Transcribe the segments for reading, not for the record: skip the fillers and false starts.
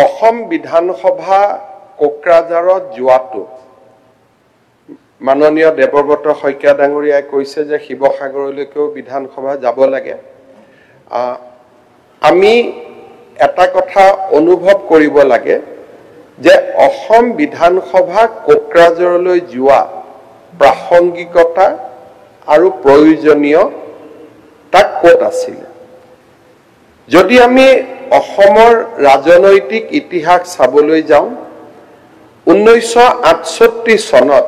অসম বিধানসভা কোকৰাঝাৰত যোৱাটো মাননীয় দেৱব্ৰত শইকীয়া ডাঙৰীয়াই কৈছে যে শিৱসাগৰলৈকেও বিধানসভা যাব লাগে। আমি এটা কথা অনুভৱ কৰিব লাগে যে অসম বিধানসভা কোকৰাঝাৰলৈ যোৱা প্ৰাসংগিকতা আৰু প্ৰয়োজনীয়তা ক'ত আছিল। যদি আমি অসমৰ ৰাজনৈতিক ইতিহাস চাবলৈ যাওঁ 1968 চনত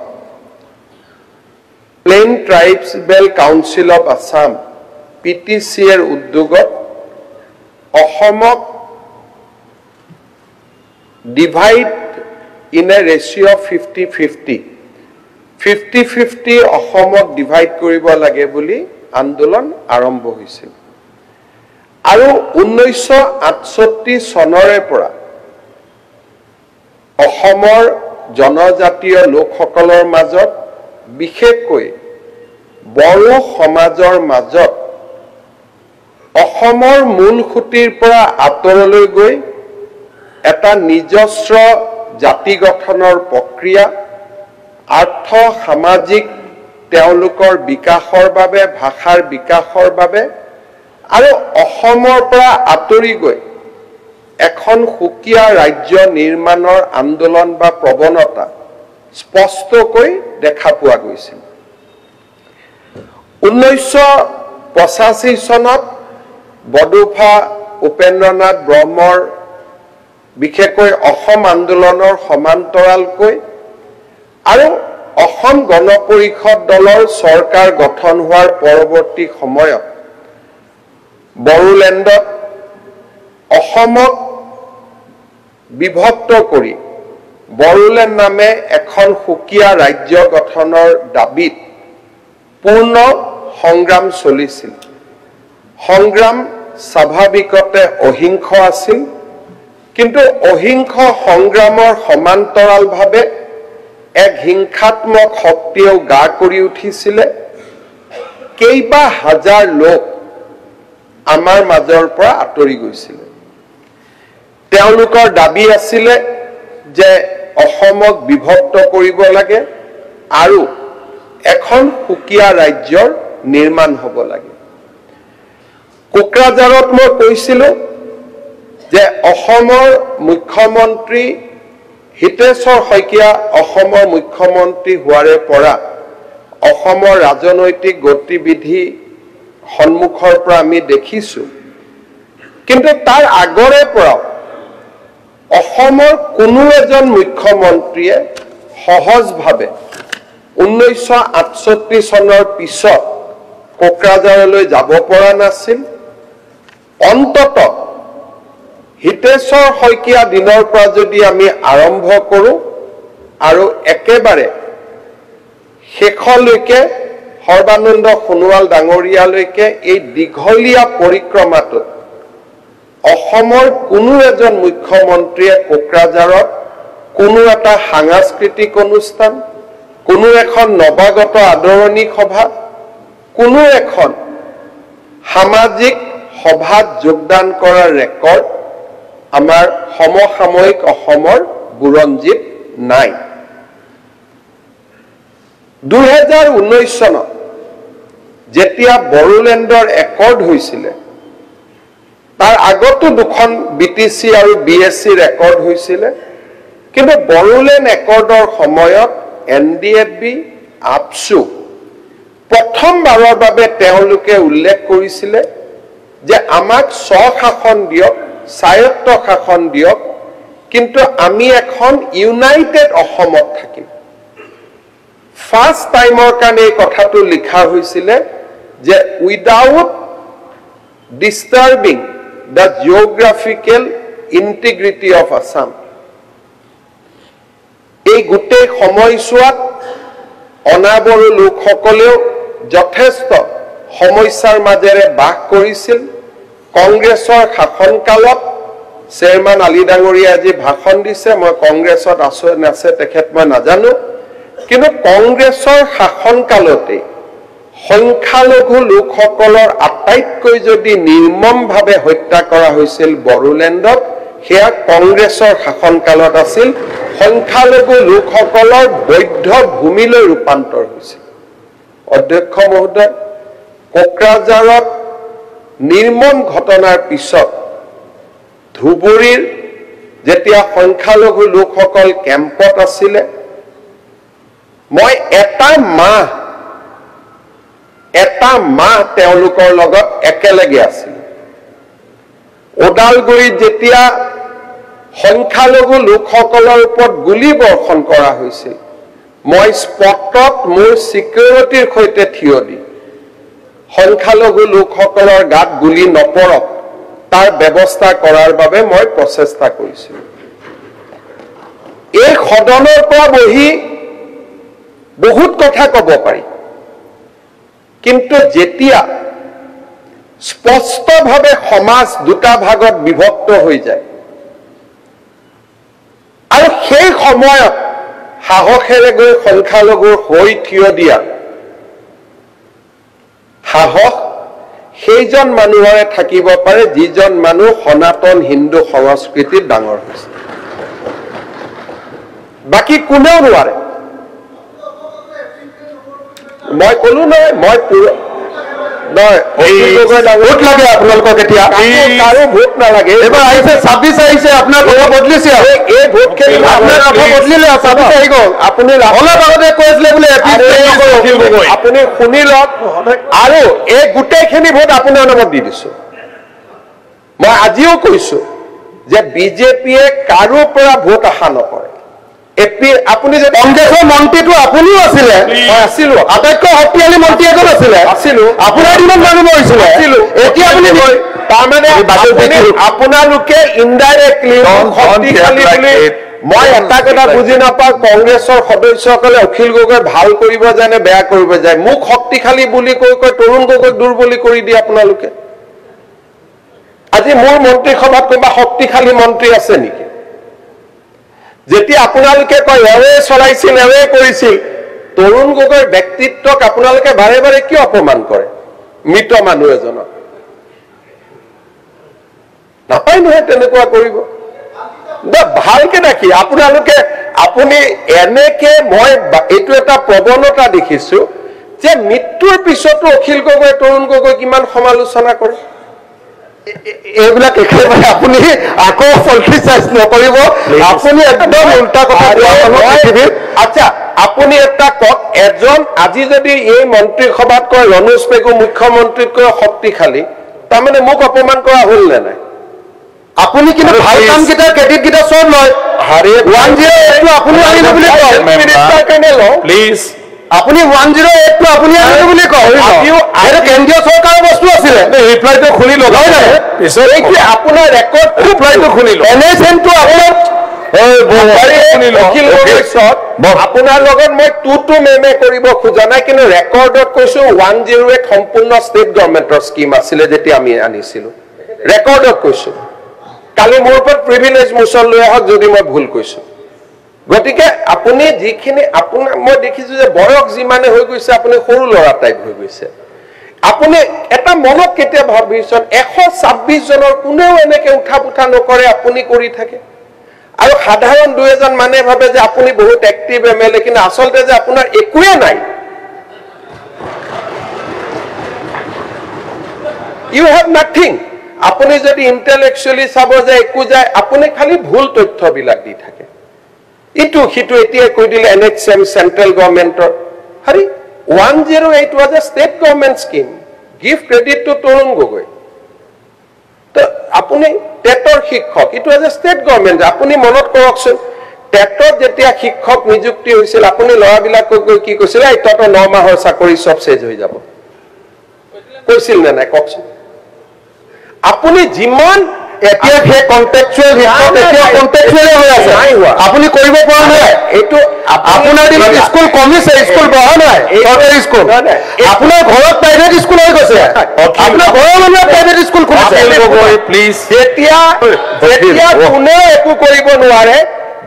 plain tribal council of Assam PTCৰ উদ্যোগত অসমক ডিভাইড ইন এ ৰেচিঅ 50-50 50-50 অসমক ডিভাইড কৰিব লাগে বুলি আন্দোলন আৰম্ভ হৈছিল। আৰু 1968 চনৰে পৰা অসমৰ জনজাতীয় লোকসকলৰ মাজত বিশেষকৈ বড়ো সমাজৰ মাজত অসমৰ মূল খুঁটিৰ পৰা আঁতৰলৈ গৈ এটা নিজস্ব জাতি গঠনৰ প্ৰক্ৰিয়া আৰ্থ সামাজিক তেওঁলোকৰ বিকাশৰ বাবে ভাষাৰ বিকাশৰ বাবে আৰু অসমৰ পৰা আঁতৰি গৈ এখন সুকীয়া ৰাজ্য নিৰ্মাণৰ আন্দোলন বা প্ৰৱণতা স্পষ্টকৈ দেখা পোৱা গৈছিল। 1985 চনত বডোফা উপেন্দ্ৰনাথ ব্ৰহ্মৰ বিশেষকৈ অসম আন্দোলনৰ সমান্তৰালকৈ আৰু অসম গণ পৰিষদ দলৰ চৰকাৰ গঠন হোৱাৰ পৰৱৰ্তী সময়ত বড়োলেণ্ডত অসমক বিভক্ত কৰি বড়োলেণ্ড নামে এখন সুকীয়া ৰাজ্য গঠনৰ দাবীত পূৰ্ণ সংগ্ৰাম চলিছিল। সংগ্ৰাম স্বাভাৱিকতে অহিংস আছিল, কিন্তু অহিংস সংগ্ৰামৰ সমান্তৰালভাৱে এক হিংসাত্মক শক্তিয়েও গা কৰি উঠিছিলে। কেইবা হাজাৰ লোক আমাৰ মাজৰ পৰা আঁতৰি গৈছিলে। তেওঁলোকৰ দাবী আছিলে যে অসমক বিভক্ত কৰিব লাগে আৰু এখন সুকীয়া ৰাজ্যৰ নিৰ্মাণ হ'ব লাগে। কোকৰাঝাৰত মই কৈছিলোঁ যে অসমৰ মুখ্যমন্ত্ৰী হিতেশ্বৰ শইকীয়া অসমৰ মুখ্যমন্ত্ৰী হোৱাৰে পৰা অসমৰ ৰাজনৈতিক গতিবিধি সন্মুখৰ পৰা আমি দেখিছোঁ, কিন্তু তাৰ আগৰে পৰা অসমৰ কোনো এজন মুখ্যমন্ত্ৰীয়ে সহজভাৱে 1968 চনৰ পিছত কোকৰাঝাৰলৈ যাব পৰা নাছিল। অন্ততঃ হিতেশ্বৰ শইকীয়া দিনৰ পৰা যদি আমি আৰম্ভ কৰোঁ আৰু একেবাৰে শেষলৈকে সৰ্বানন্দ সোণোৱাল ডাঙৰীয়ালৈকে এই দীঘলীয়া পৰিক্ৰমাটোত অসমৰ কোনো এজন মুখ্যমন্ত্ৰীয়ে কোকৰাঝাৰত কোনো এটা সাংস্কৃতিক অনুষ্ঠান, কোনো এখন নৱাগত আদৰণি সভা, কোনো এখন সামাজিক সভাত যোগদান কৰাৰ ৰেকৰ্ড আমাৰ সমসাময়িক অসমৰ বুৰঞ্জীত নাই। 2019 চনত যেতিয়া বড়োলেণ্ডৰ একৰ্ড হৈছিলে, তাৰ আগতো দুখন BTC আৰু BSC ৰেকৰ্ড হৈছিলে, কিন্তু বড়োলেণ্ড একৰ্ডৰ সময়ত NDFB আপছু প্ৰথমবাৰৰ বাবে তেওঁলোকে উল্লেখ কৰিছিলে যে আমাক স্বশাসন দিয়ক, স্বায়ত্ত শাসন দিয়ক, কিন্তু আমি এখন ইউনাইটেড অসমত থাকিম। ফাৰ্ষ্ট টাইমৰ কাৰণে এই কথাটো লিখা হৈছিলে যে without disturbing the geographical integrity of Assam. এই গোটেই সময়ছোৱাত অনাবড়ো লোকসকলেও যথেষ্ট সমস্যাৰ মাজেৰে বাস কৰিছিল। কংগ্ৰেছৰ শাসনকালত চেয়াৰমেন আলী ডাঙৰীয়াই আজি ভাষণ দিছে, মই কংগ্ৰেছত আছো নাছে তেখেত মই নাজানো, কিন্তু কংগ্ৰেছৰ শাসনকালতে সংখ্যালঘু লোকসকলৰ আটাইতকৈ যদি নিৰ্মমভাৱে হত্যা কৰা হৈছিল বড়োলেণ্ডত, সেয়া কংগ্ৰেছৰ শাসনকালত আছিল সংখ্যালঘু লোকসকলৰ বৈধ ভূমিলৈ ৰূপান্তৰ হৈছিল অধ্যক্ষ মহোদয় কোকৰাঝাৰত নিৰ্মম ঘটনাৰ পিছত ধুবুৰীৰ যেতিয়া সংখ্যালঘু লোকসকল কেম্পত আছিল মই এটা মাহ তেওঁলোকৰ লগত একেলগে আছিল ওদালগুৰিত যেতিয়া সংখ্যালঘু লোকসকলৰ ওপৰত গুলি বৰ্ষণ কৰা হৈছিল মই স্পটত মোৰ সিকিউৰিটিৰ সৈতে থিয় দি সংখ্যালঘু লোকসকলৰ গাত গুলি নপৰক তাৰ ব্যৱস্থা কৰাৰ বাবে মই প্ৰচেষ্টা কৰিছিল এই সদনৰ পৰা বহি বহুত কথা ক'ব পাৰি কিন্তু যেতিয়া স্পষ্টভাৱে সমাজ দুটা ভাগত বিভক্ত হৈ যায় আৰু সেই সময়ত সাহসেৰে গৈ সংখ্যালঘুৰ হৈ থিয় দিয়া সাহস সেইজন মানুহৰে থাকিব পাৰে যিজন মানুহ সনাতন হিন্দু সংস্কৃতিত ডাঙৰ হৈছে বাকি কোনেও নোৱাৰে মই কলো নহয় মই ভোট লাগে আপোনালোকক এতিয়া কাৰো ভোট নালাগে এবাৰ আহিছে 26 আহিছে আপোনাৰ কথা বদলিছে এই ভোট খেলিব আপোনাৰ কথা বদলিলে 26 আহি গ'ল আপুনি অলপ আগতে কৈছিলে বোলে আপুনি শুনি লওক আৰু এই গোটেইখিনি ভোট আপোনাৰ নামত দি দিছো মই আজিও কৈছো যে বিজেপিয়ে কাৰো পৰা ভোট আশা নকৰে আপুনি যে কংগ্ৰেছৰ মন্ত্ৰীটো আপুনিও আছিলে আছিলো আটাইতকৈ শক্তিশালী মন্ত্ৰী এজন আছিলে আছিলো আপোনাৰ দিনত মানুহ মৰিছিলে এতিয়া আপুনি তাৰমানে আপোনালোকে ইনডাইৰেক্টলি শক্তিশালী বুলি মই এটা কথা বুজি নাপাওঁ কংগ্ৰেছৰ সদস্যসকলে অখিল গগৈ ভাল কৰিব যায় নে বেয়া কৰিব যায় মোক শক্তিশালী বুলি কৈ তৰুণ গগৈক দুৰ্বলী কৰি দিয়ে আপোনালোকে আজি মোৰ মন্ত্ৰীসভাত কোনোবা শক্তিশালী মন্ত্ৰী আছে নেকি যেতিয়া আপোনালোকে কয় এৱে চলাইছিল এৱে কৰিছিল তৰুণ গগৈৰ ব্যক্তিত্বক আপোনালোকে বাৰে বাৰে কিয় অপমান কৰে মৃত মানুহ এজনক নাপায় নহয় তেনেকুৱা কৰিব ভালকে দেখি আপোনালোকে আপুনি এনেকে মই এইটো এটা প্ৰৱণতা দেখিছো যে মৃত্যুৰ পিছতো অখিল গগৈ তৰুণ গগৈ কিমান সমালোচনা কৰে এইবিলাক একেবাৰে আপুনি আকৌ পলিটিচাইজ নকৰিব আপুনি একদম উল্টা কথা আচ্ছা আপুনি এটা কওক এজন আজি যদি এই মন্ত্ৰীসভাত কয় ৰনোজ পেগু মুখ্যমন্ত্ৰীতকৈ শক্তিশালী তাৰমানে মোক অপমান কৰা হ'ল নে নাই আপুনি কিন্তু ভাল কামকেইটাৰ ক্ৰেডিটকেইটা চব লয় 108টো আপুনি আনিলে বুলি কয় মিনিষ্টাৰ কাৰণে লওঁ প্লিজ আপুনি 108টো আপুনি আনিলে বুলি কয় আৰু কেন্দ্ৰীয় চৰকাৰৰ বস্তু আছিলে ৰিপ্লাইটো খুলি লগাই নাই পিছত আপোনাৰ ৰেকৰ্ড ৰিপ্লাইটো খুলি লওক এনএছএনটো আপোনাৰ আপোনাৰ লগত মই টু মেমে কৰিব খোজা নাই কিন্তু ৰেকৰ্ডত কৈছো 108 সম্পূৰ্ণ ষ্টেট গভৰ্ণমেণ্টৰ স্কিম আছিলে যেতিয়া আমি আনিছিলো ৰেকৰ্ডত কৈছো কালি মোৰ ওপৰত প্ৰিভিলেজ মোচন লৈ আহক যদি মই ভুল কৈছো গতিকে আপুনি যিখিনি আপোনাৰ মই দেখিছো যে বয়স যিমানে হৈ গৈছে আপুনি সৰু ল'ৰা টাইপ হৈ গৈছে আপুনি এটা মনত কেতিয়া ভাবিছন 126 জনৰ কোনেও এনেকে উঠা পুঠা নকৰে আপুনি কৰি থাকে আৰু সাধাৰণ দুই এজন মানে ভাবে যে আপুনি বহুত এক্টিভ এমএলএ কিন্তু আসলতে যে আপোনাৰ একোৱে নাই ইউ হ্যাভ নাথিং আপুনি যদি ইন্টেলেকচুয়ালি চাব যে একো যায় আপুনি খালি ভুল তথ্যবিলাক দি থাকে ইটো হিটো এতিয়া কৈ দিলে এনএক্সএম সেন্ট্রাল গভৰ্নমেন্টৰ হৰি 108 was a state government scheme give credit to Tarun Gogoi তো আপুনি টেটৰ শিক্ষক it was a state government আপুনি মনত কৰকচোন টেটত যেতিয়া শিক্ষক নিযুক্তি হৈছিল আপুনি লৰাবিলাকক কি কৈছিল এই তত 9 মাহৰ চাকৰি সব শেষ হৈ যাব কৈছিল নে নাই কওকচোন আপুনি যিমান এতিয়া হে কন্টেক্সুয়াল হিচাপে এতিয়া কন্টেক্সুয়াল হৈ আছে আপুনি কৰিব পৰা নাই এটো আপোনাৰ দিনত স্কুল কমিছে স্কুল বহা নাই চৰকাৰী স্কুল আপোনাৰ ঘৰত প্ৰাইভেট স্কুল হৈ গৈছে আপোনাৰ ঘৰৰ মানুহে প্ৰাইভেট স্কুল খুলিছে প্লিজ যেতিয়া কোনে একো কৰিব নোৱাৰে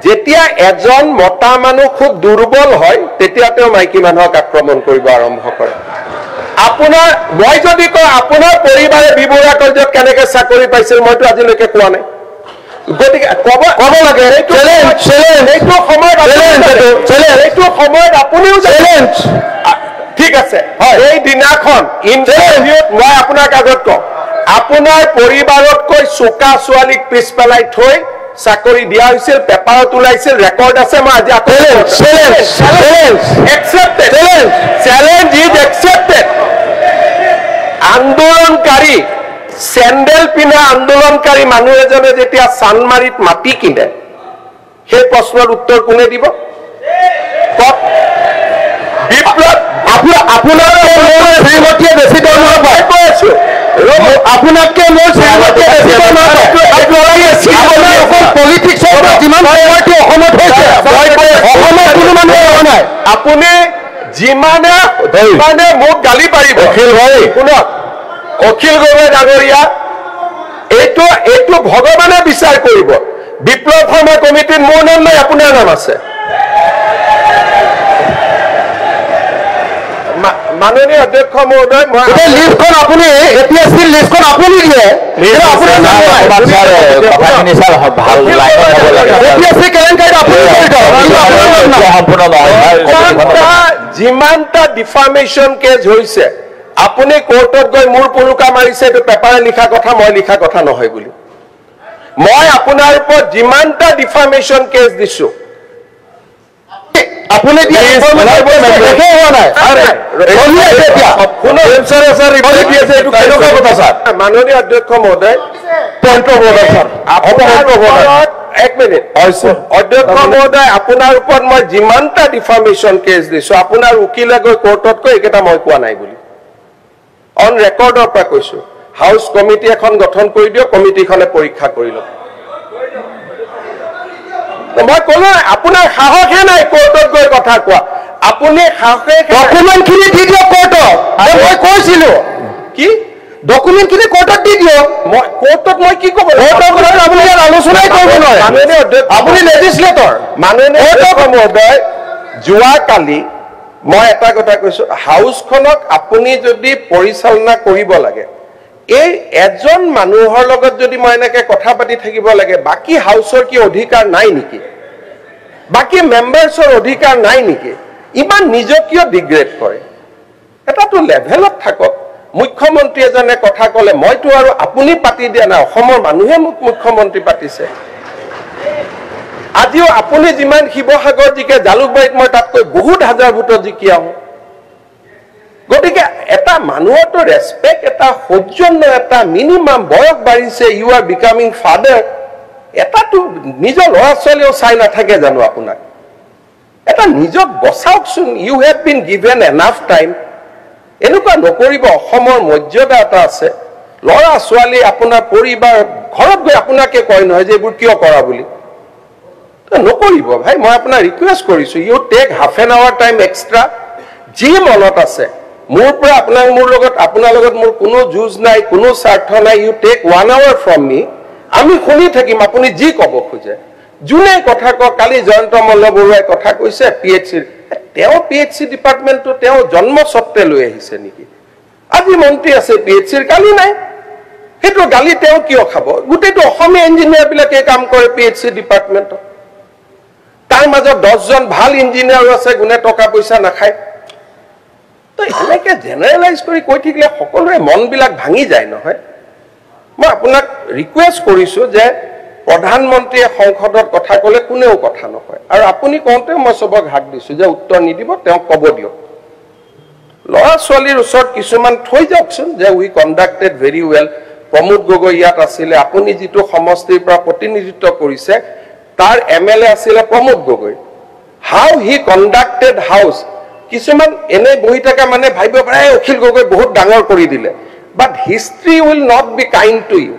যেতিয়া এজন মতা মানুহ খুব দুৰ্বল হয় তেতিয়া তেওঁ মাইকী মানুহক আক্ৰমণ কৰিব আৰম্ভ কৰে আপোনাৰ মই যদি কয় আপোনাৰ পৰিবাৰে বিবৰা কয় কেনেকে চাকৰি পাইছিল মইতো আজিলৈকে কোৱা নাই গতিকে ক'ব লাগে এইটো সময়ত আপুনিও চ্যালেঞ্জ ঠিক আছে এই দিনাখন ইণ্টাৰভিউত মই আপোনাক আগত কওঁ আপোনাৰ পৰিবাৰতকৈ চোকা ছোৱালীক পিছ পেলাই থৈ চাকৰি দিয়া হৈছিল পেপাৰত ওলাইছিল ৰেকৰ্ড আছে মই আজি চ্যালেঞ্জ ইজ একচেপ্টেড আন্দোলনকাৰী চেণ্ডেল পিন্ধা আন্দোলনকাৰী মানুহ এজনে যেতিয়া চানমাৰিত মাটি কিনে সেই প্ৰশ্নৰ উত্তৰ কোনে দিব বিপ্লৱ আপোনাৰ শ্ৰীমতীয়ে বেছি দৰমহা পায় কৈ আছো আপোনাতকে মোৰ শ্ৰীমতীয়ে বেছি দৰমহা পায় পলিটিক্সৰ যিমান সময়টো অসমত হৈছে অসমত কোনো মানুহে হোৱা নাই আপুনি যিমানে মোক গালি পাৰিব শুনক অখিল গগৈ ডাঙৰীয়া এইটো ভগৱানে বিচাৰ কৰিব বিপ্লৱ শৰ্মা কমিটিত মোৰ নাম নাই আপোনাৰ নাম আছে মাননীয় অধ্যক্ষ মহোদয় মই লিষ্টখন আপুনি এপিএছচি লিষ্টখন আপুনি দিয়ে যিমানটা ডিফামেশ্যন কেছ হৈছে আপুনি কোৰ্টত গৈ মোৰ পুৰুকা মাৰিছে এইটো পেপাৰে লিখা কথা মই লিখা কথা নহয় বুলি মই আপোনাৰ ওপৰত যিমানটা ডিফামেশ্যন কেছ দিছো আপুনি মাননীয় অধ্যক্ষ মহোদয় এক মিনিট অধ্যক্ষ মহোদয় আপোনাৰ ওপৰত মই যিমানটা ডিফামেশ্যন কেছ দিছো আপোনাৰ উকিলে গৈ কোৰ্টত কৈ এইকেইটা মই কোৱা নাই বুলি অন ৰেকৰ্ডৰ পৰা কৈছো হাউচ কমিটি এখন গঠন কৰি দিয়ক কমিটিখনে পৰীক্ষা কৰি লওক মই ক'লো আপোনাৰ সাহসে নাই কোৰ্টত গৈ কথা কোৱা আপুনি সাহসে ডকুমেণ্টখিনি দি দিয়ক কোৰ্টত মই কৈছিলো কি ডকুমেণ্টখিনি কোৰ্টত দি দিয়ক মই কোৰ্টত মই কি ক'ব আপুনি ইয়াত আলোচনাই কৰিব নোৱাৰে আপুনি লেজিছলেটৰ মাননীয় মহোদয় যোৱাকালি মই এটা কথা কৈছো হাউচখনক আপুনি যদি পৰিচালনা কৰিব লাগে এই এজন মানুহৰ লগত যদি মই এনেকে কথা পাতি থাকিব লাগে বাকি হাউচৰ কি অধিকাৰ নাই নেকি বাকি মেম্বাৰ্ছৰ অধিকাৰ নাই নেকি ইমান নিজকিয় ডিগ্ৰেড কৰে এটাতো লেভেলত থাকক মুখ্যমন্ত্ৰী এজনে কথা ক'লে মইতো আৰু আপুনি পাতি দিয়া নাই অসমৰ মানুহে মোক মুখ্যমন্ত্ৰী পাতিছে আজিও আপুনি যিমান শিৱসাগৰ জিকে জালুকবাৰীত মই তাতকৈ বহুত হাজাৰ ভোটত জিকি আহোঁ গতিকে এটা মানুহৰতো ৰেছপেক্ট এটা সৌজন্য এটা মিনিমাম বয়স বাঢ়িছে ইউ আৰ বিকামিং ফাদাৰ এটাতো নিজৰ ল'ৰা ছোৱালীও চাই নাথাকে জানো আপোনাক এটা নিজক বচাওকচোন you have been given enough time এনেকুৱা নকৰিব অসমৰ মৰ্যাদা এটা আছে ল'ৰা ছোৱালী আপোনাৰ পৰিবাৰ ঘৰত গৈ আপোনাকে কয় নহয় যে এইবোৰ কিয় কৰা বুলি নকৰিব ভাই মই আপোনাক ৰিকুৱেষ্ট কৰিছো you take half an hour time extra যি মনত আছে মোৰ পৰা আপোনাৰ লগত মোৰ কোনো যুঁজ নাই কোনো স্বাৰ্থ নাই ইউ টেক 1 hour ফ্ৰম মি আমি শুনি থাকিম আপুনি যি ক'ব খোজে যোনে কথা কয় কালি জয়ন্ত মল্ল বৰুৱাই কথা কৈছে পিএইচসি তেওঁ পিএইচসি ডিপাৰ্টমেণ্টটো তেওঁ জন্মস্বত্বে লৈ আহিছে নেকি আজি মন্ত্ৰী আছে পিএইচসিৰ কালি নাই সেইটো গালি তেওঁ কিয় খাব গোটেইটো অসমীয়া ইঞ্জিনিয়াৰবিলাকে কাম কৰে পিএইচসি ডিপাৰ্টমেণ্টত তাৰ মাজত 10 জন ভাল ইঞ্জিনিয়াৰ আছে গুণে টকা পইচা নাখায় তো এনেকে জেনেৰেলাইজ কৰি কৈ থাকিলে সকলোৰে মনবিলাক ভাঙি যায় নহয় মই আপোনাক ৰিকুৱেষ্ট কৰিছো যে প্ৰধানমন্ত্ৰীয়ে সংসদত কথা ক'লে কোনেও কথা নকয় আৰু আপুনি কওঁতে মই সবক হাত দিছো যে উত্তৰ নিদিব তেওঁ ক'ব দিয়ক ল'ৰা ছোৱালীৰ ওচৰত কিছুমান থৈ যাওকচোন যে we conducted very well Pramod Gogoi ইয়াত আছিলে আপুনি যিটো সমষ্টিৰ পৰা প্ৰতিনিধিত্ব কৰিছে তাৰ এমএলএ আছিলে Pramod Gogoi how he conducted house কিছুমান এনে বহি থকা মানে ভাবিব পাৰে অখিল গগৈ বহুত ডাঙৰ কৰি দিলে but history will not be kind to you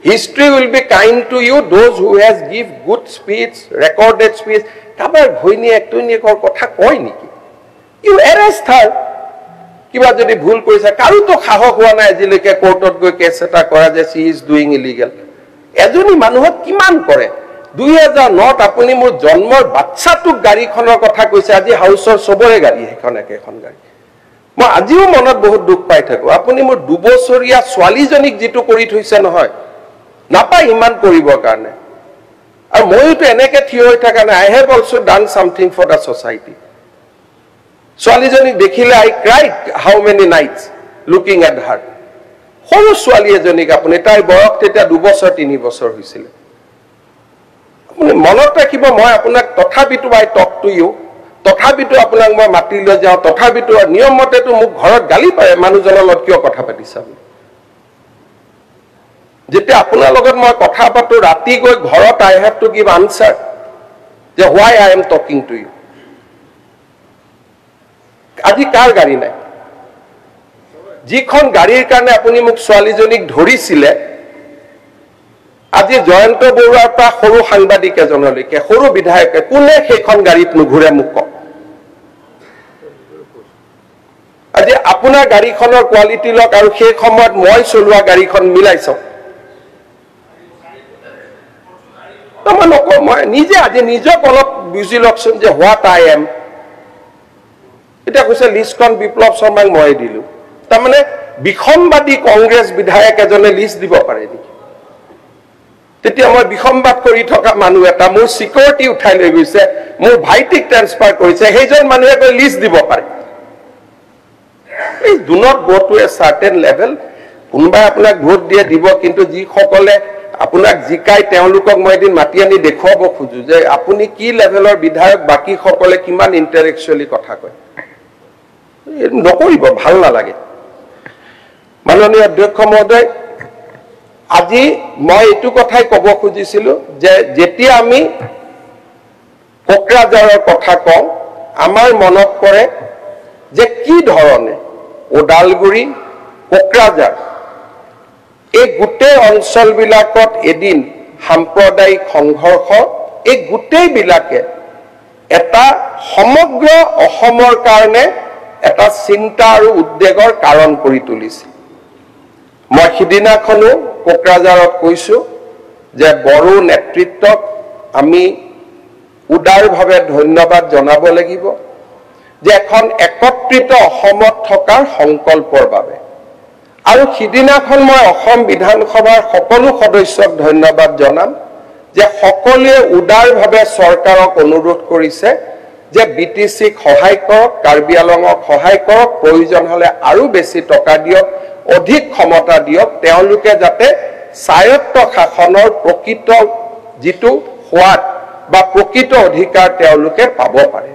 history will be kind to you those who has give good speech recorded speech কাৰোবাৰ ঘৈণীয়েক টৈণীয়েকৰ কথা কয় নেকি ইউ এৰেষ্ট হাৰ কিবা যদি ভুল কৰিছে কাৰোতো সাহস হোৱা নাই আজিলৈকে কোৰ্টত গৈ কেছ এটা কৰা যে চি ইজ ডুইং ইলিগেল এজনী মানুহক কিমান কৰে 2009 আপুনি মোৰ জন্মৰ বাচ্চাটোক গাড়ীখনৰ কথা কৈছে আজি হাউচৰ সবৰে গাড়ী এখন একেখন গাড়ী মই আজিও মনত বহুত দুখ পাই থাকো আপুনি মোৰ 2 বছৰীয়া ছোৱালীজনীক যেটো কৰি থৈছে নহয় নাপায় ইমান কৰিবৰ কাৰণে আৰু মইতো এনেকে থিয় হৈ থকা নাই, I have also done something for the society. ছোৱালীজনীক দেখিলে I cried how many nights looking at her. সৰু ছোৱালী এজনীক আপুনি, তাইৰ বয়স তেতিয়া 2 বছৰ 3 বছৰ হৈছিল। আপুনি মনত ৰাখিব, মই আপোনাক তথাপিতো আই টক টু ইউ, তথাপিতো আপোনাক মই মাতি লৈ যাওঁ, তথাপিতো নিয়ম মতেতো মোক ঘৰত গালি পাৰে, মানুহজনৰ লগত কিয় কথা পাতিছা। যেতিয়া আপোনাৰ লগত মই কথা পাতো ৰাতি গৈ ঘৰত, I have to give answer যে why I am talking to you. আজি কাৰ গাড়ী নাই? যিখন গাড়ীৰ কাৰণে আপুনি মোক ছোৱালীজনীক ধৰিছিলে, আজি জয়ন্ত বৰুৱাৰ পৰা সৰু সাংবাদিক এজনলৈকে, সৰু বিধায়কে, কোনে সেইখন গাড়ীত নুঘূৰে মোক কওক। আজি আপোনাৰ গাড়ীখনৰ কোৱালিটি লওক আৰু সেই সময়ত মই চলোৱা গাড়ীখন মিলাই চাওক। মই নকওঁ, মই নিজে আজি নিজক অলপ বুজি লওকচোন যে হোৱাট আই এম। এতিয়া কৈছে লিষ্টখন বিপ্লৱ শৰ্মাক মই দিলো। তাৰমানে বিসম্বাদী কংগ্ৰেছ বিধায়ক এজনে লিষ্ট দিব পাৰে নেকি? তেতিয়া মই বিসম্বাদ কৰি থকা মানুহ এটা, মোৰ চিকিউৰিটি উঠাই লৈ গৈছে, মোৰ ভাইটিক ট্ৰেন্সফাৰ কৰিছে, সেইজন মানুহে গৈ লিষ্ট দিব পাৰে। এই do not go to A certain level. কোনোবাই আপোনাক ভোট দিয়ে দিব, কিন্তু যিসকলে আপোনাক জিকাই তেওঁলোকক মই এদিন মাতি আনি দেখুৱাব খোজো যে আপুনি কি লেভেলৰ বিধায়ক, বাকী সকলে কিমান ইণ্টেলেকচুৱেলি কথা কয়। নকৰিব, ভাল নালাগে। মাননীয় অধ্যক্ষ মহোদয়, আজি মই এইটো কথাই কব খুজিছিলো যে যেতিয়া আমি কোকৰাঝাৰৰ কথা কওঁ, আমাৰ মনত পৰে যে কি ধৰণে ওদালগুৰি, কোকৰাঝাৰ, এই গোটেই অঞ্চলবিলাকত এদিন সাম্প্ৰদায়িক সংঘৰ্ষ, এই গোটেইবিলাকে এটা সমগ্ৰ অসমৰ কাৰণে এটা চিন্তা আৰু উদ্বেগৰ কাৰণ কৰি তুলিছে। মই সিদিনাখনো কোকৰাঝাৰত কৈছো যে বড়ো নেতৃত্বক আমি উদাৰভাৱে ধন্যবাদ জনাব লাগিব যে এখন একত্ৰিত অসমত থকাৰ সংকল্পৰ বাবে। আৰু সিদিনাখন মই অসম বিধানসভাৰ সকলো সদস্যক ধন্যবাদ জনাম যে সকলোৱে উদাৰভাৱে চৰকাৰক অনুৰোধ কৰিছে যে BTCক সহায় কৰক, কাৰ্বি আলঙক সহায় কৰক, প্ৰয়োজন হলে আৰু বেছি টকা দিয়ক, অধিক ক্ষমতা দিয়ক, তেওঁলোকে যাতে স্বায়ত্ত শাসনৰ প্ৰকৃত যিটো সোৱাদ বা প্ৰকৃত অধিকাৰ তেওঁলোকে পাব পাৰে।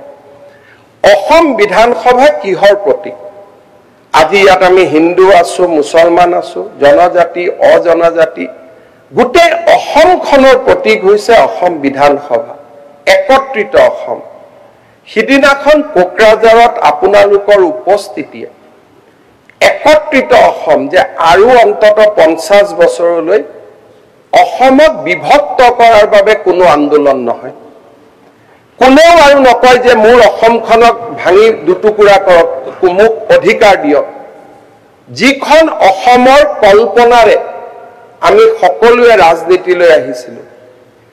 অসম বিধানসভা কিহৰ প্ৰতীক? আজি ইয়াত আমি হিন্দু আছো, মুছলমান আছো, জনজাতি, অজনজাতি, গোটেই অসমখনৰ প্ৰতীক হৈছে অসম বিধানসভা, একত্ৰিত অসম। সিদিনাখন কোকৰাঝাৰত আপোনালোকৰ উপস্থিতিয়ে একত্ৰিত অসম যে আৰু অন্তত 50 বছৰলৈ অসমক বিভক্ত কৰাৰ বাবে কোনো আন্দোলন নহয়। কোনেও আৰু নকয় যে মোৰ অসমখনক ভাঙি দুটুকুৰা কৰক, মোক অধিকাৰ দিয়ক। যিখন অসমৰ কল্পনাৰে আমি সকলোৱে ৰাজনীতিলৈ আহিছিলো,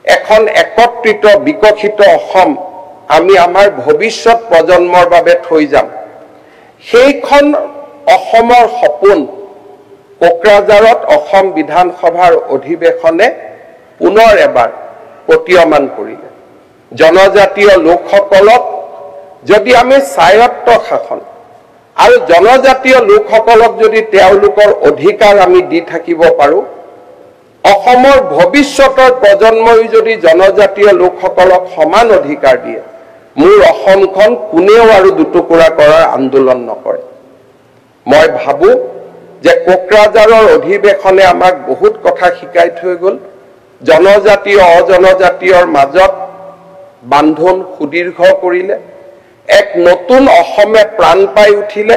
এখন একত্ৰিত বিকশিত অসম আমি আমাৰ ভৱিষ্যত প্ৰজন্মৰ বাবে থৈ যাম, সেইখন অসমৰ সপোন কোকৰাঝাৰত অসম বিধানসভাৰ অধিৱেশনে পুনৰ এবাৰ প্ৰতীয়মান কৰিলে। জনজাতীয় লোকসকলক যদি আমি স্বায়ত্ত শাসন আৰু জনজাতীয় লোকসকলক যদি তেওঁলোকৰ অধিকাৰ আমি দি থাকিব পাৰো, অসমৰ ভৱিষ্যতৰ প্ৰজন্মই যদি জনজাতীয় লোকসকলক সমান অধিকাৰ দিয়ে, মোৰ অসমখন কোনেও আৰু দুটুকুৰা কৰাৰ আন্দোলন নকৰে। মই ভাবো যে কোকৰাঝাৰৰ অধিৱেশনে আমাক বহুত কথা শিকাই থৈ গ'ল। জনজাতীয় অজনজাতীয়ৰ মাজত বান্ধোন সুদীৰ্ঘ কৰিলে, এক নতুন অসমে প্ৰাণ পাই উঠিলে।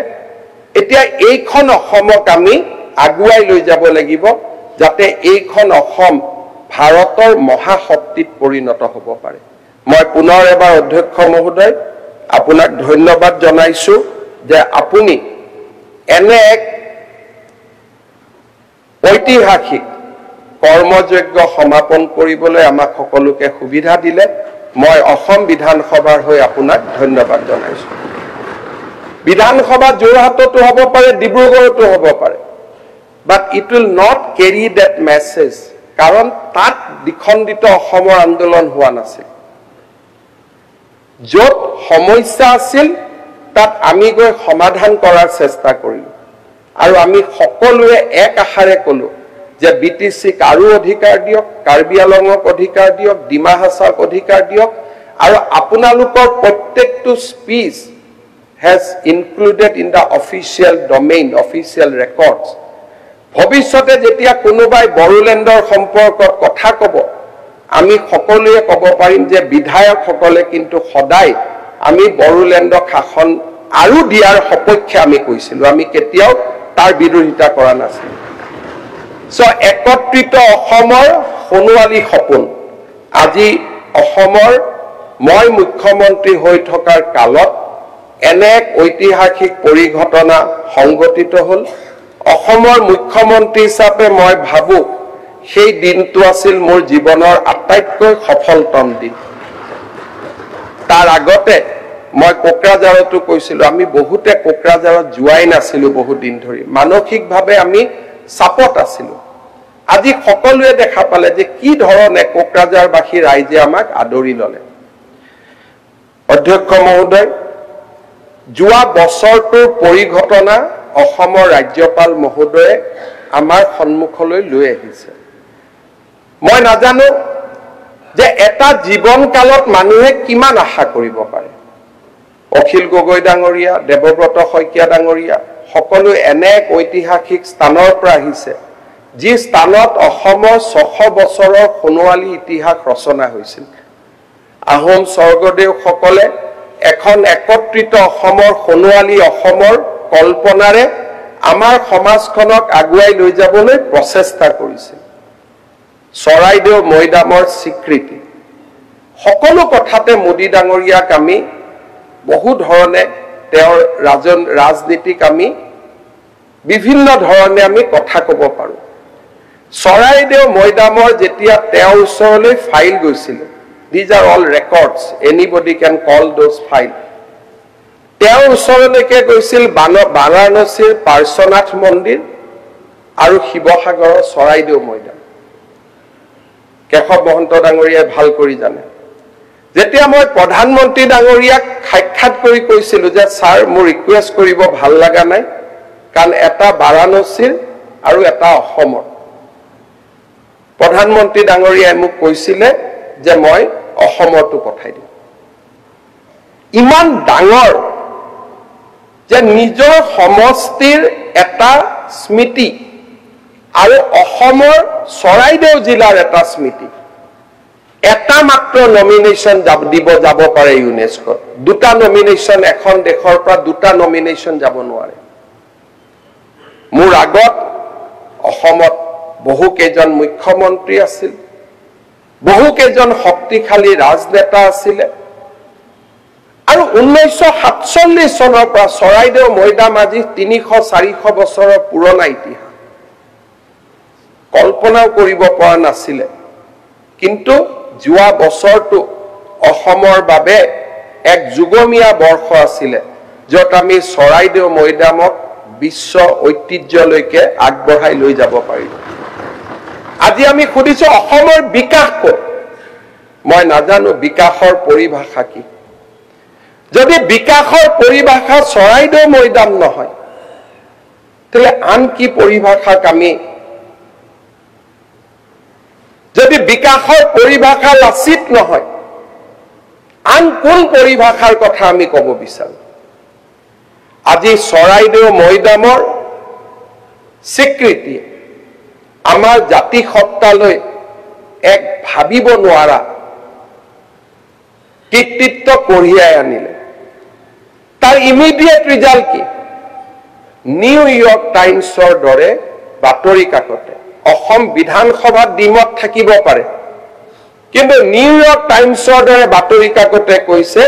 এতিয়া এইখন অসমক আমি আগুৱাই লৈ যাব লাগিব যাতে এইখন অসম ভাৰতৰ মহাশক্তিত পৰিণত হ'ব পাৰে। মই পুনৰ এবাৰ অধ্যক্ষ মহোদয় আপোনাক ধন্যবাদ জনাইছো যে আপুনি এনে এক ঐতিহাসিক কৰ্মযজ্ঞ সমাপন কৰিবলৈ আমাক সকলোকে সুবিধা দিলে। মই অসম বিধানসভাৰ হৈ আপোনাক ধন্যবাদ জনাইছো। বিধানসভা যোৰহাটতো হ'ব পাৰে, ডিব্ৰুগড়তো হ'ব পাৰে, but it will not carry that message কাৰণ তাত দ্বিখণ্ডিত অসমৰ আন্দোলন হোৱা নাছিল য'ত সমস্যা আছিল তাত আমি গৈ সমাধান কৰাৰ চেষ্টা কৰিলো আৰু আমি সকলোৱে এক আশাৰে কলো যে বিটিচিক আৰু অধিকাৰ দিয়ক কাৰ্বি আলঙক অধিকাৰ দিয়ক ডিমা হাছাক অধিকাৰ দিয়ক আৰু আপোনালোকৰ প্ৰত্যেকটো speech has included in the official domain official records ভৱিষ্যতে যেতিয়া কোনোবাই বড়োলেণ্ডৰ সম্পৰ্কত কথা ক'ব আমি সকলোৱে ক'ব পাৰিম যে বিধায়কসকলে কিন্তু সদায় আমি বড়োলেণ্ডক শাসন আৰু দিয়াৰ সপক্ষে আমি কৈছিলো আমি কেতিয়াও তাৰ বিৰোধিতা কৰা নাছিল সো একত্ৰিত অসমৰ সোণোৱালী সপোন আজি অসমৰ মই মুখ্যমন্ত্ৰী হৈ থকাৰ কালত এনে এক ঐতিহাসিক পৰিঘটনা সংগঠিত হ'ল অসমৰ মুখ্যমন্ত্ৰী হিচাপে মই ভাবো সেই দিনটো আছিল মোৰ জীৱনৰ আটাইতকৈ সফলতম দিন তাৰ আগতে মই কোকৰাঝাৰতো কৈছিলো আমি বহুতে কোকৰাঝাৰত যোৱাই নাছিলো বহুত দিন ধৰি মানসিকভাৱে আমি চাপত আছিলো আজি সকলোৱে দেখা পালে যে কি ধৰণে কোকৰাঝাৰবাসী ৰাইজে আমাক আদৰি ল'লে অধ্যক্ষ মহোদয় যোৱা বছৰটোৰ পৰিঘটনা অসমৰ ৰাজ্যপাল মহোদয়ে আমাৰ সন্মুখলৈ লৈ আহিছে মই নাজানো যে এটা জীৱনকালত মানুহে কিমান আশা কৰিব পাৰে অখিল গগৈ ডাঙৰীয়া দেৱব্ৰত শইকীয়া ডাঙৰীয়া সকলো এনে এক ঐতিহাসিক স্থানৰ পৰা আহিছে যি স্থানত অসমৰ 600 বছৰৰ সোণোৱালী ইতিহাস ৰচনা হৈছিল আহোম স্বৰ্গদেউসকলে এখন একত্ৰিত অসমৰ সোণোৱালী অসমৰ কল্পনাৰে আমাৰ সমাজখনক আগুৱাই লৈ যাবলৈ প্ৰচেষ্টা কৰিছিল চৰাইদেউ মৈদামৰ স্বীকৃতি সকলো কথাতে মোদী ডাঙৰীয়াক আমি বহু ধৰণে তেওঁৰ ৰাজনীতিক আমি বিভিন্ন ধৰণে আমি কথা ক'ব পাৰো চৰাইদেউ মৈদামৰ যেতিয়া তেওঁৰ ওচৰলৈ ফাইল গৈছিল these are all records anybody can call those file তেওঁৰ ওচৰলৈকে গৈছিল বাৰাণসীৰ পাৰ্শ্বনাথ মন্দিৰ আৰু শিৱসাগৰৰ চৰাইদেউ মৈদাম কেশৱ মহন্ত ডাঙৰীয়াই ভাল কৰি জানে যেতিয়া মই প্ৰধানমন্ত্ৰী ডাঙৰীয়াক সাক্ষাৎ কৰি কৈছিলো যে স্যাৰ মোৰ ৰিকুৱেষ্ট কৰিব ভাল লাগা নাই কাৰণ এটা বাৰাণসীৰ আৰু এটা অসমৰ প্ৰধানমন্ত্ৰী ডাঙৰীয়াই মোক কৈছিলে যে মই অসমৰটো পঠাই দিম ইমান ডাঙৰ যে নিজৰ সমষ্টিৰ এটা স্মৃতি আৰু অসমৰ চৰাইদেউ জিলাৰ এটা স্মৃতি এটা মাত্ৰ নমিনেশ্যন যাব পাৰে ইউনেস্কোত দুটা নমিনেশ্যন এখন দেশৰ পৰা দুটা নমিনেশ্যন যাব নোৱাৰে মোৰ আগত অসমত বহু কেইজন মুখ্যমন্ত্ৰী আছিল বহু কেইজন শক্তিশালী ৰাজনেতা আছিল আৰু 1947 চনৰ পৰা চৰাইদেউ মৈদাম আজি 300-400 বছৰৰ পুৰণা ইতিহাস কল্পনাও কৰিব পৰা নাছিল কিন্তু যোৱা বছৰটো অসমৰ বাবে এক যুগমীয়া বৰ্ষ আছিল য'ত আমি চৰাইদেউ মৈদামক বিশ্ব ঐতিহ্যলৈকে আগবঢ়াই লৈ যাব পাৰিম আজি আমি খুদিছো অসমৰ বিকাশ ক'ত মই নাজানো বিকাশৰ পৰিভাষা কি যদি বিকাশৰ পৰিভাষা চৰাইদেউ মৈদাম নহয় তেলে আন কি পৰিভাষাক আমি যদি বিকাশৰ পৰিভাষা লাচিত নহয় আন কোন পৰিভাষাৰ কথা আমি ক'ব বিচাৰো আজি চৰাইদেউ মৈদামৰ স্বীকৃতি আমাৰ জাতি সত্তালৈ এক ভাবিব নোৱাৰা কৃতিত্ব কঢ়িয়াই আনিলে তাৰ ইমিডিয়েট ৰিজাল্ট কি নিউয়ৰ্ক টাইমছৰ দৰে বাতৰি কাকতে অসম বিধানসভাত ডিমত থাকিব পাৰে কিন্তু নিউয়ৰ্ক টাইমছৰ দৰে বাতৰি কাকতে কৈছে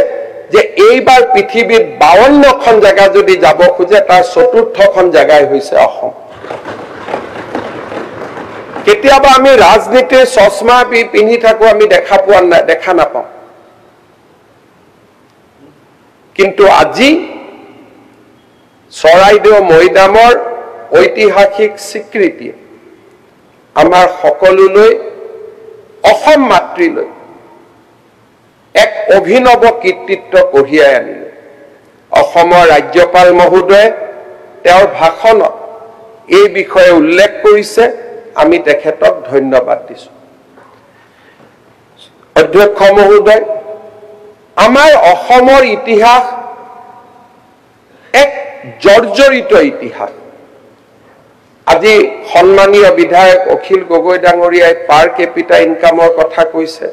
যে এইবাৰ পৃথিৱীত 52খন জায়গা যদি যাব খোজে তাৰ চতুৰ্থখন জায়গাই হৈছে অসম কেতিয়াবা আমি ৰাজনীতিৰ চশমা পিন্ধি থাকো আমি দেখা নাপাওঁ কিন্তু আজি চৰাইদেউ মৈদামৰ ঐতিহাসিক স্বীকৃতি আমাৰ সকলোলৈ অসম মাতৃলৈ এক অভিনৱ কৃতিত্ব কঢ়িয়াই আনিলে অসমৰ ৰাজ্যপাল মহোদয়ে তেওঁৰ ভাষণত এই বিষয়ে উল্লেখ কৰিছে আমি তেখেতক ধন্যবাদ দিছো অধ্যক্ষ মহোদয় আমাৰ অসমৰ ইতিহাস এক জৰ্জৰিত ইতিহাস আজি সন্মানীয় বিধায়ক অখিল গগৈ ডাঙৰীয়াই পাৰ কেপিটা ইনকামৰ কথা কৈছে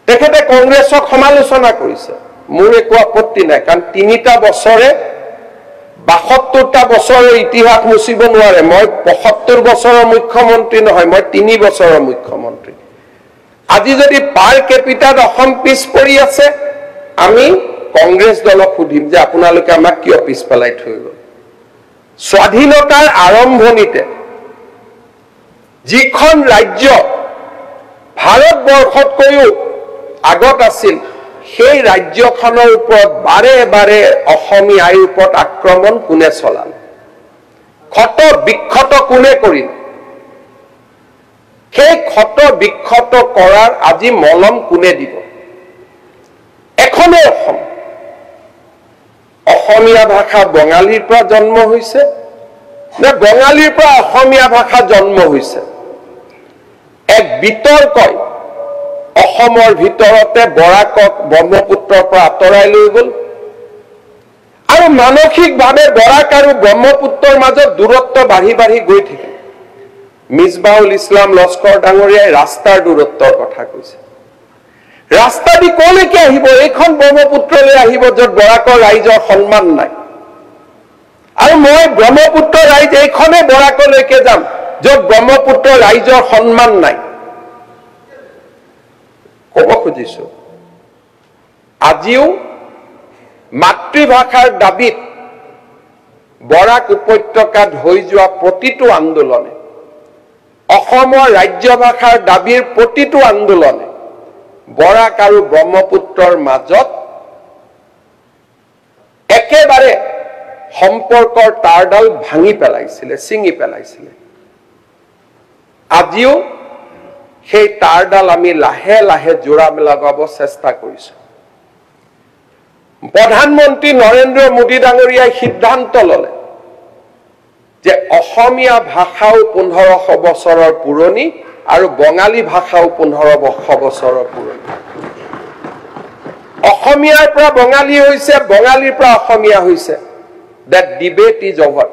তেখেতে কংগ্ৰেছক সমালোচনা কৰিছে মোৰ একো আপত্তি নাই কাৰণ ৩টা বছৰে ৭২টা বছৰৰ ইতিহাস মুচিব নোৱাৰে মই ৭৫ বছৰৰ মুখ্যমন্ত্ৰী নহয় মই ৩ বছৰৰ মুখ্যমন্ত্ৰী আজি যদি পাৰ কেপিটাত অসম পিছ পৰি আছে আমি কংগ্ৰেছ দলক সুধিম যে আপোনালোকে আমাক কিয় পিছ পেলাই থৈ গ'ল স্বাধীনতাৰ আৰম্ভণিতে যিখন ৰাজ্য ভাৰতবৰ্ষতকৈও আগত আছিল সেই ৰাজ্যখনৰ ওপৰত বাৰে বাৰে অসমীয়াৰ ওপৰত আক্ৰমণ কোনে চলালে ক্ষত বিক্ষত কোনে কৰিল সেই ক্ষত বিক্ষত কৰাৰ আজি মলম কোনে দিব এখনে অসম অসমীয়া ভাষা বঙালীৰ পৰা জন্ম হৈছে নে বঙালীৰ পৰা অসমীয়া ভাষা জন্ম হৈছে এক বিতৰ্কই অসমৰ ভিতৰতে বৰাকক ব্ৰহ্মপুত্ৰৰ পৰা আঁতৰাই লৈ গ'ল আৰু মানসিকভাৱে বৰাক আৰু ব্ৰহ্মপুত্ৰৰ মাজত দূৰত্ব বাঢ়ি বাঢ়ি গৈ থাকে মিছবাহুল ইছলাম লস্কৰ ডাঙৰীয়াই ৰাস্তাৰ দূৰত্বৰ কথা কৈছে ৰাস্তা দি কলৈকে আহিব এইখন ব্ৰহ্মপুত্ৰলৈ আহিব য'ত বৰাকৰ ৰাইজৰ সন্মান নাই আৰু মই ব্ৰহ্মপুত্ৰ ৰাইজ এইখনে বৰাকলৈকে যাম য'ত ব্ৰহ্মপুত্ৰ ৰাইজৰ সন্মান নাই ক'ব খুজিছো আজিও মাতৃভাষাৰ দাবীত বৰাক উপত্যকাত হৈ যোৱা প্ৰতিটো আন্দোলনে অসমৰ ৰাজ্য ভাষাৰ দাবীৰ প্ৰতিটো আন্দোলনে বৰাক আৰু ব্ৰহ্মপুত্ৰৰ মাজত একেবাৰে সম্পৰ্কৰ তাঁৰডাল ভাঙি পেলাইছিলে ছিঙি পেলাইছিলে আজিও সেই তাঁৰডাল আমি লাহে লাহে জোৰা লগাব চেষ্টা কৰিছো প্ৰধানমন্ত্ৰী নৰেন্দ্ৰ মোদী ডাঙৰীয়াই সিদ্ধান্ত ল'লে যে অসমীয়া ভাষাও ১৫০০ বছৰৰ পুৰণি আৰু বঙালী ভাষাও ১৫০০ বছৰৰ পুৰণি অসমীয়াৰ পৰা বঙালী হৈছে বঙালীৰ পৰা অসমীয়া হৈছে that debate is over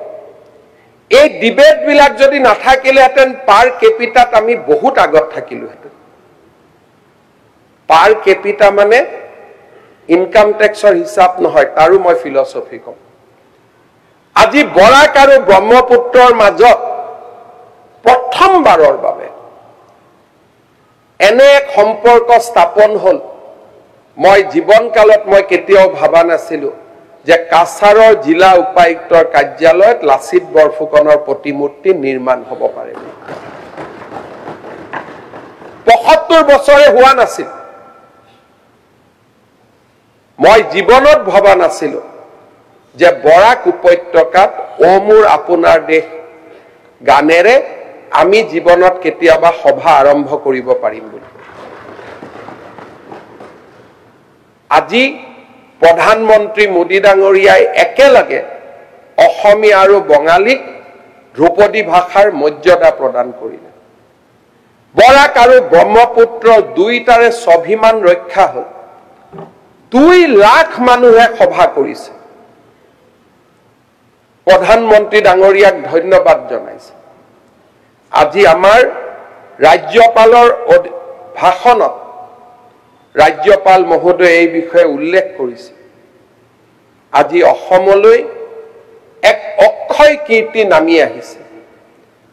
এই ডিবেট বিলাক যদি নাথাকিলেহেঁতেন পাৰ কেপিটাত আমি বহুত আগত থাকিলোহেঁতেন পাৰ কেপিটা মানে ইনকাম টেক্সৰ হিচাপ নহয় তাৰো মই ফিলচফি কম আজি বৰাক আৰু ব্ৰহ্মপুত্ৰৰ মাজত প্ৰথমবাৰৰ বাবে এনে এক সম্পৰ্ক স্থাপন হল মই জীৱনকালত মই কেতিয়াও ভাবা নাছিলো যে কাছাৰৰ জিলা উপায়ুক্তৰ কাৰ্যালয়ত লাচিত বৰফুকনৰ প্ৰতিমূৰ্তি নিৰ্মাণ হ'ব পাৰে ৭৫ বছৰে হোৱা নাছিল মই জীৱনত ভবা নাছিলো যে বৰাক উপত্যকাত ও মোৰ আপোনাৰ দেশ গানেৰে আমি জীৱনত কেতিয়াবা সভা আৰম্ভ কৰিব পাৰিম বুলি আজি প্ৰধানমন্ত্ৰী মোদী ডাঙৰীয়াই একেলগে অসমীয়া আৰু বঙালীক ধ্ৰুপদী ভাষাৰ মৰ্যাদা প্ৰদান কৰিলে বৰাক আৰু ব্ৰহ্মপুত্ৰ দুইটাৰে স্বাভিমান ৰক্ষা হ'ল ২ লাখ মানুহে সভা কৰিছে প্ৰধানমন্ত্ৰী ডাঙৰীয়াক ধন্যবাদ জনাইছে আজি আমাৰ ৰাজ্যপালৰ ভাষণত ৰাজ্যপাল মহোদয়ে এই বিষয়ে উল্লেখ কৰিছে আজি অসমলৈ এক অক্ষয় কীৰ্তি নামি আহিছে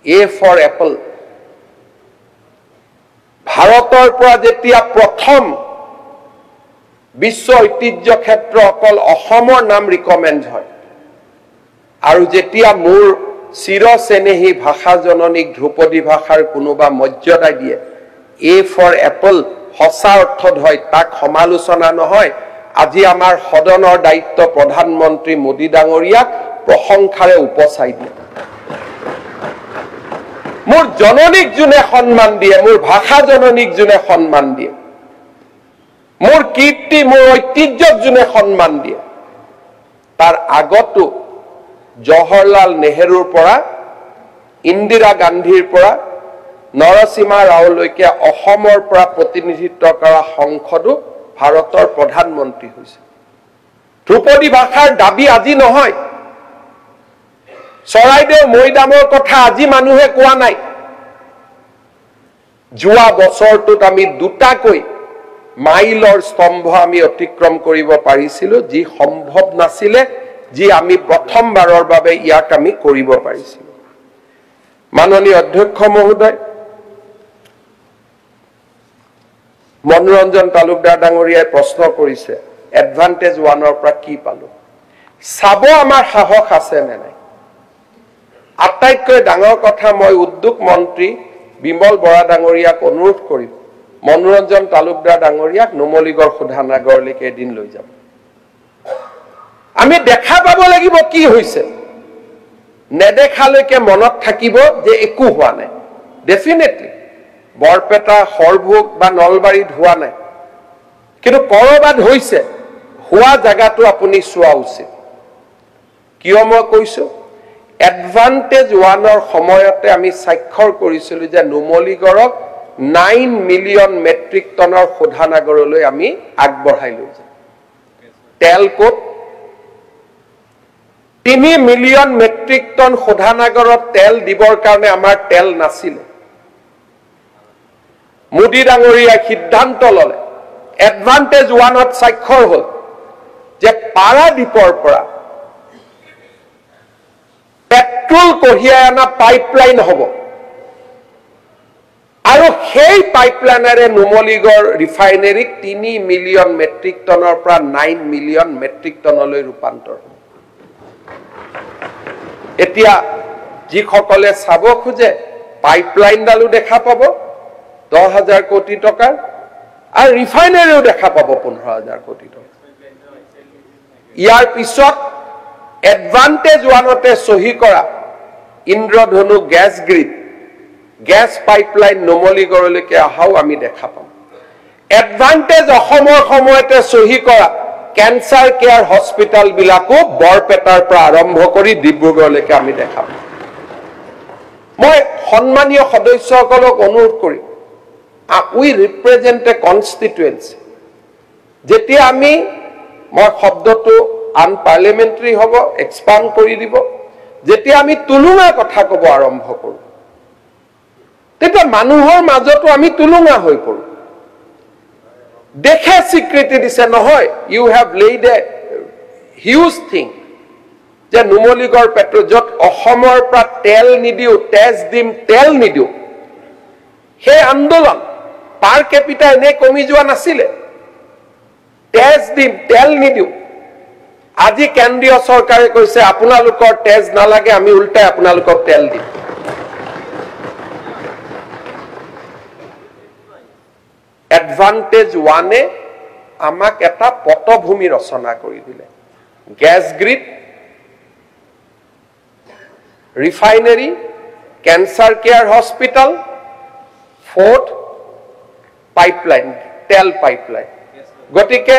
এ ফৰ এপল ভাৰতৰ পৰা যেতিয়া প্ৰথম বিশ্ব ঐতিহ্য ক্ষেত্ৰ অকল অসমৰ নাম ৰিকমেণ্ড হয় আৰু যেতিয়া মোৰ চিৰচেনেহী ভাষা জননীক ধ্ৰুপদী ভাষাৰ কোনোবা মৰ্যাদা দিয়ে এ ফৰ এপল সঁচা অৰ্থত হয় তাক সমালোচনা নহয় আজি আমাৰ সদনৰ দায়িত্ব প্ৰধানমন্ত্ৰী মোদী ডাঙৰীয়াক প্ৰশংসাৰে উপচাই দিয়ে মোৰ জননীক যোনে সন্মান দিয়ে, মোৰ ভাষা জননীক যোনে সন্মান দিয়ে, মোৰ কীৰ্তি মোৰ ঐতিহ্যক যোনে সন্মান দিয়ে, তাৰ আগতো জৱাহৰলাল নেহৰুৰ পৰা ইন্দিৰা গান্ধীৰ পৰা নৰসিমহা ৰাওলৈকে অসমৰ পৰা প্ৰতিনিধিত্ব কৰা সংসদো ভাৰতৰ প্ৰধানমন্ত্ৰী হৈছে। ধ্ৰুপদী ভাষাৰ দাবী আজি নহয়, চৰাইদেউ মৈদামৰ কথা আজি মানুহে কোৱা নাই। যোৱা বছৰটোত আমি দুটাকৈ মাইলৰ স্তম্ভ আমি অতিক্ৰম কৰিব পাৰিছিলো, যি সম্ভৱ নাছিলে, যি আমি প্ৰথমবাৰৰ বাবে ইয়াক আমি কৰিব পাৰিছিলো। মাননীয় অধ্যক্ষ মহোদয়, মনোৰঞ্জন তালুকদাৰ ডাঙৰীয়াই প্ৰশ্ন কৰিছে এডভান্টেজ ওৱানৰ পৰা কি পালো। চাব আমাৰ সাহস আছে নে নাই। আটাইতকৈ ডাঙৰ কথা, মই উদ্যোগ মন্ত্ৰী বিমল বৰা ডাঙৰীয়াক অনুৰোধ কৰিম, মনোৰঞ্জন তালুকদাৰ ডাঙৰীয়াক নুমলীগড় শোধানাগাৰলৈকে এদিন লৈ যাব। আমি দেখা পাব লাগিব কি হৈছে। নেদেখালৈকে মনত থাকিব যে একো হোৱা নাই। ডেফিনেটলি বৰপেটা, সৰভোগ বা নলবাৰীত হোৱা নাই, কিন্তু কৰবাত হৈছে। হোৱা জায়গাটো আপুনি চোৱা উচিত। কিয় মই কৈছো, এডভান্টেজ ওৱানৰ সময়তে আমি স্বাক্ষৰ কৰিছিলো যে নুমলীগড়ক 9 মিলিয়ন মেট্ৰিক টনৰ শোধানাগাৰলৈ আমি আগবঢ়াই লৈ যাম। তেল ক'ত? 3 মিলিয়ন মেট্ৰিক টন শোধানাগাৰত তেল দিবৰ কাৰণে আমাৰ তেল নাছিলে। মোদী ডাঙৰীয়াই সিদ্ধান্ত ললে, এডভান্টেজ ওৱানত স্বাক্ষৰ হল যে পাৰাদ্বীপৰ পৰা পেট্ৰল কঢ়িয়াই অনা পাইপলাইন হ'ব, আৰু সেই পাইপলাইনেৰে নুমলীগড় ৰিফাইনেৰীক 3 মিলিয়ন মেট্ৰিক টনৰ পৰা 9 মিলিয়ন মেট্ৰিক টনলৈ ৰূপান্তৰ হ'ব। এতিয়া যিসকলে চাব খোজে পাইপলাইনডালো দেখা পাব 10,000 কোটি টকাৰ, আৰু ৰিফাইনেৰীও দেখা পাব 15,000 কোটি টকা। ইয়াৰ পিছত এডভান্টেজ ওৱানতে চহী কৰা ইন্দ্ৰধনু গেছ গ্ৰিড, গেছ পাইপলাইন নুমলীগড়লৈকে অহাও আমি দেখা পাম। এডভান্টেজ অসমৰ সময়তে চহী কৰা কেঞ্চাৰ কেয়াৰ হস্পিটেল বিলাকো বৰপেটাৰ পৰা আৰম্ভ কৰি ডিব্ৰুগড়লৈকে আমি দেখা পাম। মই সন্মানীয় সদস্যসকলক অনুৰোধ কৰিম, উই ৰিপ্ৰেজেণ্ট এ কনষ্টিটুৱেঞ্চি। যেতিয়া আমি, মই শব্দটো আনপাৰ্লিয়ামেণ্টাৰী হ'ব, এক্সপাণ্ড কৰি দিব, যেতিয়া আমি তুলুঙা কথা ক'ব আৰম্ভ কৰোঁ, তেতিয়া মানুহৰ মাজতো আমি তুলুঙা হৈ পৰোঁ। দেখে স্বীকৃতি দিছে, নহয়, you have laid a huge thing, যে নুমলীগড় পেট্ৰল, য'ত অসমৰ পৰা তেল নিদিওঁ, তেজ দিম, তেল নিদিওঁ, সেই আন্দোলন পাৰ কেপিটা এনে কমি যোৱা নাছিলে। তেজ দিম, তেল নিদিওঁ। আজি কেন্দ্ৰীয় চৰকাৰে কৈছে আপোনালোকৰ তেজ নালাগে, আমি উল্টাই আপোনালোকক তেল দিম। এডভান্টেজ ওৱানে আমাক এটা পটভূমি ৰচনা কৰি দিলে। Gas grid, refinery, cancer care hospital, fourth pipeline, তেল পাইপলাইন। গতিকে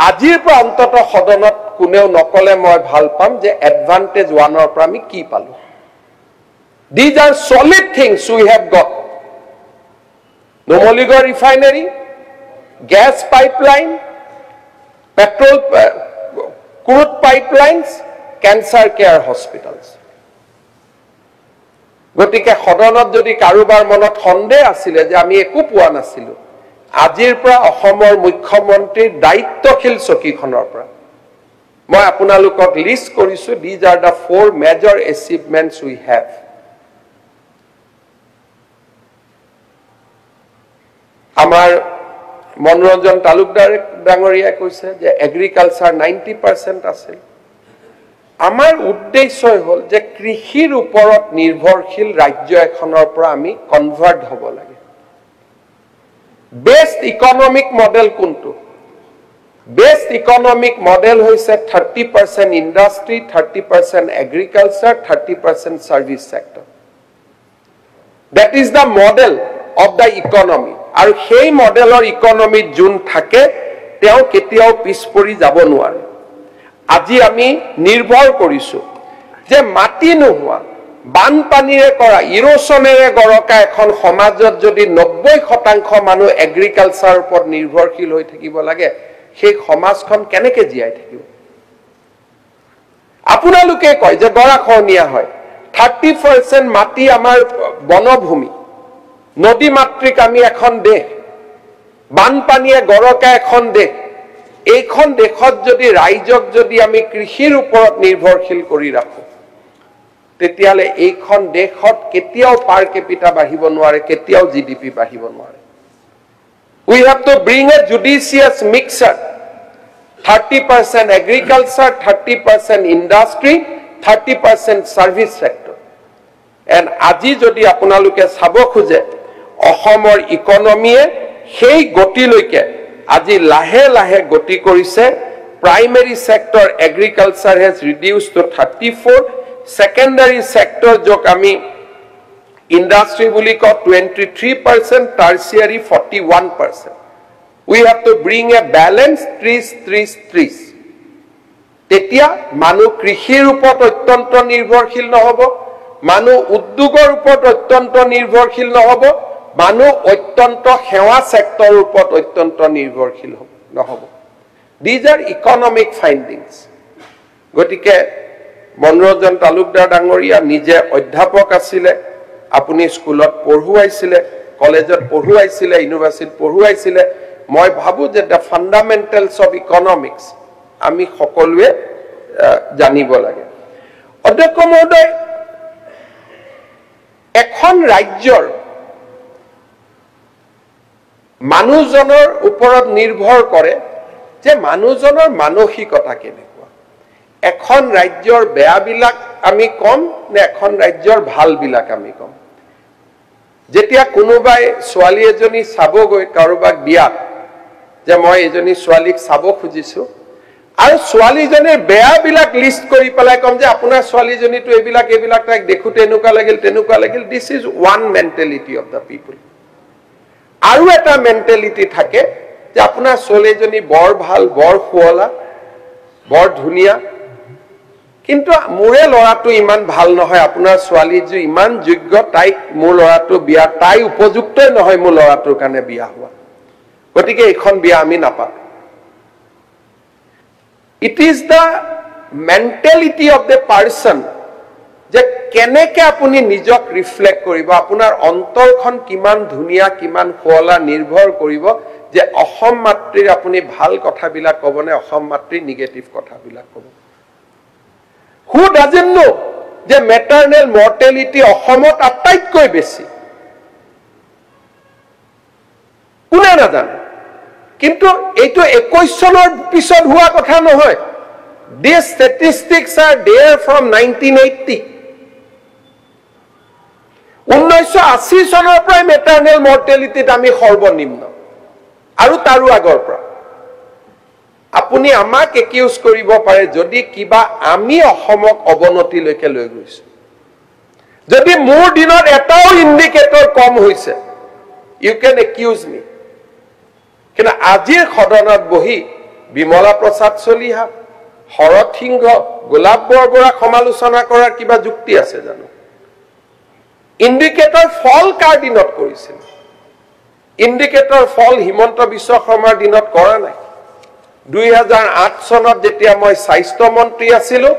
আজিৰ পৰা অন্তত সদনত কোনেও নকলে মই ভাল পাম যে এডভান্টেজ ওৱানৰ পৰা আমি কি পালো। These are solid things we have got. Numaligarh refinery, gas pipeline, petrol, crude pipelines, cancer care hospitals. গতিকে সদনত যদি কাৰোবাৰ মনত সন্দেহ আছিলে যে আমি একো পোৱা নাছিলো, আজিৰ পৰা অসমৰ মুখ্যমন্ত্ৰীৰ দায়িত্বশীল চকীখনৰ পৰা মই আপোনালোকক লিষ্ট কৰিছো, these are the 4 major achievements we have. আমাৰ মনোৰঞ্জন তালুকদাৰ ডাঙৰীয়াই কৈছে যে এগ্ৰিকালচাৰ 90% আছিল। আমাৰ উদ্দেশ্যই হ'ল যে কৃষিৰ ওপৰত নিৰ্ভৰশীল ৰাজ্য এখনৰ পৰা আমি কনভাৰ্ট হ'ব লাগে। বেষ্ট ইকনমিক মডেল কোনটো? বেষ্ট ইকনমিক মডেল হৈছে 30% industry, 30% agriculture, 30% service sector. That is the model of the economy. আৰু সেই মডেলৰ ইকনমিত যোন থাকে তেওঁ কেতিয়াও পিছ পৰি যাব নোৱাৰে আজি আমি নিৰ্ভৰ কৰিছো যে মাটি নোহোৱা বানপানীৰে কৰা ইৰোশনেৰে গৰকা এখন সমাজত যদি 90% মানুহ এগ্ৰিকালচাৰৰ ওপৰত নিৰ্ভৰশীল হৈ থাকিব লাগে সেই সমাজখন কেনেকৈ জীয়াই থাকিব আপোনালোকে কয় যে গৰাখহনীয়া হয় 30% মাটি আমাৰ বনভূমি নদী মাতৃক আমি এখন দেশ বানপানীয়ে গৰকা এখন দেশ এইখন দেশত যদি ৰাইজক যদি আমি কৃষিৰ ওপৰত নিৰ্ভৰশীল কৰি ৰাখো তেতিয়ালে এইখন দেশত কেতিয়াও পাৰ কেপিটা বাঢ়িব নোৱাৰে কেতিয়াও জিডিপি বাঢ়িব নোৱাৰে we have to bring a judicious mixture 30% agriculture 30% industry 30% service sector and আজি যদি আপোনালোকে চাব খোজে অসমৰ ইকনমিয়ে সেই গতিলৈকে আজি লাহে লাহে গতি কৰিছে primary sector agriculture has reduced to 34 secondary sector jok ami industry buli ko 23% tertiary 41% we have to bring a balance 30-30-30 tetia manu krishir upor ottonto nirbhorshil nohobo manu uddogor upor ottonto nirbhorshil nohobo manu ottonto hewa sector upor ottonto nirbhorshil nohobo these are economic findings gotike মনৰঞ্জন Talukdar ডাঙৰীয়া নিজে অধ্যাপক আছিল আপুনি স্কুলত পঢ়ুৱাইছিল কলেজত পঢ়ুৱাইছিল ইউনিভাৰ্চিটিত পঢ়ুৱাইছিল মই ভাবো যে the fundamentals of economics আমি সকলোৱে জানিব লাগে অধ্যক্ষ মহোদয় এখন ৰাজ্যৰ মানুহজনৰ ওপৰত নিৰ্ভৰ কৰে যে মানুহজনৰ মানসিকতা কেনে এখন ৰাজ্যৰ বেয়া বিলাক আমি কম নে এখন ৰাজ্যৰ ভাল বিলাক আমি কম যেতিয়া কোনোবাই ছোৱালী এজনী চাব গৈ কাৰোবাক বিয়া যে মই এজনী ছোৱালীক চাব খুজিছো আৰু ছোৱালীজনীৰ বেয়া বিলাক লিষ্ট কৰি পেলাই কম যে আপোনাৰ ছোৱালীজনীটো এইবিলাক তাক দেখুতে এনেকুৱা লাগিল this is one mentality of the people আৰু এটা মেন্টালিটি থাকে যে আপোনাৰ ছোৱালীজনী বৰ ভাল বৰ শুৱলা বৰ ধুনিয়া কিন্তু মোৰে লৰাটো ইমান ভাল নহয় আপোনাৰ ছোৱালীজু ইমান যোগ্য তাইক মোৰ লৰাটো বিয়া তাই উপযুক্ত নহয় মোৰ লৰাটোৰ কাৰণে বিয়া হোৱা গতিকে এখন বিয়া আমি নাপাম it is the mentality of the person যে কেনেকে আপুনি নিজক ৰিফ্লেক্ট কৰিব আপোনাৰ অন্তৰখন কিমান ধুনিয়া কিমান ফলা নিৰ্ভৰ কৰিব যে অসম মাতৃৰ আপুনি ভাল কথাবিলাক ক'বনে অসম মাতৃৰ নিগেটিভ কথাবিলাক ক'ব who doesn't know যে maternal mortality অসমত আটাইতকৈ বেছি কোনে নাজানে কিন্তু এইটো 21 চনৰ পিছত হোৱা কথা নহয় these statistics are there from 1980 1980 চনৰ পৰা maternal mortality আমি সৰ্বনিম্ন আৰু তাৰো আগৰ পৰা আপুনি আমাক একিউজ কৰিব পাৰে যদি কিবা আমি অসমক অৱনতি লৈকে লৈ গৈছো যদি মোৰ দিনত এটাও ইন্ডিকেটৰ কম হৈছে ইউ ক্যান একিউজ মি কিন্তু আজিৰ সদনত বহি বিমলা প্ৰসাদ চলিহা হৰত সিংহ গোলাপ বৰবৰা সমালোচনা কৰাৰ কিবা যুক্তি আছে জানো ইন্ডিকেটৰ ফল কাৰ দিনত কৰিছিল ইন্ডিকেটৰ ফল হিমন্ত বিশ্ব শৰ্মাৰ দিনত কৰা নাই 2008 চনত যেতিয়া মই স্বাস্থ্য মন্ত্ৰী আছিলো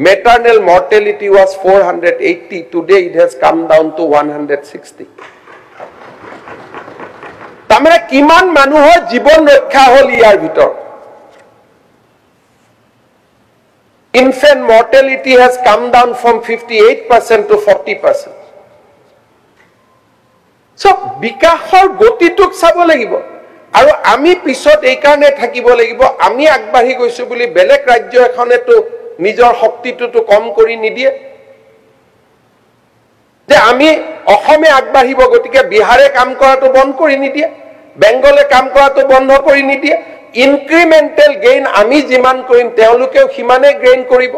maternal mortality was 480 today it has come down to 160 তামানে কিমান মানুহৰ জীৱন ৰক্ষা হল ইয়াৰ ভিতৰ infant mortality has come down from 58% to 40% so বিকাশৰ গতিটোক চাব লাগিব আৰু আমি পিছত এই কাৰণে থাকিব লাগিব আমি আগবাঢ়ি গৈছো বুলি বেলেগ ৰাজ্য এখনেটো নিজৰ শক্তিটো কম কৰি নিদিয়ে যে আমি অসমে আগবাঢ়িব গতিকে বিহাৰে কাম কৰাটো বন্ধ কৰি নিদিয়ে বেংগলে কাম কৰাটো বন্ধ কৰি নিদিয়ে ইনক্ৰিমেন্টাল গেইন আমি যিমান কৰিম তেওঁলোকেও সিমানে গেইন কৰিব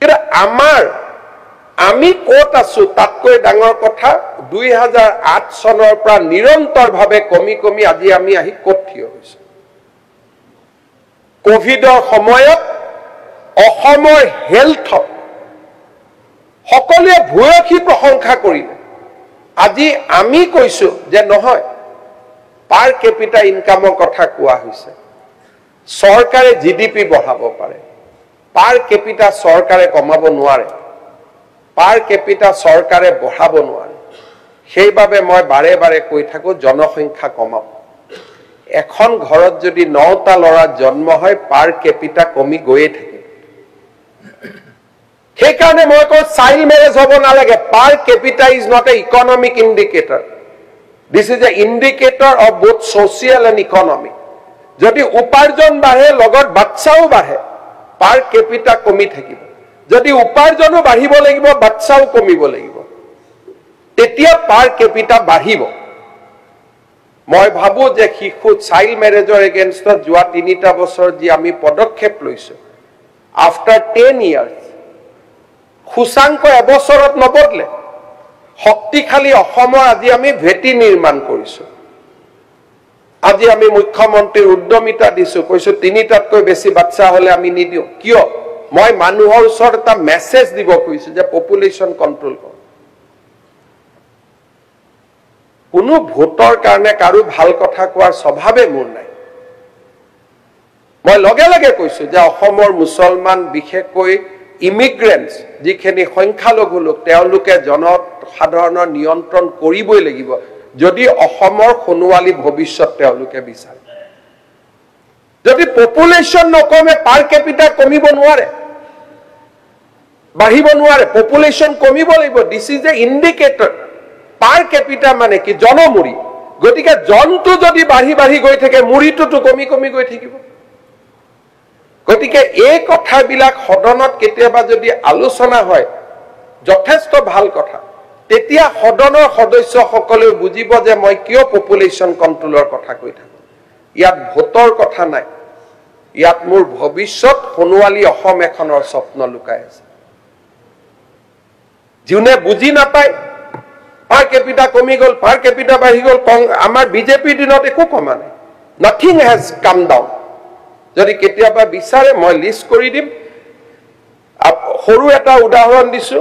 কিন্তু আমি ক'ত আছো তাতকৈ ডাঙৰ কথা 2008 চনৰ পৰা নিৰন্তৰভাৱে কমি কমি আজি আমি আহি ক'ত থিয় হৈছো কোভিডৰ সময়ত অসমৰ হেলথ সকলোৱে ভূয়সী প্ৰশংসা কৰিলে আজি আমি কৈছো যে নহয় পাৰ কেপিটা ইনকামৰ কথা কোৱা হৈছে চৰকাৰে জিডিপি বঢ়াব পাৰে পাৰ কেপিটা চৰকাৰে কমাব নোৱাৰে পাৰ কেপিটা চৰকাৰে বঢ়াব নোৱাৰে সেইবাবে মই বাৰে বাৰে কৈ থাকো জনসংখ্যা কমাব এখন ঘৰত যদি 9টা ল'ৰা জন্ম হয় পাৰ কেপিটা কমি গৈয়ে থাকে সেইকাৰণে মই কওঁ চাইল্ড মেৰেজ হ'ব নালাগে per capita is not a economic indicator this is a indicator of both social and economic যদি উপাৰ্জন বাঢ়ে লগত বাচ্চাও বাঢ়ে পাৰ কেপিটা কমি থাকিব যদি উপাৰ্জনো বাঢ়িব লাগিব বাচ্চাও কমিব লাগিব তেতিয়া পাৰ কেপিটা বাঢ়িব মই ভাবো যে শিশু চাইল্ড মেৰেজৰ এগেইনষ্টত যোৱা 3টা বছৰ যি আমি পদক্ষেপ লৈছো আফটাৰ 10 ইয়াৰ্স খুসাংক এবছৰত নবদলে শক্তিশালী অসমৰ আজি আমি ভেটি নিৰ্মাণ কৰিছো আজি আমি মুখ্যমন্ত্ৰীৰ উদ্যমিতা দিছো কৈছো 3টাতকৈ বেছি বাচ্চা হলে আমি নিদিও কিয় মই মানুহৰ ওচৰত এটা মেছেজ দিব কৈছো যে পপুলেশন কন্ট্ৰোল কৰ কোনো ভোটৰ কাৰণে কাৰো ভাল কথা কোৱাৰ স্বভাৱে মোৰ নাই মই লগে লগে কৈছো যে অসমৰ মুছলমান বিশেষকৈ ইমিগ্ৰেন্টস যিখিনি সংখ্যালঘু লোক তেওঁলোকে জনসাধাৰণৰ নিয়ন্ত্ৰণ কৰিবই লাগিব যদি অসমৰ খনুৱালী ভৱিষ্যত তেওঁলোকে বিচাৰে যদি পপুলেশন নকমে পাৰ কেপিটা কমিব নোৱাৰে বাঢ়িব নোৱাৰে পপুলেশন কমিব লাগিব দিস ইজ এ ইণ্ডিকেটৰ পাৰ কেপিটা মানে কি জনমুৰি গতিকে জনটো যদি বাঢ়ি বাঢ়ি গৈ থাকে মুৰিটোতো কমি কমি গৈ থাকিব গতিকে এই কথাবিলাক সদনত কেতিয়াবা যদি আলোচনা হয় যথেষ্ট ভাল কথা তেতিয়া সদনৰ সদস্যসকলে বুজিব যে মই কিয় পপুলেশন কন্ট্ৰোলৰ কথা কৈ থাকো ইয়াত ভোটৰ কথা নাই ইয়াত মোৰ ভৱিষ্যত খনুৱালী অসম এখনৰ স্বপ্ন লুকাই আছে যোনে বুজি নাপায় পাৰ কেপিটা কমি গল পাৰ কেপিটা বাঢ়ি গল আমাৰ বিজেপি দিনত একো কমা নাই নাথিং হেজ কাম ডাউন যদি কেতিয়াবা বিচাৰে মই লিষ্ট কৰি দিম সৰু এটা উদাহৰণ দিছো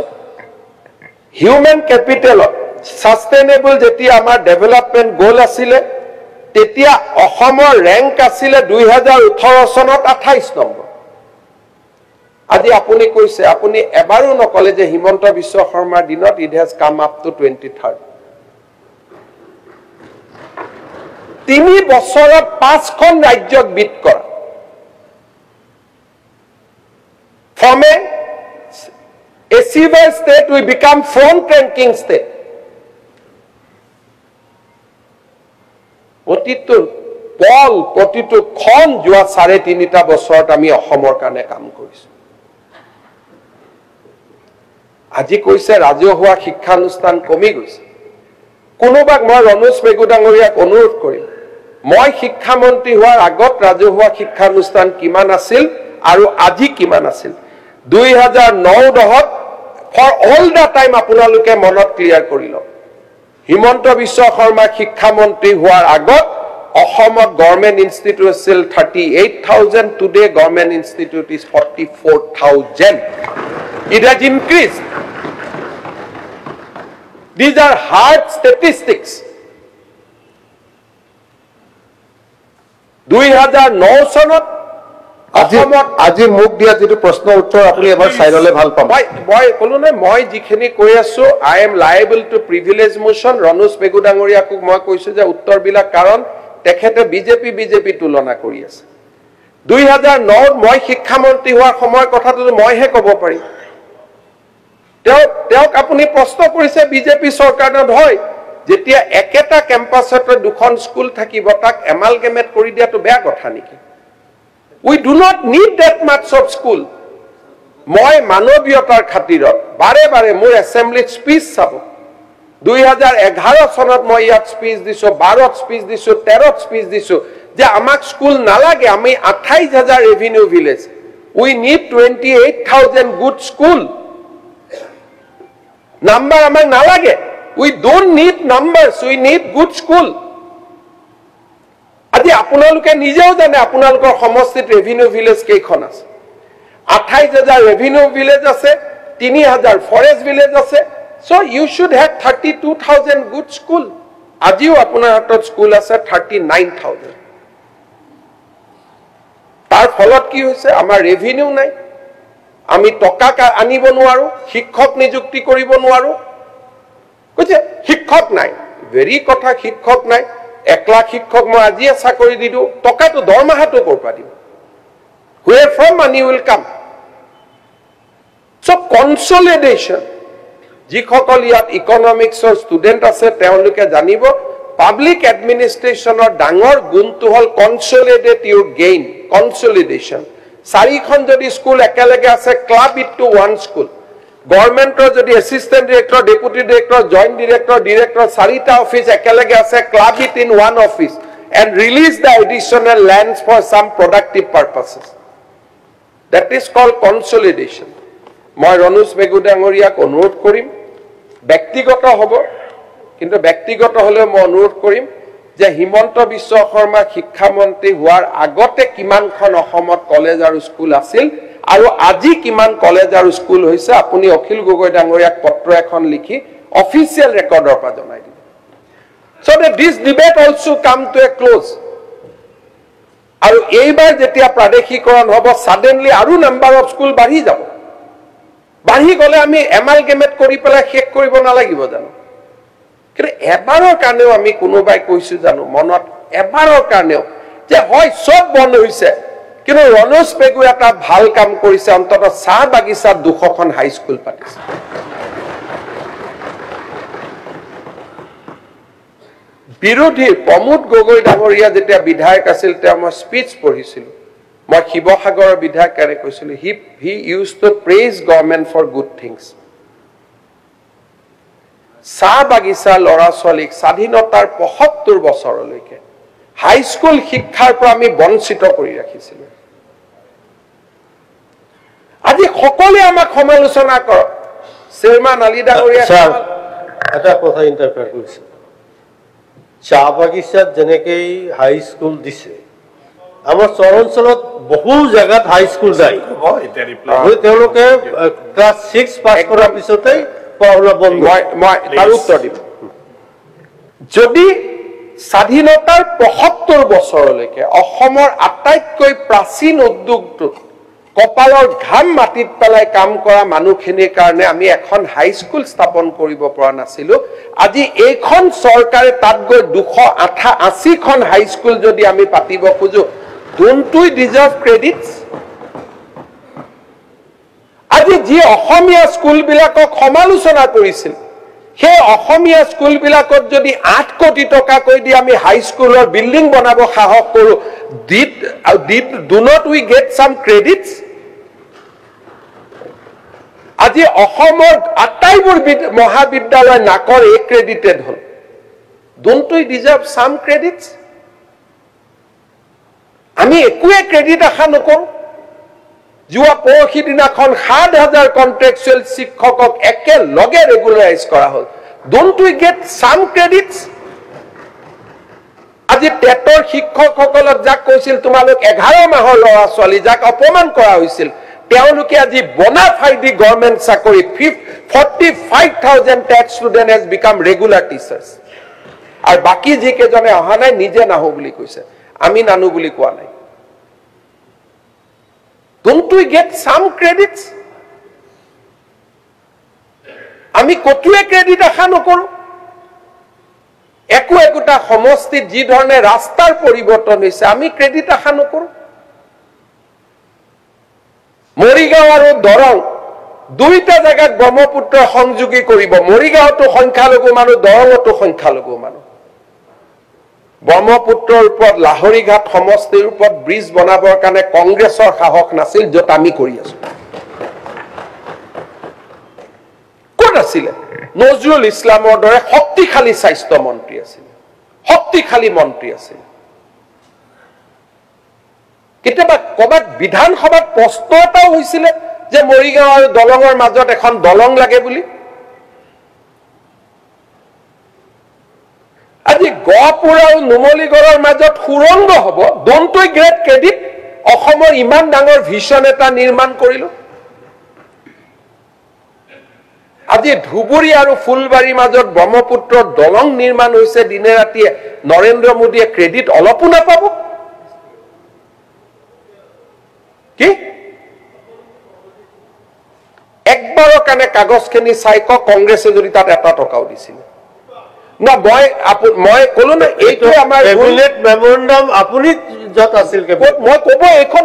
হিউম্যান ক্যাপিটালত সাস্টেইনেবল যেতিয়া আমাৰ ডেভেলপমেন্ট গোল আছিল তেতিয়া অসমৰ ৰ্যাঙ্ক আছিল 2018 চনত 28 নম্বৰ আজি আপুনি কৈছে আপুনি এবাৰো নকলে যে হিমন্ত বিশ্ব শৰ্মাৰ দিনত it has come up to 23rd 3 বছৰত 5খন ৰাজ্যক বিট কৰা from a silver state we become front ranking state প্ৰতিটো পল প্ৰতিটো খন যোৱা 3.5টা বছৰত আমি অসমৰ কাৰণে কাম কৰিছো আজি কৈছে ৰাজহুৱা শিক্ষানুষ্ঠান কমি গৈছে কোনোবাক মই ৰমেশ মেগু ডাঙৰীয়াক অনুৰোধ কৰিম মই শিক্ষামন্ত্ৰী হোৱাৰ আগত ৰাজহুৱা শিক্ষানুষ্ঠান কিমান আছিল আৰু আজি কিমান আছিল 2009-10 for all the time আপোনালোকে মনত ক্লিয়াৰ কৰিল হিমন্ত বিশ্ব শৰ্মা শিক্ষামন্ত্ৰী হোৱাৰ আগত অসমত গভৰ্নমেন্ট ইনষ্টিটিউট আছিল 38,000 today government institute is 44,000 it has increased these are hard statistics 2009 চনত আজি মুখ দিয়া যেটো প্ৰশ্ন উত্তৰ আপুনি এবাৰ চাইৰলে ভাল পাম মই কলো নাই মই যিখিনি কৈ আছো I am liable to privilege motion Ranoj Pegu ডাঙৰীয়াক মই কৈছো যে উত্তৰ বিলাক কাৰণ তেখেতে বিজেপি তুলনা কৰি আছে 2009 মই শিক্ষামন্ত্ৰী হোৱাৰ সময় কথাটো মইহে ক'ব পাৰি তেওঁক আপুনি প্ৰশ্ন কৰিছে বিজেপি চৰকাৰত হয় যেতিয়া একেটা কেম্পাছতে দুখন স্কুল থাকিব তাক এমালগেমেট কৰি দিয়াটো বেয়া কথা নেকি We do not need that much of school. মই মানৱীয়তাৰ খাতিৰত বাৰে বাৰে মোৰ এছেম্বলিত স্পিচ চাব 2011 চনত মই ইয়াত স্পিচ দিছো 12ত স্পিচ দিছো 13ত স্পিচ দিছো যে আমাক স্কুল নালাগে আমি 28,000 revenue village we need 28,000 good school number আমাক নালাগে we don't need numbers we need good school আজি আপোনালোকে নিজেও জানে আপোনালোকৰ সমষ্টিত ৰেভিনিউ ভিলেজ কেইখন আছে 28,000 ৰেভিনিউ ভিলেজ আছে 3,000 ফৰেষ্ট ভিলেজ আছে so you should have 32,000 good school আজিও আপোনাৰ হাতত স্কুল আছে 39,000 তাৰ ফলত কি হৈছে আমাৰ ৰেভিনিউ নাই আমি টকা আনিব নোৱাৰো শিক্ষক নিযুক্তি কৰিব নোৱাৰো কৈছে শিক্ষক নাই ভেৰি কথা শিক্ষক নাই 1 লাখ শিক্ষক মই আজিয়ে চাকৰি দিলো টকাটো দৰমহাটো কৰপা দিম where from money will come so consolidation যিসকল ইয়াত ইকনমিক্সৰ ষ্টুডেন্ট আছে তেওঁলোকে জানিব পাব্লিক এডমিনিষ্ট্ৰেশ্যনৰ ডাঙৰ গুণটো হল কনসলিডেট ইউৰ গেইন কনসলিডেশ্যন চাৰিখন যদি স্কুল একেলগে আছে club it to one school গভৰ্ণমেণ্টৰ যদি assistant director deputy director joint director চাৰিটা অফিচ একেলগে আছে club it in one office and release the additional lands for some productive purposes that is called consolidation মই ৰনোজ মেগু ডাঙৰীয়াক অনুৰোধ কৰিম ব্যক্তিগত হ'ব কিন্তু ব্যক্তিগত হলেও মই অনুৰোধ কৰিম যে হিমন্ত বিশ্ব শৰ্মা শিক্ষামন্ত্ৰী হোৱাৰ আগতে কিমানখন অসমত কলেজ আৰু স্কুল আছিল আৰু আজি কিমান কলেজ আৰু স্কুল হৈছে আপুনি অখিল গগৈ ডাঙৰীয়াক পত্ৰ এখন লিখি অফিচিয়েল ৰেকৰ্ডৰ পৰা জনাই দিব so that this debate also come to a close আৰু এইবাৰ যেতিয়া প্ৰাদেশিকৰণ হ'ব suddenly আৰু নাম্বাৰ অফ স্কুল বাঢ়ি যাব বাঢ়ি গলে আমি এমালগেমেট কৰি পেলাই শেষ কৰিব নালাগিব জানো কিন্তু এবাৰৰ কাৰণেও আমি কোনোবাই কৈছো জানো মনত এবাৰৰ কাৰণেও যে হয় সব বন্ধ হৈছে কিন্তু ৰনোজ পেগু এটা ভাল কাম কৰিছে অন্তত চাহ বাগিচাত 200খন হাই স্কুল পাতিছে বিৰোধী প্ৰমোদ গগৈ ডাঙৰীয়া যেতিয়া বিধায়ক আছিল তেওঁ মই স্পিচ পঢ়িছিলো মই শিৱসাগৰৰ বিধায়কৰে কৈছিলো he used to praise government for good things চাহ বাগিচা লৰা ছোৱালীক স্বাধীনতাৰ ৭৫ বছৰলৈকে হাই স্কুল শিক্ষাৰ পৰা আমি বঞ্চিত কৰি ৰাখিছিলো আজি সকলোৱে আমাক সমালোচনা কৰক চেয়াৰমান আলী ডাঙৰীয়া এটা কথা ইন্টাৰফেয়াৰ কৰিছে চাহ বাগিচাত যেনেকৈ হাই স্কুল দিছে আমাৰ চহৰ অঞ্চলত বহু জায়গাত হাই স্কুল যায় তেওঁলোকে ক্লাছ 6 পাছ কৰাৰ পিছতে পঢ়া বন্ধ মই তাৰ উত্তৰ দিম যদি স্বাধীনতাৰ ৭৫ বছৰলৈকে অসমৰ আটাইতকৈ প্ৰাচীন উদ্যোগটো কপালৰ ঘাম মাটিত পেলাই কাম কৰা মানুহখিনিৰ কাৰণে আমি এখন হাই স্কুল স্থাপন কৰিব পৰা নাছিলো আজি এইখন চৰকাৰে তাত গৈ 280খন হাই স্কুল যদি আমি পাতিব খোজো don't we deserve credits আজি যি অসমীয়া স্কুল বিলাকক সমালোচনা কৰিছিল সেই অসমীয়া স্কুল বিলাকত যদি 8 কোটি টকা কৈ দি আমি হাই স্কুলৰ বিল্ডিং বনাব সাহস কৰো do not we get some credits আজি অসমৰ আটাইবোৰ মহাবিদ্যালয় নাকৰ accredited hall don't we deserve some credits আমি একোৱে ক্ৰেডিট আশা নকৰো যোৱা পৰহি দিনাখন ৭,০০০ কন্ট্ৰেকচুৱেল শিক্ষকক একেলগে ৰেগুলাৰাইজ কৰা হল ডোন্ট উই গেট সাম ক্ৰেডিটছ আজি টেটৰ শিক্ষকসকলক যাক কৈছিল তোমালোক 11 মাহৰ ল'ৰা ছোৱালী যাক অপমান কৰা হৈছিল তেওঁলোকে আজি বনাফাইডি গভৰ্ণমেণ্ট চাকৰি 45,000 TET student has became regular teachers আৰু বাকি যি কেজনে অহা নাই নিজে নাহো বুলি কৈছে আমি নানু বুলি কোৱা নাই don't we get some credits আমি কতোৱে ক্ৰেডিট আশা নকৰো একোটা সমষ্টিত যি ধৰণে ৰাস্তাৰ পৰিৱৰ্তন হৈছে আমি ক্ৰেডিট আশা নকৰো মৰিগাঁও আৰু দৰং দুইটা জায়গাত ব্ৰহ্মপুত্ৰ সংযোগী কৰিব মৰিগাঁওতো সংখ্যালঘু মানুহ দৰঙতো সংখ্যালঘু মানুহ ব্ৰহ্মপুত্ৰৰ ওপৰত লাহৰীঘাট সমষ্টিৰ ওপৰত ব্ৰিজ বনাবৰ কাৰণে কংগ্ৰেছৰ সাহস নাছিল যত আমি কৰি আছো কোন আছিল নজৰুল ইছলামৰ দৰে শক্তিশালী স্বাস্থ্য মন্ত্ৰী আছিল শক্তিশালী মন্ত্ৰী আছিল কেতিয়াবা কবাত বিধানসভাত প্ৰশ্ন এটাও হৈছিল যে মৰিগাঁও আৰু দলঙৰ মাজত এখন দলং লাগে বুলি আজি গহপুৰ আৰু নুমলীগড়ৰ মাজত সুৰংগ হ'ব ডোন্ট উই গ্ৰেট ক্ৰেডিট অসমৰ ইমান ডাঙৰ ভিছন এটা নিৰ্মাণ কৰিলো আজি ধুবুৰী আৰু ফুলবাৰীৰ মাজত ব্ৰহ্মপুত্ৰৰ দলং নিৰ্মাণ হৈছে দিনে ৰাতিয়ে নৰেন্দ্ৰ মোদীয়ে ক্ৰেডিট অলপো নাপাব কি একবাৰৰ কাৰণে কাগজখিনি চাই কংগ্ৰেছে যদি তাত এটা টকাও দিছিল না মই কলো না এইটো আমাৰ কেবিনেট মেমৰেণ্ডাম আপুনি যত আছিল মই ক'ব এইখন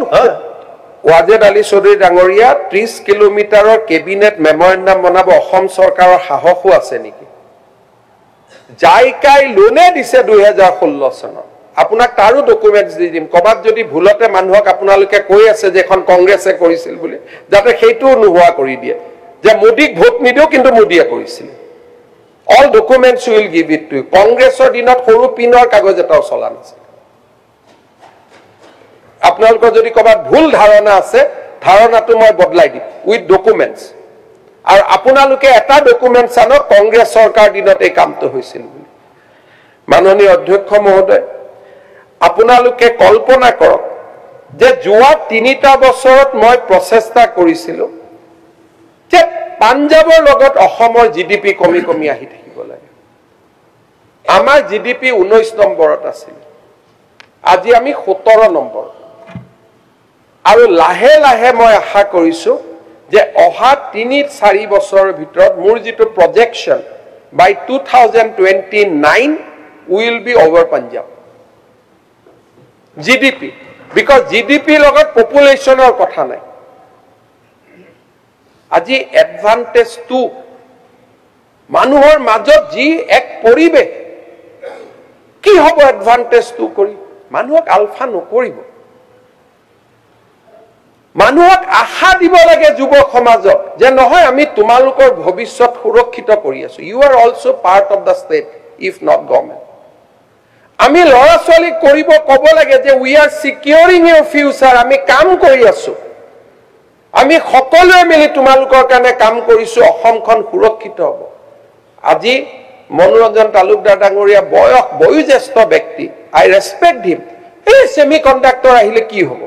ৱাজেদ আলী চৌধুৰী ডাঙৰীয়া 30 কিলোমিটাৰৰ কেবিনেট মেমৰেণ্ডাম বনাব অসম চৰকাৰৰ সাহসো আছে নেকি জাইকাই লোনে দিছে 2016 চনত আপোনাক তাৰো ডকুমেন্টছ দি দিম কবাত যদি ভুলতে মানুহক আপোনালোকে কৈ আছে যে এখন কংগ্ৰেছে কৰিছিল বুলি যাতে সেইটো নোহোৱা কৰি দিয়ে যে মোদীক ভোট নিদিও কিন্তু মোদীয়ে কৰিছিল all documents will give it to you কংগ্ৰেছৰ দিনত সৰু পিনৰ কাগজ এটাও চলা নাছিল আপোনালোকৰ যদি কবাত ভুল ধাৰণা আছে ধাৰণাটো মই বদলাই দিম উইথ ডকুমেন্টছ আৰু আপোনালোকে এটা ডকুমেন্টছ আনক কংগ্ৰেছ চৰকাৰ দিনত এই কামটো হৈছিল বুলি মাননীয় অধ্যক্ষ মহোদয় আপোনালোকে কল্পনা কৰক যে যোৱা 3টা বছৰত মই প্ৰচেষ্টা কৰিছিলো যে পাঞ্জাবৰ লগত অসমৰ জিডিপি কমি কমি আহি থাকিব লাগে আমাৰ জিডিপি 19 নম্বৰত আছিল আজি আমি 17 নম্বৰ আৰু লাহে লাহে মই আশা কৰিছো যে অহা 3-4 বছৰৰ ভিতৰত মোৰ যেটো projection by 2029 will be over Punjab GDP because GDP লগত পপুলেশনৰ কথা নাই আজি এডভান্টেজ টু মানুহৰ মাজত যি এক পৰিবেশ কি হ'ব এডভান্টেজ টু কৰি মানুহক আলফা নকৰিব মানুহক আশা দিব লাগে যুৱ সমাজক যে নহয় আমি তোমালোকৰ ভৱিষ্যত সুৰক্ষিত কৰি আছো you are also part of the state if not government আমি লৰা ছোৱালী কৰিব ক'ব লাগে যে উই আৰ সিকিউৰিং ইউৰ ফিউচাৰ আমি কাম কৰি আছো আমি সকলোৱে মিলি তোমালোকৰ কাৰণে কাম কৰিছো অসমখন সুৰক্ষিত হ'ব আজি মনোৰঞ্জন তালুকদাৰ ডাঙৰীয়া বয়োজ্যেষ্ঠ ব্যক্তি আই ৰেসপেক্ট হিম এই সেমিকন্ডাক্টৰ আহিলে কি হ'ব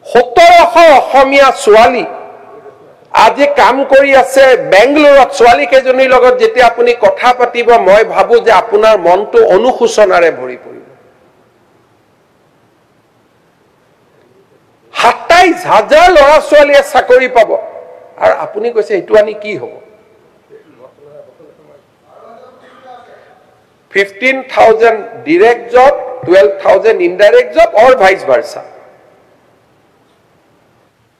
1700 অসমীয়া ছোৱালী আজি কাম কৰি আছে বেংগলুৰুত ছোৱালী কেজনীৰ লগত যেতিয়া আপুনি কথা পাতিব মই ভাবো যে আপোনাৰ মনটো অনুশোচনাৰে ভৰি পৰিব 27,000 ল'ৰা ছোৱালীয়ে চাকৰি পাব আৰু আপুনি কৈছে এটো আনি কি হ'ব 15,000 direct job 12,000 indirect job or vice versa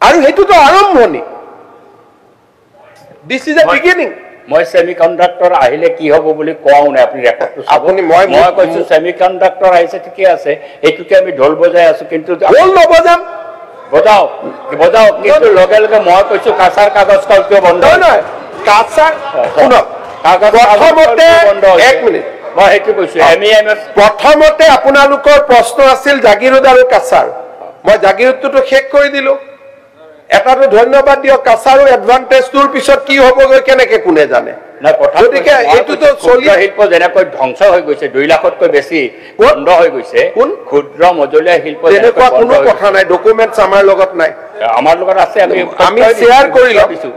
আৰু হেতুটো আৰম্ভণি this is a beginning মই সেমিকন্ডাক্টৰ আহিলে কি হ'ব বুলি কোৱাও নাই আপুনি ৰেকৰ্ডটো আপুনি মই কৈছো সেমিকন্ডাক্টৰ আহিছে ঠিকে আছে এটোকে আমি ঢোল বজাই আছো কিন্তু ঢোল নবজাম বজাও কিন্তু লগে লগে মই কৈছো কাছাৰ কাগজ কল কিয় বন্ধ নহয় কাছাৰ শুনক প্ৰথমতে 1 মিনিট মই হেতু কৈছো এমএমএফ প্ৰথমতে আপোনালোকৰ প্ৰশ্ন আছিল জাগিৰোড আৰু কাছাৰ মই জাগিৰোডটো শেষ কৰি দিলো এটাটো ধন্যবাদ দিও কাছাৰো এডভান্টেজ টুৰ পিছত কি হ'বগৈ কেনেকে কোনে জানে না কথা গতিকে এইটোতো চলি শিল্প যেনেকৈ ধ্বংস হৈ গৈছে 2 লাখতকৈ বেছি বন্ধ হৈ গৈছে ক্ষুদ্ৰ মজলীয়া শিল্প যেনেকুৱা কোনো কথা নাই ডকুমেন্টছ আমাৰ লগত নাই আমাৰ লগত আছে আমি শেয়াৰ কৰি লইছো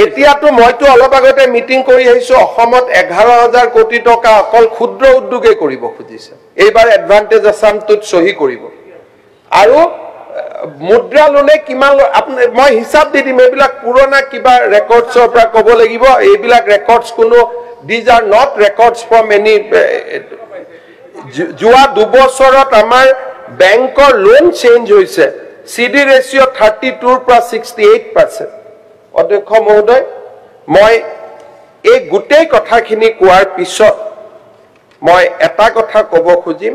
এতিয়াতো মইতো অলপ আগতে মিটিং কৰি আহিছো অসমত 11,000 কোটি টকা অকল ক্ষুদ্ৰ উদ্যোগে কৰিব খুজিছে এইবাৰ এডভান্টেজ আসামটোত সহি কৰিব আৰু মুদ্ৰা লোনে কিমান মই হিসাব দি দিম এইবিলাক পুৰণা কিবা ৰেকৰ্ডছৰ পৰা ক'ব লাগিব এইবিলাক ৰেকৰ্ডছ কোনো these are not records from any যোৱা 2 বছৰত আমাৰ বেংকৰ লোন চেঞ্জ হৈছে সিডি ৰেশিও 32 ৰ পৰা 68% অধ্যক্ষ মহোদয় মই এই গুটেই কথাখিনি কোৱাৰ পিছত মই এটা কথা ক'ব খুজিম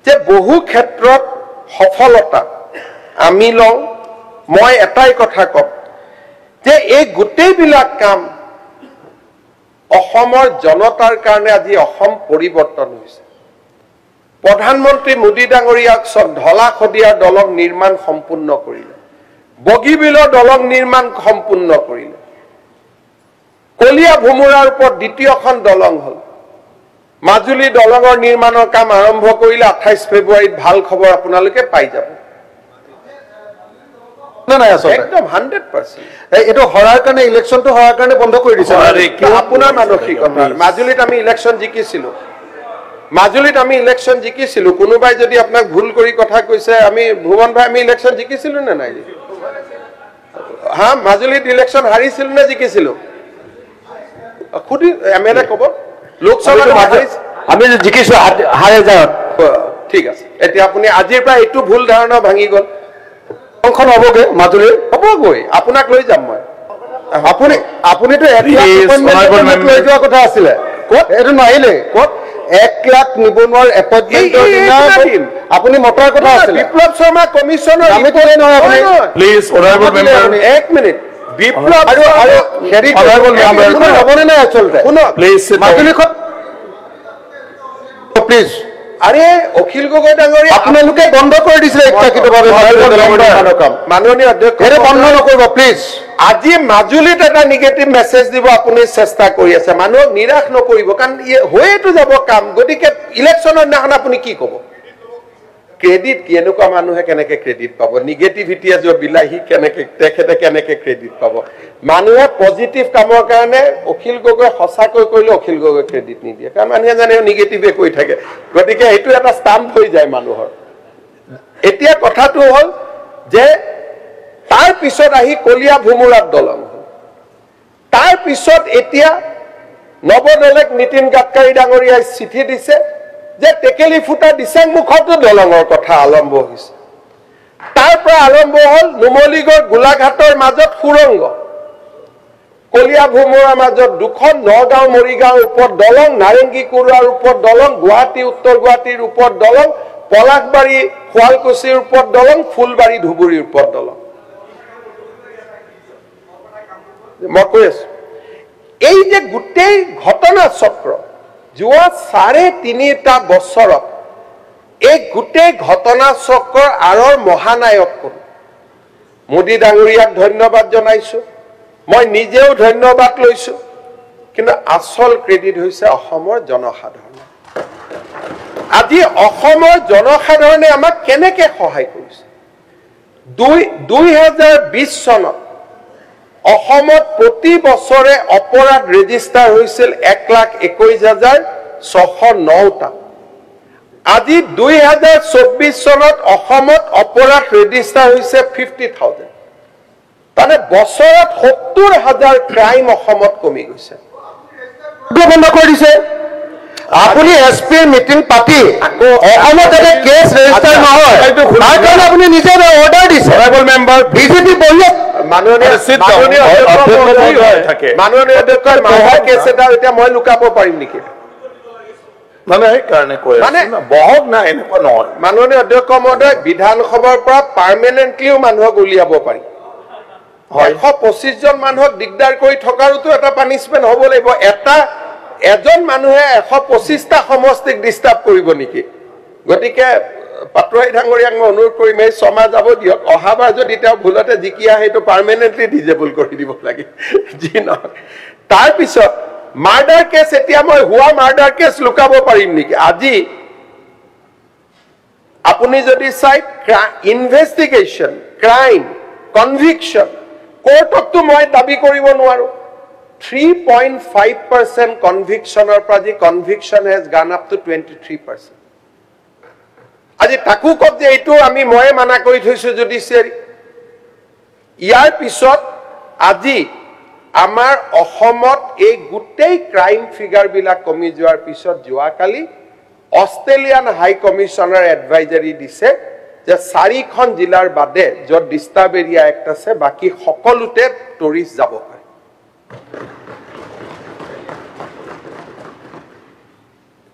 যে বহু ক্ষেত্ৰত সফলতা আমি লং মই এটাই কথা কম যে এই গুটেই বিলাক কাম অসমৰ জনতাৰ কাৰণে আজি অসম পৰিৱৰ্তন হৈছে প্ৰধানমন্ত্ৰী মোদী ডাঙৰীয়াক ধলা খদিয়াৰ দলং নিৰ্মাণ সম্পূৰ্ণ কৰিলে বগীবিলৰ দলং নিৰ্মাণ সম্পূৰ্ণ কৰিলে কলিয়া ভুমুৰাৰ ওপৰত দ্বিতীয়খন দলং হল মাজুলী দলঙৰ নিৰ্মাণৰ কাম আৰম্ভ কৰিলে 28 ফেব্ৰুৱাৰীত ভাল খবৰ আপোনালোকে পাই যাব নাই আচলতে একদম 100%। এইটো হৰাৰ কাৰণে ইলেকশ্যনটো হৰাৰ কাৰণে বন্ধ কৰি দিছে আপোনাৰ মানসিকতা মাজুলীত আমি ইলেকশ্যন জিকিছিলো কোনোবাই যদি আপোনাক ভুল কৰি কথা কৈছে আমি ভুৱন ভাই আমি ইলেকশ্যন জিকিছিলো নে নাই হা মাজুলীত ইলেকশ্যন হাৰিছিলো নে জিকিছিলো খুদি এমএলএ ক'ব লোকসভাত আমি জিকিছো হাৰে যাওঁত ঠিক আছে এতিয়া আপুনি আজিৰ পৰা এইটো ভুল ধাৰণা ভাঙি গ'ল অংখন হ'বগে মাজুলীৰ হ'বগৈ আপোনাক লৈ যাম মই আপুনিতো 1 লাখ লৈ যোৱা কথা আছিলে ক'ত এইটো নাহিলে ক'ত 1 লাখ নিবনুৱাৰ এপইণ্টমেণ্টৰ দিনা আপুনি মতাৰ কথা আছিলে বিপ্লৱ শৰ্মা কমিছনৰ আমি ক'লে নহয় আপুনি প্লিজ অনাৰেবল মেম্বাৰ 1 মিনিট বিপ্লৱ আৰু হেৰি হ'বনে নাই আচলতে প্লিজ মাজুলীখন প্লিজ আৰে অখিল গগৈ ডাঙৰীয়া আপোনালোকে বন্ধ কৰি দিছিলে ইচ্ছাকৃতভাৱে মাননীয় অধ্যক্ষ বন্ধ নকৰিব প্লিজ আজি মাজুলীত এটা নিগেটিভ মেছেজ দিব আপুনি চেষ্টা কৰি আছে মানুহক নিৰাশ নকৰিব কাৰণ হৈয়েতো যাব কাম গতিকে ইলেকশ্যনৰ দিনাখন আপুনি কি ক'ব ক্ৰেডিট কি এনেকুৱা মানুহে কেনেকে ক্ৰেডিট পাব নিগেটিভিটি আছে বিলাহী তেখেতে কেনেকে ক্ৰেডিট পাব মানুহে পজিটিভ কামৰ কাৰণে অখিল গগৈ সঁচাকৈ কৰিলে অখিল গগৈ ক্ৰেডিট নিদিয়ে কাৰণ মানুহে জানে নিগেটিভে কৈ থাকে গতিকে এইটো এটা ষ্টাম্প হৈ যায় মানুহৰ এতিয়া কথাটো হ'ল যে তাৰ পিছত আহি কলিয়া ভুমুৰাত দলং হ'ল তাৰ পিছত এতিয়া নৱদলেক নীতিন গাডকাৰী ডাঙৰীয়াই চিঠি দিছে যে টেকেলি ফুটা দিচাং মুখতো দলঙৰ কথা আৰম্ভ হৈছে তাৰ পৰা আৰম্ভ হ'ল নুমলীগড় গোলাঘাটৰ মাজত সুৰংগ কলিয়া ভুমুৰাৰ মাজত দুখন নগাঁও মৰিগাঁৱৰ ওপৰত দলং নাৰেংগী কুৰুৱাৰ ওপৰত দলং গুৱাহাটী উত্তৰ গুৱাহাটীৰ ওপৰত দলং পলাশবাৰী শুৱালকুছিৰ ওপৰত দলং ফুলবাৰী ধুবুৰীৰ ওপৰত দলং মই কৈ আছো এই যে গোটেই ঘটনা চক্ৰ যোৱা 3.5 বছৰত এই গোটেই ঘটনা চক্ৰৰ আৰৰ মহানায়ক কোন মোদী ডাঙৰীয়াক ধন্যবাদ জনাইছো মই নিজেও ধন্যবাদ লৈছো কিন্তু আসল ক্ৰেডিট হৈছে অসমৰ জনসাধাৰণ আজি অসমৰ জনসাধাৰণে আমাক কেনেকৈ সহায় কৰিছে 2020 চনত অসমত প্ৰতি বছৰে অপৰাধ ৰেজিষ্টাৰ হৈছিল 1,21,609টা আজি 2024 চনত অসমত অপৰাধ ৰেজিষ্টাৰ হৈছে 50,000 মানে বছৰত 70,000 ক্ৰাইম অসমত কমি গৈছে বন্ধ কৰি দিছে আপুনি এছপিৰ মিটিং পাতি অসমত যাতে কেছ ৰেজিষ্টাৰ নহয় তাৰ কাৰণে আপুনি নিজে অৰ্ডাৰ দিছে অনাৰেবল মেম্বাৰ বিজেপি বহি মাননীয় অধ্যক্ষ কেছ এটা এতিয়া মই লুকাব পাৰিম নেকি মানে সেইকাৰণে কৈ মানে বহক নাই এনেকুৱা নহয় মাননীয় অধ্যক্ষ মহোদয় বিধানসভাৰ পৰা পাৰ্মানেণ্টলিও মানুহক উলিয়াব পাৰি 125 জন মানুহক দিগদাৰ কৰি থকাৰোতো এটা পানিছমেণ্ট হ'ব লাগিব এজন মানুহে 125টা সমষ্টিক ডিষ্টাৰ্ব কৰিব নেকি গতিকে পাটৱাই ডাঙৰীয়াক মই অনুৰোধ কৰিম এই 6 মাহ যাব দিয়ক অহাবাৰ যদি তেওঁ ভুলতে জিকি আহে সেইটো পাৰ্মানেণ্টলি ডিজেবল কৰি দিব লাগে যি নহয় তাৰপিছত মাৰ্ডাৰ কেছ এতিয়া মই হোৱা মাৰ্ডাৰ কেছ লুকাব পাৰিম নেকি আজি আপুনি যদি চাই ইনভেষ্টিগেশ্যন ক্ৰাইম কনভিকশ্যন কোৰ্টতো মই দাবী কৰিব নোৱাৰো 3.5% কনভিকশ্যনৰ পৰা যি কনভিকশ্যন হেজ গান আপ টু 23%। আজি তাকো কত যে এইটো আমি ময়ে মানা কৰি থৈছো জুডিচিয়াৰী ইয়াৰ পিছত আজি আমাৰ অসমত এই গোটেই ক্ৰাইম ফিগাৰ বিলাক কমি যোৱাৰ পিছত যোৱাকালি অষ্ট্ৰেলিয়ান হাই কমিশনাৰ এডভাইজাৰী দিছে যে 4খন জিলাৰ বাদে য'ত ডিষ্টাৰ্ব এৰিয়া এক্ট আছে বাকি সকলোতে টুৰিষ্ট যাব পাৰে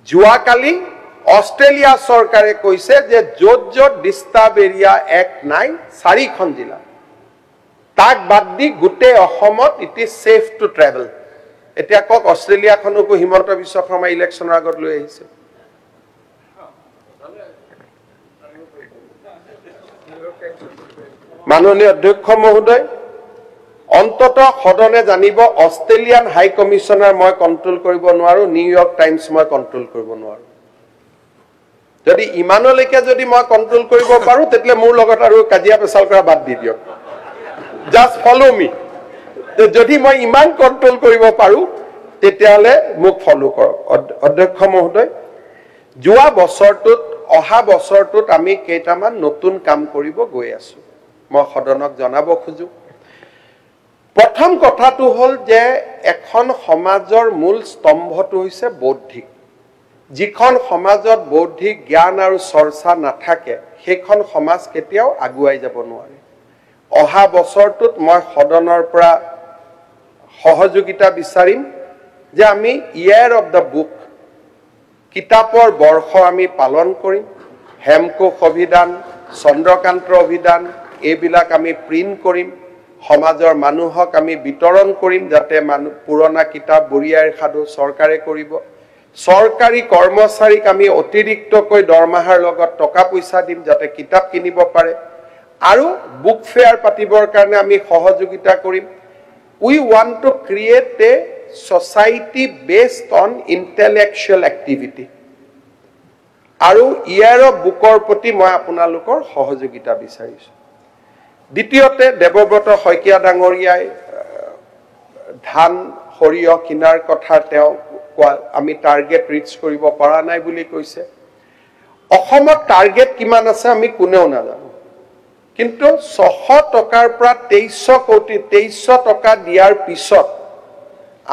যোৱাকালি অষ্ট্ৰেলিয়া চৰকাৰে কৈছে যে য'ত য'ত ডিষ্টাৰ্ব এৰিয়া এক্ট নাই 4খন জিলা তাক বাদ দি গোটেই অসমত it is safe to travel এতিয়া কক অষ্ট্ৰেলিয়াখনকো হিমন্ত বিশ্ব শৰ্মা ইলেকশ্যনৰ আগত লৈ আহিছে মাননীয় অধ্যক্ষ মহোদয় অন্তত সদনে জানিব অষ্ট্ৰেলিয়ান হাই কমিশনাৰ মই কন্ট্ৰোল কৰিব নোৱাৰো, নিউয়ৰ্ক টাইমছ মই কন্ট্ৰোল কৰিব নোৱাৰো। যদি ইমানলৈকে যদি মই কন্ট্ৰোল কৰিব পাৰো তেতিয়ালে মোৰ লগত আৰু কাজিয়া পেচাল কৰা বাদ দি দিয়ক, জাষ্ট ফলো মি। যদি মই ইমান কন্ট্ৰোল কৰিব পাৰো তেতিয়ালে মোক ফলো কৰক। অধ্যক্ষ মহোদয়, যোৱা বছৰটোত অহা বছৰটোত আমি কেইটামান নতুন কাম কৰিব গৈ আছো, মই সদনক জনাব খোজো। প্ৰথম কথাটো হ'ল যে এখন সমাজৰ মূল স্তম্ভটো হৈছে বৌদ্ধিক। যিখন সমাজত বৌদ্ধিক জ্ঞান আৰু চৰ্চা নাথাকে সেইখন সমাজ কেতিয়াও আগুৱাই যাব নোৱাৰে। অহা বছৰটোত মই সদনৰ পৰা সহযোগিতা বিচাৰিম যে আমি ইয়েৰ অফ দ্য বুক, কিতাপৰ বৰ্ষ আমি পালন কৰিম। হেমকোষ অভিধান, চন্দ্ৰকান্ত অভিধান এইবিলাক আমি প্ৰিণ্ট কৰিম, সমাজৰ মানুহক আমি বিতৰণ কৰিম যাতে পুৰণা কিতাপ বুঢ়িয়াইৰ সাধু চৰকাৰে কৰিব। চৰকাৰী কৰ্মচাৰীক আমি অতিৰিক্তকৈ দৰমহাৰ লগত টকা পইচা দিম যাতে কিতাপ কিনিব পাৰে, আৰু বুক ফেয়াৰ পাতিবৰ কাৰণে আমি সহযোগিতা কৰিম। We want to create a society based on intellectual activity, আৰু ইয়াৰ বুকৰ প্ৰতি মই আপোনালোকৰ সহযোগিতা বিচাৰিছো। দ্বিতীয়তে দেৱব্ৰত শইকীয়া ডাঙৰীয়াই ধান সৰিয়হ কিনাৰ কথা তেওঁ আমি টাৰ্গেট ৰিচ কৰিব পৰা নাই বুলি কৈছে। অসমত টাৰ্গেট কিমান আছে আমি কোনেও নাজানো, কিন্তু 600 টকাৰ পৰা 2300 টকা দিয়াৰ পিছত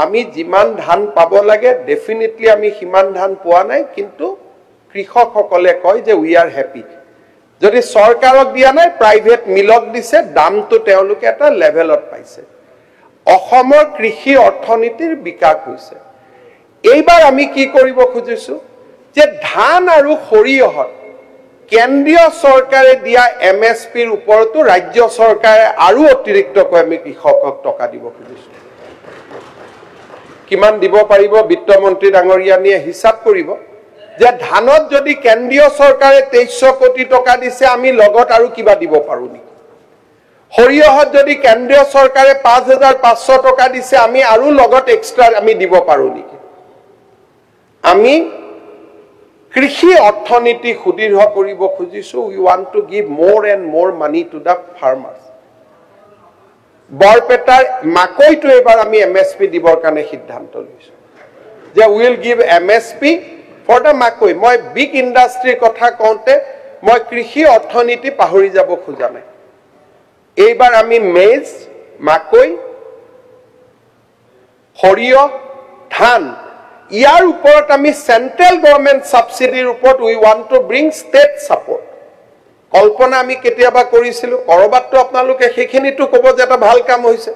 আমি যিমান ধান পাব লাগে ডেফিনেটলি আমি সিমান ধান পোৱা নাই, কিন্তু কৃষকসকলে কয় যে উই আৰ হেপি। যদি চৰকাৰক দিয়া নাই, প্ৰাইভেট মিলক দিছে, দামটো তেওঁলোকে এটা লেভেলত পাইছে। অসমৰ কৃষি অৰ্থনীতিৰ বিকাশ হৈছে। এইবাৰ আমি কি কৰিব খুজিছো যে ধান আৰু সৰিয়হত কেন্দ্ৰীয় চৰকাৰে দিয়া MSPৰ ওপৰতো ৰাজ্য চৰকাৰে আৰু অতিৰিক্তকৈ আমি কৃষকক টকা দিব খুজিছো। কিমান দিব পাৰিব বিত্তমন্ত্ৰী ডাঙৰীয়ানীয়ে হিচাপ কৰিব যে ধানত যদি কেন্দ্ৰীয় চৰকাৰে 2300 কোটি টকা দিছে আমি লগত আৰু কিবা দিব পাৰো নেকি। সৰিয়হত যদি কেন্দ্ৰীয় চৰকাৰে 5500 টকা দিছে আমি আৰু লগত এক্সট্ৰা আমি দিব পাৰো নেকি। আমি কৃষি অৰ্থনীতি সুদৃঢ় কৰিব খুজিছো। উই ৱান্ট টু গিভ মোৰ এণ্ড মোৰ মানি টু দ্য ফাৰ্মাৰ্ছ। বৰপেটাৰ মাকৈটো এবাৰ আমি MSP দিবৰ কাৰণে সিদ্ধান্ত লৈছো যে will give MSP for the মাকৈ। মই বিগ ইণ্ডাষ্ট্ৰীৰ কথা কওঁতে মই কৃষি অৰ্থনীতি পাহৰি যাব খোজা নাই। এইবাৰ আমি মেজ, মাকৈ, সৰিয়হ, ধান ইয়াৰ ওপৰত আমি চেন্ট্ৰেল গভৰ্ণমেণ্ট ছাবচিডিৰ ওপৰত we want to bring state support. কল্পনা আমি কেতিয়াবা কৰিছিলো, কৰবাততো আপোনালোকে সেইখিনিতো ক'ব যে এটা ভাল কাম হৈছে।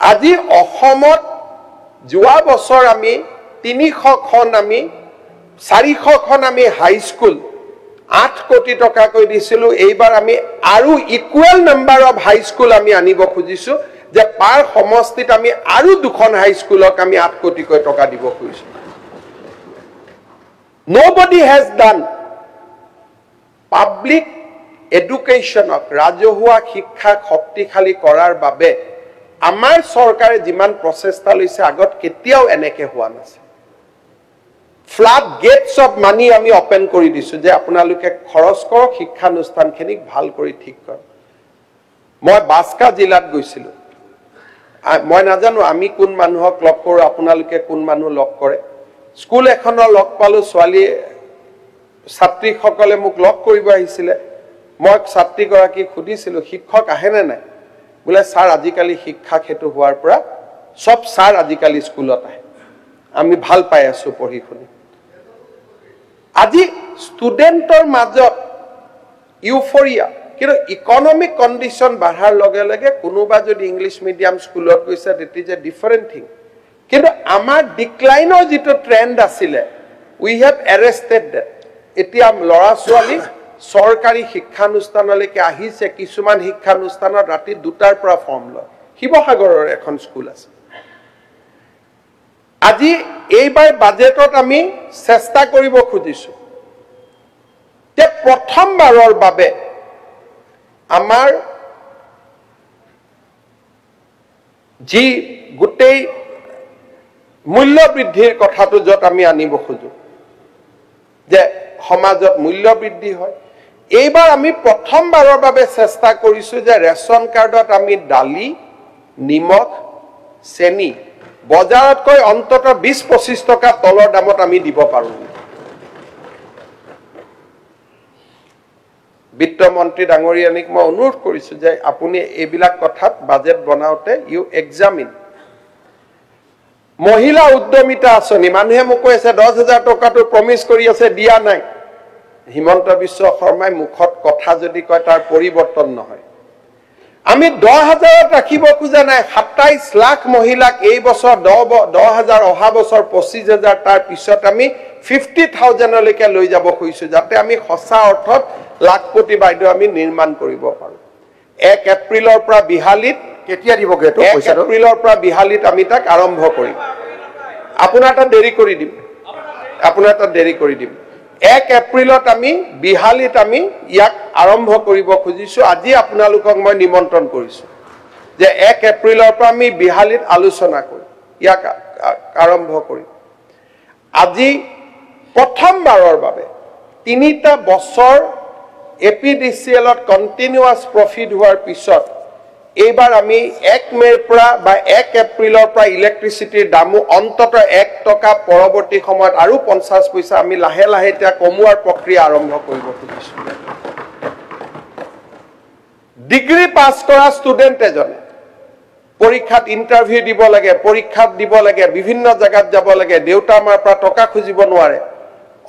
আজি অসমত যোৱা বছৰ আমি 300খন আমি 400খন আমি হাইস্কুল 8 কোটি টকাকৈ দিছিলো। এইবাৰ আমি আৰু ইকুৱেল নাম্বাৰ অফ হাইস্কুল আমি আনিব খুজিছো যে পাৰ সমষ্টিত আমি আৰু 2খন হাইস্কুলক আমি 8 কোটিকৈ টকা দিব খুজিছো। Nobody has done পাব্লিক এডুকেশ্যনক, ৰাজহুৱা শিক্ষাক শক্তিশালী কৰাৰ বাবে আমাৰ চৰকাৰে যিমান প্ৰচেষ্টা লৈছে আগত কেতিয়াও এনেকে হোৱা নাছিল। ফ্লাড গেটছ অফ মানি আমি অপেন কৰি দিছো যে আপোনালোকে খৰচ কৰক, শিক্ষানুষ্ঠানখিনিক ভাল কৰি ঠিক কৰক। মই বাস্কা জিলাত গৈছিলো, মই নাজানো আমি কোন মানুহক লগ কৰো, আপোনালোকে কোন মানুহ লগ কৰে। স্কুল এখনৰ লগ পালো, ছোৱালী ছাত্ৰীসকলে মোক লগ কৰিব আহিছিলে। মই ছাত্ৰীগৰাকীক সুধিছিলো শিক্ষক আহেনে নাই, বোলে ছাৰ আজিকালি শিক্ষা ক্ষেত্ৰ হোৱাৰ পৰা সব ছাৰ আজিকালি স্কুলত আহে, আমি ভাল পাই আছো পঢ়ি শুনি। আজি ষ্টুডেণ্টৰ মাজত ইউফৰিয়া, কিন্তু ইকনমিক কণ্ডিশ্যন বাঢ়াৰ লগে লগে কোনোবা যদি ইংলিছ মিডিয়াম স্কুলত গৈছে that is a different thing. কিন্তু আমাৰ ডিক্লাইনৰ যিটো ট্ৰেণ্ড আছিলে উই হেভ এৰেষ্টেড ডেট। এতিয়া ল'ৰা ছোৱালী চৰকাৰী শিক্ষানুষ্ঠানলৈকে আহিছে, কিছুমান শিক্ষানুষ্ঠানত ৰাতি 2টাৰ পৰা ফৰ্ম লয়। শিৱসাগৰৰ এখন স্কুল আছে। আজি এইবাৰ বাজেটত আমি চেষ্টা কৰিব খুজিছো যে প্ৰথমবাৰৰ বাবে আমাৰ যি গোটেই মূল্য বৃদ্ধিৰ কথাটো য'ত আমি আনিব খোজো যে সমাজত মূল্য বৃদ্ধি হয় এইবাৰ আমি প্ৰথমবাৰৰ বাবে চেষ্টা কৰিছো যে ৰেচন কাৰ্ডত আমি দালি নিমখ চেনি বজাৰতকৈ অন্তত 20-25 টকা তলৰ দামত আমি দিব পাৰো বিত্তমন্ত্ৰী ডাঙৰীয়ানিক মই অনুৰোধ কৰিছো যে আপুনি এইবিলাক কথাত বাজেট বনাওতে ইউ এক্সামিন মহিলা উদ্যমিতা আঁচনি মানুহে মোক কৈ আছে 10,000 টকাটো প্ৰমিস কৰি আছে দিয়া নাই হিমন্ত বিশ্ব শৰ্মাই মুখত কথা যদি কয় তাৰ পৰিৱৰ্তন নহয় আমি 10,000 ৰাখিব খোজা নাই 27 লাখ মহিলাক এই বছৰ 10,000 অহা বছৰ 25,000 তাৰ পিছত আমি 50,000 লৈকে লৈ যাব খুজিছো যাতে আমি সঁচা অৰ্থত লাখপতি বাইদেউ আমি নিৰ্মাণ কৰিব পাৰো 1 এপ্ৰিলৰ পৰা বিহালীত কেতিয়া দিবগে এটো 1 পইচাটো এপ্ৰিলৰ পৰা বিহালীত আমি তাক আৰম্ভ কৰিম আপোনাৰ তাত দেৰি কৰি দিম 1 এপ্ৰিলত আমি বিহালীত আমি ইয়াক আৰম্ভ কৰিব খুজিছো আজি আপোনালোকক মই নিমন্ত্ৰণ কৰিছো যে 1 এপ্ৰিলৰ পৰা আমি বিহালীত আলোচনা কৰিম ইয়াক আৰম্ভ কৰিম আজি প্ৰথমবাৰৰ বাবে 3টা বছৰ এপিডিসিএলত কন্টিনিউয়াস প্ৰফিট হোৱাৰ পিছত এইবাৰ আমি 1 মেৰ পৰা বা 1 এপ্ৰিলৰ পৰা ইলেক্ট্ৰিচিটিৰ দাম অন্তত 1 টকা পৰৱৰ্তী সময়ত আৰু 50 পইচা আমি লাহে লাহে এটা কমোৱাৰ প্ৰক্ৰিয়া আৰম্ভ কৰিব খুজিছো ডিগ্ৰী পাস কৰা ষ্টুডেন্ট এজনে পৰীক্ষাত ইন্টাৰভিউ দিব লাগে পৰীক্ষাত দিব লাগে বিভিন্ন জায়গাত যাব লাগে দেউতা মাৰ পৰা টকা খুজিব নোৱাৰে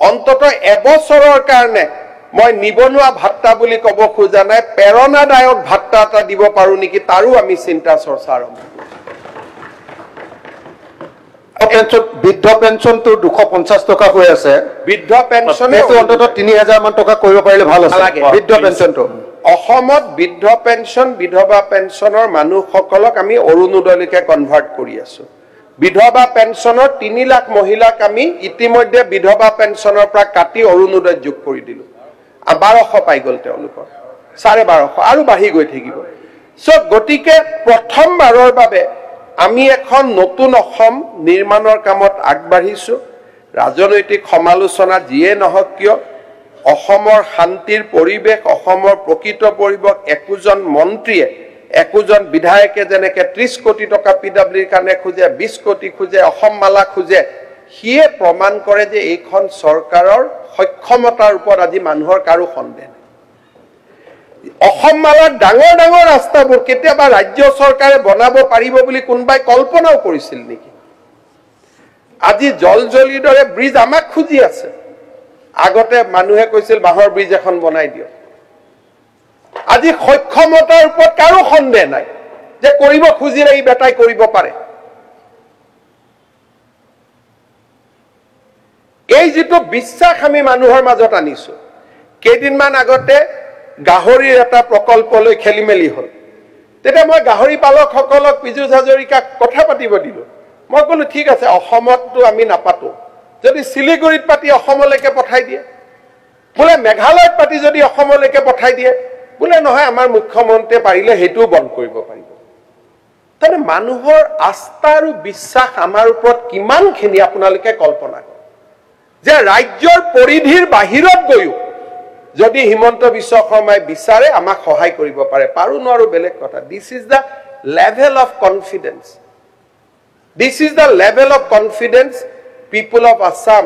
অন্তত এবছৰৰ কাৰণে মই নিবনুৱা ভাত্তা বুলি কব খোজা নাই প্ৰেৰণাদায়ক ভাত্তা এটা দিব পাৰো নেকি তাৰো আমি চিন্তা চৰ্চা আৰম্ভ বৃদ্ধ পেঞ্চনটো 250 টকা হৈ আছে বৃদ্ধ পেঞ্চনে অন্তত 3,000 মান টকা কৰিব পাৰিলে ভাল আছে বৃদ্ধ পেঞ্চনটো অসমত বৃদ্ধ পেঞ্চন বিধৱা পেঞ্চনৰ মানুহসকলক আমি অৰুণোদয়লৈকে কনভাৰ্ট কৰি আছো বিধৱা পেঞ্চনৰ 3 লাখ মহিলাক আমি ইতিমধ্যে বিধৱা পেঞ্চনৰ পৰা কাটি অৰুণোদয় যোগ কৰি দিলো 1200 পাই গল তেওঁলোকৰ 1250 আৰু বাঢ়ি গৈ থাকিব সো গতিকে প্ৰথমবাৰৰ বাবে আমি এখন নতুন অসম নিৰ্মাণৰ কামত আগবাঢ়িছো ৰাজনৈতিক সমালোচনা যিয়ে নহওক কিয় অসমৰ শান্তিৰ পৰিবেশ অসমৰ প্ৰকৃত পৰিবেশ একোজন মন্ত্ৰীয়ে একোজন বিধায়কে যেনেকে 30 কোটি টকা পিডব্লিউৰ কাৰণে খুজে 20 কোটি খুজে অসম মালা খুজে হিয়ে প্ৰমাণ কৰে যে এইখন চৰকাৰৰ সক্ষমতাৰ ওপৰত আজি মানুহৰ কাৰো সন্দেহ নাই অসম মালাৰ ডাঙৰ ডাঙৰ ৰাস্তাবোৰ কেতিয়াবা ৰাজ্য চৰকাৰে বনাব পাৰিব বুলি কোনবাই কল্পনাও কৰিছিল নেকি আজি জলজলিৰ দৰে ব্ৰিজ আমাক খুজি আছে আগতে মানুহে কৈছিল বাহৰ ব্ৰিজ এখন বনাই দিও আজি সক্ষমতাৰ ওপৰত কাৰো সন্দেহ নাই যে কৰিব খুজিলে এই বেটাই কৰিব পাৰে এই যেটো বিশ্বাস আমি মানুহৰ মাজত আনিছো কেইদিনমান আগতে গাহৰিৰ এটা প্ৰকল্পলৈ খেলিমেলি হল তেতিয়া মই গাহৰি পালকসকলক পিজু হাজৰিকাক কথা পাতিব দিলো মই কলো ঠিক আছে অসমতটো আমি নাপাতো যদি সিলিগুৰিত পাতি অসমলৈকে পঠাই দিয়ে বলে মেঘালয়ত পাতি যদি অসমলৈকে পঠাই দিয়ে বলে নহয় আমাৰ মুখ্যমন্ত্ৰী পাৰিলে হেতু বন্ধ কৰিব পাৰিব তাৰে মানুহৰ আস্থা আৰু বিশ্বাস আমাৰ ওপৰত কিমানখিনি আপোনালোকে কল্পনা কৰে যে ৰাজ্যৰ পৰিধিৰ বাহিৰত গৈও যদি হিমন্ত বিশ্ব শৰ্মাই বিচাৰে আমাক সহায় কৰিব পাৰে পাৰো নোৱাৰো বেলেগ কথা this is the level of confidence this is the level of confidence people of Assam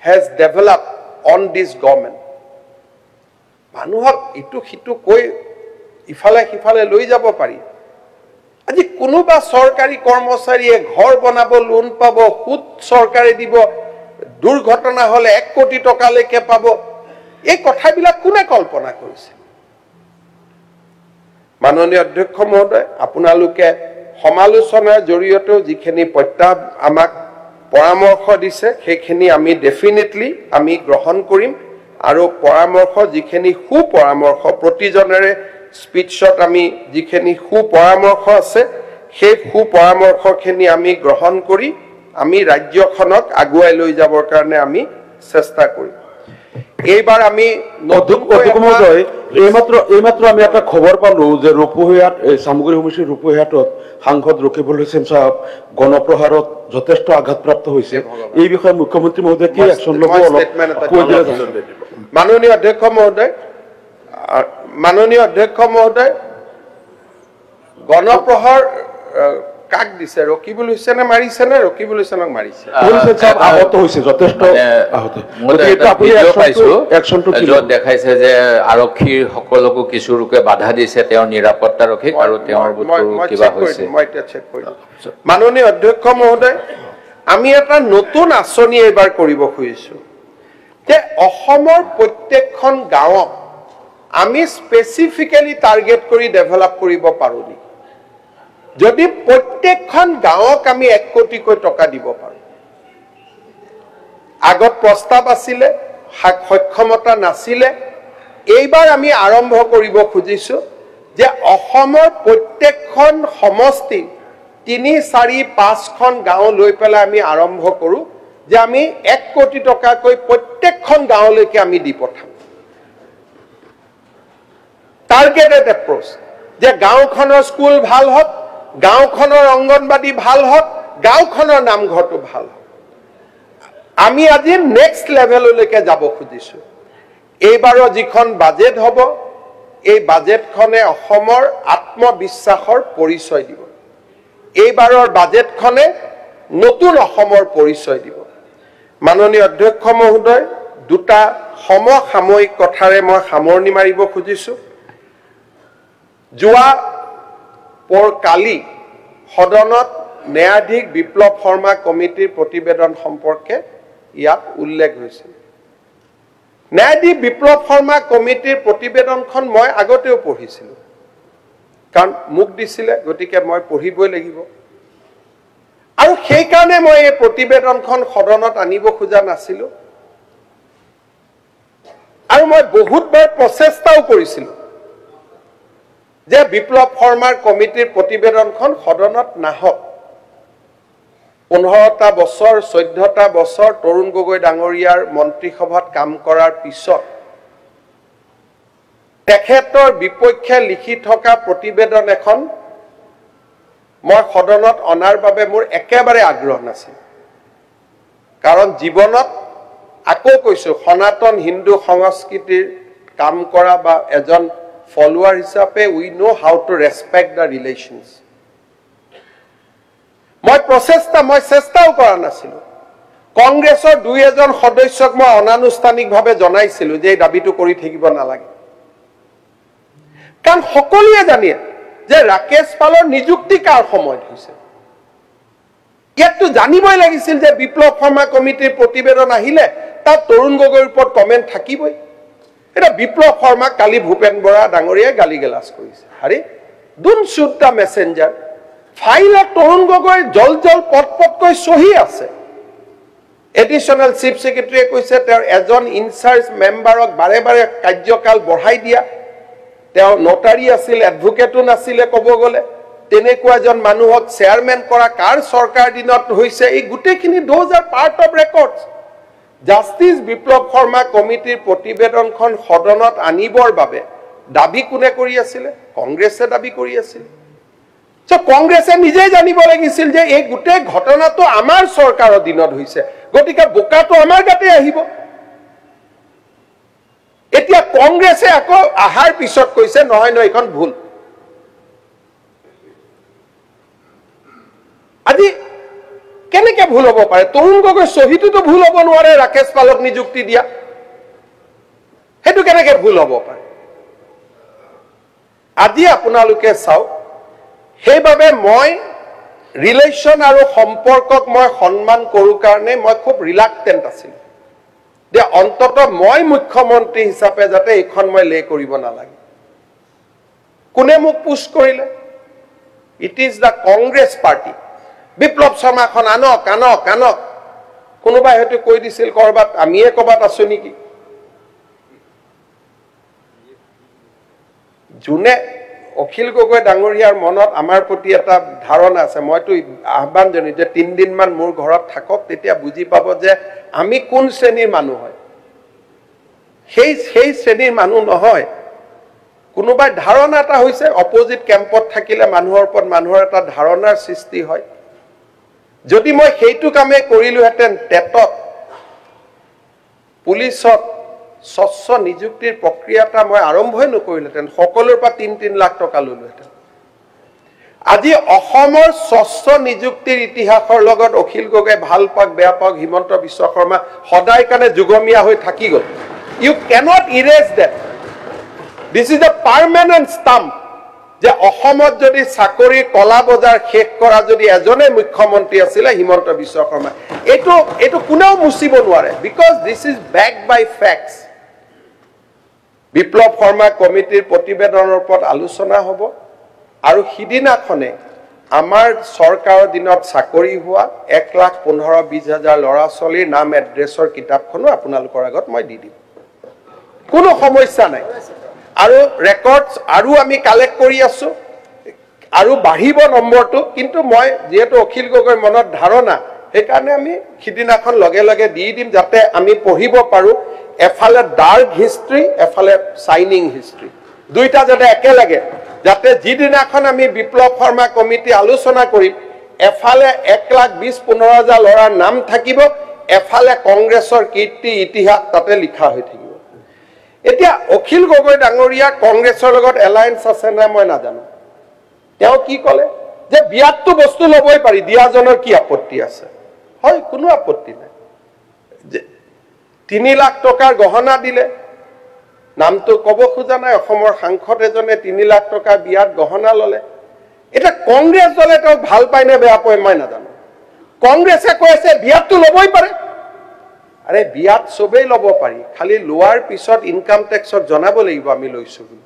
has developed on this government মানুহক ইটো হিটো কৈ ইফালে সিফালে লৈ যাব পাৰি আজি কোনোবা চৰকাৰী কৰ্মচাৰীয়ে ঘৰ বনাব লোন পাব সুদ চৰকাৰে দিব দুৰ্ঘটনা হলে 1 কোটি টকা লৈকে পাব এই কথাবিলাক কোনে কল্পনা কৰিছে মাননীয় অধ্যক্ষ মহোদয় আপোনালোকে সমালোচনাৰ জৰিয়তেও যিখিনি প্ৰত্যাহ্বান আমাক পৰামৰ্শ দিছে সেইখিনি আমি ডেফিনেটলি আমি গ্ৰহণ কৰিম আৰু পৰামৰ্শ যিখিনি সুপৰামৰ্শ প্ৰতিজনেৰে স্পিচত আমি যিখিনি সুপৰামৰ্শ আছে সেই সুপৰামৰ্শখিনি আমি গ্ৰহণ কৰি আমি ৰাজ্যখনক আগুৱাই লৈ যাবৰ কাৰণে আমি চেষ্টা কৰিম এইবাৰ আমি নতুন এইমাত্ৰ আমি এটা খবৰ পালো যে ৰূপহীয়াত সামগ্ৰী সমষ্টিৰ ৰূপহীয়াতত সাংসদ ৰকিবুল হুছেইন সাহেব গণপ্ৰহাৰত যথেষ্ট আঘাতপ্ৰাপ্ত হৈছে এই বিষয়ে মুখ্যমন্ত্ৰী মহোদয় কি একশন ল'ব মাননীয় অধ্যক্ষ মহোদয় গণপ্ৰহাৰ কাক দিছে ৰকিবুল হুছেইনে মাৰিছে নে ৰকিবুল হুছেইনক মাৰিছে আহত হৈছে যথেষ্ট আহত য'ত দেখাইছে যে আৰক্ষীৰ সকলোকো কিছু লোকে বাধা দিছে তেওঁৰ নিৰাপত্তাৰক্ষীক আৰু তেওঁৰ কিবা হৈছে মই এতিয়া চেক কৰিম মাননীয় অধ্যক্ষ মহোদয় আমি এটা নতুন আঁচনি এইবাৰ কৰিব খুজিছো যে অসমৰ প্ৰত্যেকখন গাঁৱক আমি স্পেচিফিকেলি টাৰ্গেট কৰি ডেভেলপ কৰিব পাৰো নি যদি প্ৰত্যেকখন গাঁৱক আমি 1 কোটিকৈ টকা দিব পাৰো আগত প্ৰস্তাৱ আছিলে সক্ষমতা নাছিলে এইবাৰ আমি আৰম্ভ কৰিব খুজিছো যে অসমৰ প্ৰত্যেকখন সমষ্টি 3, 4, 5খন গাঁও লৈ পেলাই আমি আৰম্ভ কৰো যে আমি 1 কোটি টকাকৈ প্ৰত্যেকখন গাঁৱলৈকে আমি দি পঠাম টাৰ্গেটেড এপ্ৰোচ যে গাঁওখনৰ স্কুল ভাল হওক গাঁওখনৰ অংগনবাদী ভাল হওক গাঁওখনৰ নামঘৰটো ভাল হওক আমি আজি নেক্সট লেভেললৈকে যাব খুজিছো এইবাৰৰ যিখন বাজেট হ'ব এই বাজেটখনে অসমৰ আত্মবিশ্বাসৰ পৰিচয় দিব এইবাৰৰ বাজেটখনে নতুন অসমৰ পৰিচয় দিব মাননীয় অধ্যক্ষ মহোদয় দুটা সমসাময়িক কথাৰে মই সামৰণি মাৰিব খুজিছো যোৱা কালি সদনত ন্যায়াধীশ বিপ্লৱ শৰ্মা কমিটিৰ প্ৰতিবেদন সম্পৰ্কে ইয়াত উল্লেখ হৈছিল ন্যায়াধীশ বিপ্লৱ শৰ্মা কমিটিৰ প্ৰতিবেদনখন মই আগতেও পঢ়িছিলো কাৰণ মোক দিছিলে গতিকে মই পঢ়িবই লাগিব আৰু সেই কাৰণে মই এই প্ৰতিবেদনখন সদনত আনিব খোজা নাছিলো আৰু মই বহুতবাৰ প্ৰচেষ্টাও কৰিছিলো যে বিপ্লৱ শৰ্মাৰ কমিটিৰ প্ৰতিবেদনখন সদনত নাহক 15টা বছৰ 14টা বছৰ তৰুণ গগৈ ডাঙৰীয়াৰ মন্ত্ৰীসভাত কাম কৰাৰ পিছত তেখেতৰ বিপক্ষে লিখি থকা প্ৰতিবেদন এখন মই সদনত অনাৰ বাবে মোৰ একেবাৰে আগ্ৰহ নাছিল কাৰণ জীৱনত আকৌ কৈছো সনাতন হিন্দু সংস্কৃতিৰ কাম কৰা বা এজন ফলোৱাৰ হিচাপে we know how to ৰেসপেক্ট the ৰিলেশনস মই চেষ্টাও কৰা নাছিলো কংগ্ৰেছৰ 2-এজন সদস্যক মই অনানুষ্ঠানিকভাৱে জনাইছিলো যে এই দাবীটো কৰি থাকিব নালাগে কাৰণ সকলোৱে জানে যে ৰাকেশ পালৰ নিযুক্তি কাৰ সময়ত হৈছে ইয়াতো জানিবই লাগিছিল যে বিপ্লৱ শৰ্মা কমিটিৰ প্ৰতিবেদন আহিলে তাত তৰুণ গগৈৰ ওপৰত কমেন্ট থাকিবই এটা বিপ্লৱ শৰ্মা কালি ভূপেন বৰা ডাঙৰীয়াই গালিগালাজ কৰিছে আৰে ডোন্ট শুট দা মেসেঞ্জাৰ ফাইলত তৰুণ গগৈ জল পটকৈ সহি আছে এডিশনাল চিফ সেক্ৰেটাৰীয়ে কৈছে তেওঁৰ এজন ইনচাৰ্জ মেম্বাৰক বাৰে বাৰে কাৰ্যকাল বঢ়াই দিয়া তেওঁ নটাৰী আছিল এডভোকেটো নাছিলে ক'ব গ'লে তেনেকুৱা এজন মানুহক চেয়াৰম্যান কৰা কাৰ চৰকাৰ দিনত হৈছে এই গুটেখিনি those are part of records justice Biplab Sharma কমিটিৰ প্ৰতিবেদনখন সদনত আনিবৰ বাবে দাবী কোনে কৰি আছিল কংগ্ৰেছে দাবী কৰি আছিল সো কংগ্ৰেছে নিজেই জানিব লাগিছিল যে এই গুটে ঘটনাটো আমাৰ চৰকাৰৰ দিনত হৈছে গতিকে বোকাটো আমাৰ গাতে আহিব এতিয়া কংগ্ৰেছে আকৌ আহাৰ পিছত কৈছে নহয় এখন ভুল আজি কেনেকে ভুল হ'ব পাৰে তৰুণ গগৈ সহিটোতো ভুল হ'ব নোৱাৰে ৰাকেশ পালক নিযুক্তি দিয়া হেতু কেনেকে ভুল হ'ব পাৰে আজি আপোনালোকে চাও সেইভাবে মই ৰিলেশন আৰু সম্পৰ্কক মই সন্মান কৰো কাৰণে মই খুব ৰিলাক্টেন্ট আছিল যে অন্তত মই মুখ্যমন্ত্ৰী হিচাপে যাতে এখন মই লে কৰিব নালাগে কোনে মোক পুশ কৰিলে it is the Congress party Biplab শৰ্মাখন আনক কোনোবাই হয়তো কৈ দিছিল কৰবাত আমিয়ে কবাত আছো নেকি জুনে অখিল গগৈ ডাঙৰীয়াৰ মনত আমাৰ প্ৰতি এটা ধাৰণা আছে মইতো আহ্বান জনাই যে 3 দিন মান মোৰ ঘৰত থাকক তেতিয়া বুজি পাব যে আমি কোন শ্ৰেণীৰ মানুহ হয় সেই শ্ৰেণীৰ মানুহ নহয় কোনোবাই ধাৰণা এটা হৈছে অপোজিট কেম্পত থাকিলে মানুহৰ ওপৰত মানুহৰ এটা ধাৰণাৰ সৃষ্টি হয় যদি মই সেইটো কামে কৰিলোহেঁতেন টেটত পুলিচত স্বচ্ছ নিযুক্তিৰ প্ৰক্ৰিয়া এটা মই আৰম্ভই নকৰিলোহেঁতেন সকলোৰ পৰা ৩ লাখ টকা ললোহেঁতেন আজি অসমৰ স্বচ্ছ নিযুক্তিৰ ইতিহাসৰ লগত অখিল গগৈ ভাল পাক বেয়া পাক হিমন্ত বিশ্ব শৰ্মা সদায় কাৰণে যুগমীয়া হৈ থাকি গ'ল you cannot erase that this is a permanent stamp যে অসমত যদি চাকৰি কলা বজাৰ শেষ কৰা যদি এজনে মুখ্যমন্ত্ৰী আছিলে হিমন্ত বিশ্ব শৰ্মা এইটো কোনেও মুচিব নোৱাৰে because this is backed by facts Biplab Sharma কমিটিৰ প্ৰতিবেদনৰ ওপৰত আলোচনা হ'ব আৰু সিদিনাখনে আমাৰ চৰকাৰৰ দিনত চাকৰি হোৱা 1,15,20,000 ল'ৰা ছোৱালীৰ নাম এড্ৰেছৰ কিতাপখনো আপোনালোকৰ আগত মই দি দিম কোনো সমস্যা নাই আৰু ৰেকৰ্ডছ আৰু আমি কালেক্ট কৰি আছো আৰু বাঢ়িব নম্বৰটো কিন্তু মই যেহেতু অখিল গগৈৰ মনত ধাৰণা সেইকাৰণে আমি সিদিনাখন লগে লগে দি দিম যাতে আমি পঢ়িব পাৰো এফালে ডাৰ্ক হিষ্ট্ৰী এফালে শাইনিং হিষ্ট্ৰী দুইটা যাতে একেলগে যাতে যিদিনাখন আমি বিপ্লৱ শৰ্মা কমিটি আলোচনা কৰিম এফালে 1,20,15,000 ল'ৰাৰ নাম থাকিব এফালে কংগ্ৰেছৰ কীৰ্তি ইতিহাস তাতে লিখা হৈ থাকিব এতিয়া অখিল গগৈ ডাঙৰীয়া কংগ্ৰেছৰ লগত এলায়েন্স আছে না মই নাজানো তেওঁ কি ক'লে যে বিয়াতটো বস্তু ল'বই পাৰি দিয়াজনৰ কি আপত্তি আছে হয় কোনো আপত্তি নাই 3 লাখ টকাৰ গহনা দিলে নামটো ক'ব খোজা নাই অসমৰ সাংসদ এজনে 3 লাখ টকা বিয়াত গহনা ল'লে এটা কংগ্ৰেছ দলে তেওঁ ভাল পায় নে বেয়া পায় মই নাজানো কংগ্ৰেছে কৈছে বিয়াতটো ল'বই পাৰে আৰে বিয়াত সবেই ল'ব পাৰি খালি লোৱাৰ পিছত ইনকাম টেক্সত জনাব লাগিব আমি লৈছো বুলি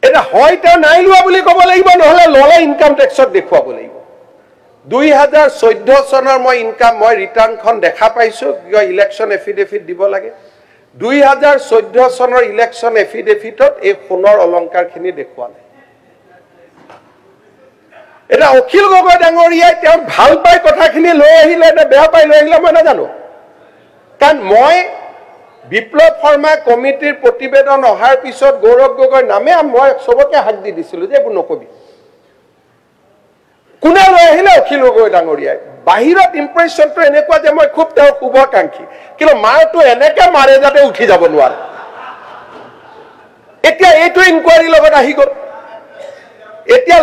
এটা হয় তেওঁ নাই লোৱা বুলি ক'ব লাগিব নহলে ল'লে ইনকাম টেক্সত দেখুৱাব লাগিব 2014 চনৰ মই ইনকাম মই ৰিটাৰ্ণখন দেখা পাইছো কিয় ইলেকশ্যন এফিডেভিট দিব লাগে 2014 চনৰ ইলেকশ্যন এফিডেভিটত এই সোণৰ অলংকাৰখিনি দেখুৱা নাই এটা অখিল গগৈ ডাঙৰীয়াই তেওঁ ভাল পাই কথাখিনি লৈ আহিলে নে বেয়া পাই লৈ আহিলে মই নাজানো কাৰণ মই বিপ্লৱ শৰ্মা কমিটিৰ প্ৰতিবেদন অহাৰ পিছত গৌৰৱ গগৈ নামে মই সবকে হাত দি দিছিলো যে এইবোৰ নকবি কোনে লৈ আহিলে অখিল গগৈ ডাঙৰীয়াই বাহিৰত ইম্প্ৰেছনটো এনেকুৱা যে মই খুব তেওঁৰ শুভকাংক্ষী কিন্তু মাৰটো এনেকে মাৰে যাতে উঠি যাব নোৱাৰে এতিয়া এইটো ইনকুৱাৰী লগত আহি গ'ল এতিয়া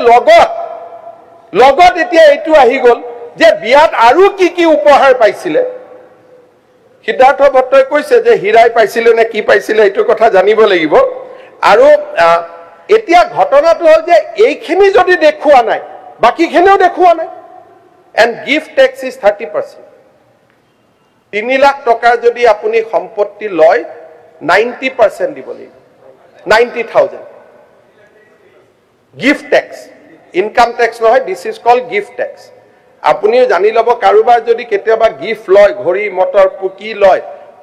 লগত এতিয়া এইটো আহি গ'ল যে বিয়াত আৰু কি উপহাৰ পাইছিলে সিদ্ধাৰ্থ ভট্টই কৈছে যে হীৰাই পাইছিলে নে কি পাইছিলে এইটো কথা জানিব লাগিব আৰু এতিয়া ঘটনাটো হ'ল যে এইখিনি যদি দেখুৱা নাই বাকিখিনিও দেখুৱা নাই and gift tax is 30%. 3 lakh টকাৰ যদি আপুনি সম্পত্তি লয় 90% দিব লাগিব 90,000 গিফ্ট টেক্স ইনকাম টেক্স নহয় this is called gift tax আপুনিও জানি ল'ব কাৰোবাৰ যদি কেতিয়াবা গিফ্ট লয় ঘড়ী মটৰ পুকি লয়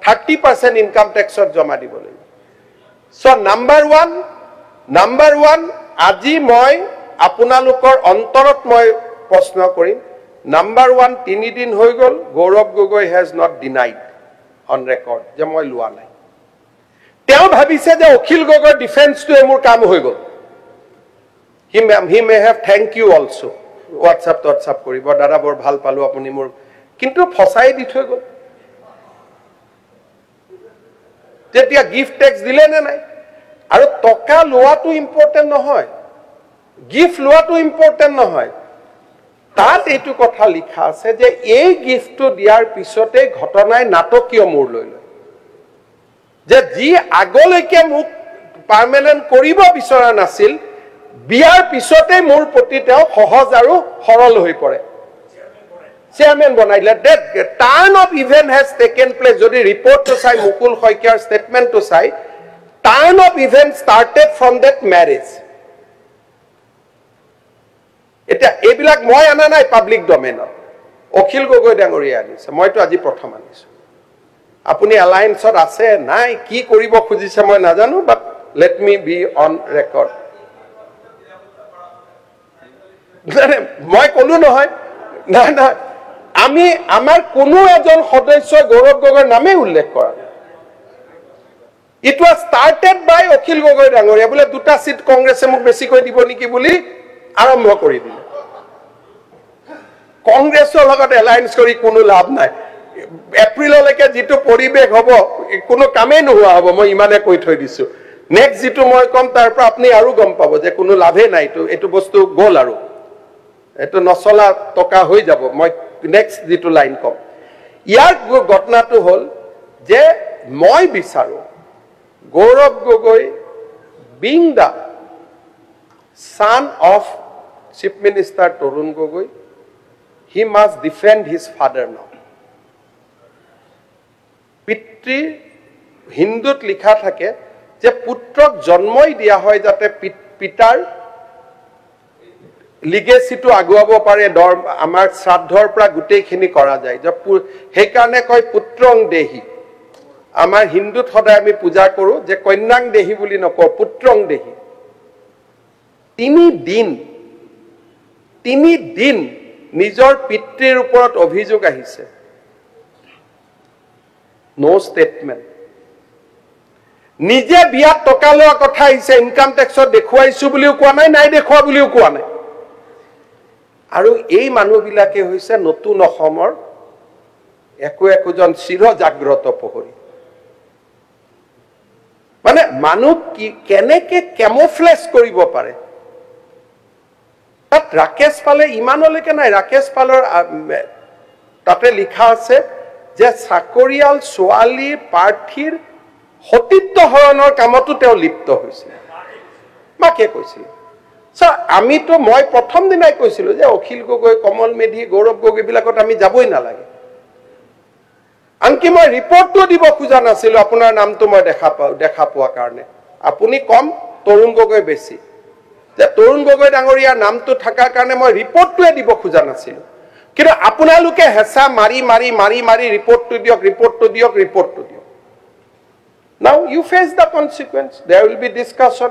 30% ইনকাম টেক্সত জমা দিব লাগিব সো নাম্বাৰ 1 আজি মই আপোনালোকৰ অন্তৰত মই প্ৰশ্ন কৰিম নাম্বাৰ 1 3 দিন হৈ গ'ল Gaurav Gogoi has not denied on record যে মই লোৱা নাই তেওঁ ভাবিছে যে অখিল গগৈৰ ডিফেন্সটো মোৰ কাম হৈ গ'ল he may have thank you also WhatsApp কৰিব দাদা বৰ ভাল পালো আপুনি মোৰ কিন্তু ফসাই দি থৈ গ'ল যেতিয়া গিফট টেক্স দিলে নে নাই আৰু টকা লোৱাটো ইম্পৰ্টেন্ট নহয় গিফট লোৱাটো ইম্পৰ্টেন্ট নহয় তাত এইটো কথা লিখা আছে যে এই গিফটটো দিয়াৰ পিছতে ঘটনাই নাটকীয় মূৰ লৈ লয় যে যি আগলৈকে মোক পাৰ্মানেন্ট কৰিব বিচৰা নাছিল বিয়াৰ পিছতে মোৰ প্ৰতি তেওঁ সহজ আৰু সৰল হৈ পৰে chairman বনাইলে that turn of event has taken place যদি ৰিপৰ্টটো চাই মুকুল শইকীয়াৰ ষ্টেটমেন্টটো চাই turn of event started from that marriage এটা এইবিলাক মই আনা নাই পাব্লিক ডমেইনত অখিল গগৈ ডাঙৰীয়া আনিছে মইতো আজি প্ৰথম আনিছো আপুনি এলায়েন্সত আছে নাই কি কৰিব খুজিছে মই নাজানো but let me be on record মই কলো নহয় না আমাৰ কোনো এজন সদস্য গৌৰৱ গগৈৰ নামে উল্লেখ কৰা It was started by Akhil Gogoi Dangoria. Bole duta seat Congress muk besi koi dibo niki boli arambho kori dile. Congress logot alliance kori kono labh nai. April leke jitu poribek hobo kono kame nohua hobo moi imane koi thoi disu. Next jitu moi kom tar pra apni aru gom pabo je kono labhe nai to etu bostu gol aru. Etu nosola toka hoi jabo moi next jitu line kom. Yar gotna tu hol je moi bisaru Gaurav Gogoi, being the son of Chief Minister Tarun Gogoi, he must defend his father now. Pitri Hindut likha thake je putrok janmoi dia hoy jate pitar legacy to aguabo pare dor amar shraddhor pra gutei khini kora jay je he karone koi putrong dehi Amar Hindu thoda ami puja koru je konyang dehi buli noko putrong dehi. Tini din nijor pitrir uporot obhijog ahise. No statement. Nije biat toka loa kotha ahise income tax dekhuaisu buliu koa nai nai dekhua buliu koa nai. Aru ei manu bilake hoise notun Ohomor ekujon siro jagroto pohori. মানে মানুহ কি কেনেকে camouflage কৰিব পাৰে তাত ৰাকেশ পালে ইমানলৈকে নাই ৰাকেশ পালৰ তাতে লিখা আছে যে চাকৰিয়াল ছোৱালী প্ৰাৰ্থীৰ সতীত্ব হৰণৰ কামতো তেওঁ লিপ্ত হৈছিল মাকে কৈছিল আমিতো মই প্ৰথম দিনাই কৈছিলো যে অখিল গগৈ কমল মেধি গৌৰৱ গগৈ বিলাকত আমি যাবই নালাগে আনকি মই ৰিপৰ্টটো দিব খুজা নাছিল আপোনাৰ নামটো মই দেখা পোৱা কাৰণে আপুনি কম তৰুণ গগৈ বেছি যে তৰুণ গগৈ ডাঙৰীয়াৰ নামটো থাকাৰ কাৰণে মই ৰিপৰ্টটোৱে দিব খুজা নাছিল কিন্তু আপোনালোকে হেঁচা মাৰি ৰিপৰ্টটো দিয়ক now you face the consequence there will be discussion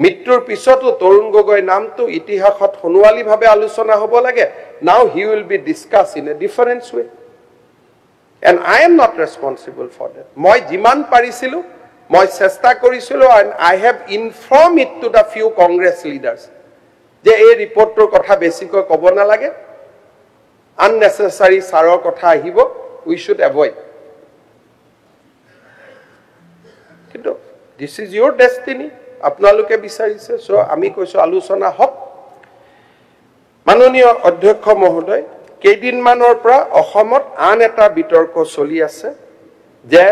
মৃত্যুৰ পিছতো তৰুণ গগৈ নামটো ইতিহাসত হনুৱালীভাৱে আলোচনা হ'ব লাগে নাও he will be discuss in a different way And I am not responsible for that. Moi jiman parisilu, moi chesta korisilu, and I have informed it to the few Congress leaders. Je ei report tor kotha besiko kobo na lage. Unnecessary saror kotha ahibo, we should avoid. Kintu this is your destiny. Apnaluke bisarise, so ami koiso aluchona hok. Manoniya Adhyaksha Mohoday কেইদিন মানৰ পৰা অসমত আন এটা বিতৰ্ক চলি আছে যে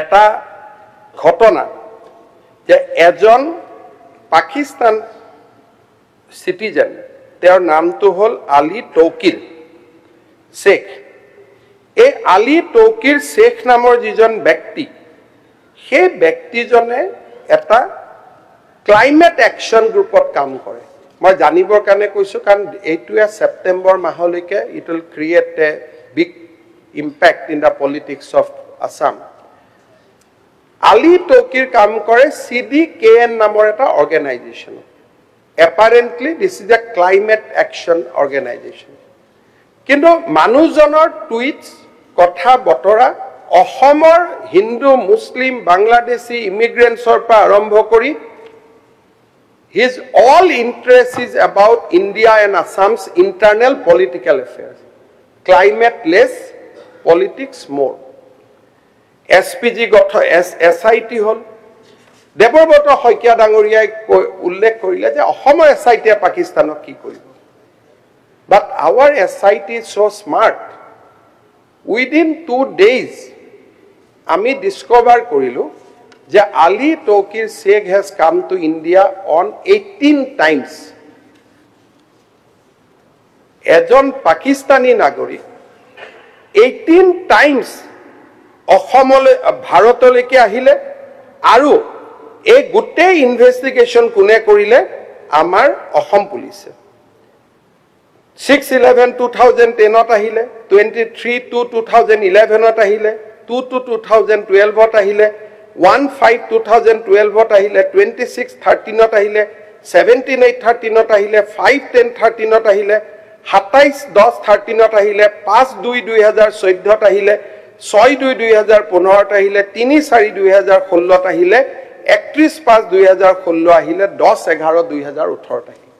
এটা ঘটনা যে এজন পাকিস্তান সিটিজেন তেওঁৰ নামটো হল আলী তৌকিৰ শেখ এই আলী তৌকিৰ শেখ নামৰ যিজন ব্যক্তি সেই ব্যক্তিজনে এটা ক্লাইমেট অ্যাকশন গ্ৰুপত কাম কৰে মই জানিবৰ কাৰণে কৈছো কাৰণ এইটোয়া সেপ্টেম্বৰ মাহলৈকে it will create a big impact in the politics of Assam Ali Tauqir কাম কৰে CDKN নামৰ এটা organisation apparently this is a climate action organisation কিন্তু মানুহজনৰ টুইটস কথা বতৰা অসমৰ হিন্দু মুছলিম বাংলাদেশী ইমিগ্ৰেন্টছৰ পৰা আৰম্ভ কৰি His all interest is about India and Assam's internal political affairs. Climate less, politics more. SPG got SIT hol. Deborboto Hoikia Dangoria ullekh korile je Ahomer SIT Pakistanok ki koribo. But our SIT is so smart. Within 2 days, ami discover korilu যে Ali Tauqir Sheikh has come to India on 18 times. এজন পাকিস্তানী নাগৰিক 18 times অসমলৈ ভাৰতলৈকে আহিলে আৰু এই গোটেই investigation কোনে কৰিলে আমাৰ অসম পুলিচে 6/11/2010 আহিলে 23/2/2011 আহিলে 2/2012 আহিলে 1/5/2012 আহিলে 26/13 আহিলে 17/8/13 আহিলে 5/10/13 আহিলে 27/10/13 আহিলে 5/2/2014 আহিলে 6/2/2015 আহিলে 3/4/2016 আহিলে 31/5/2016 আহিলে 10/11/2018 আহিলে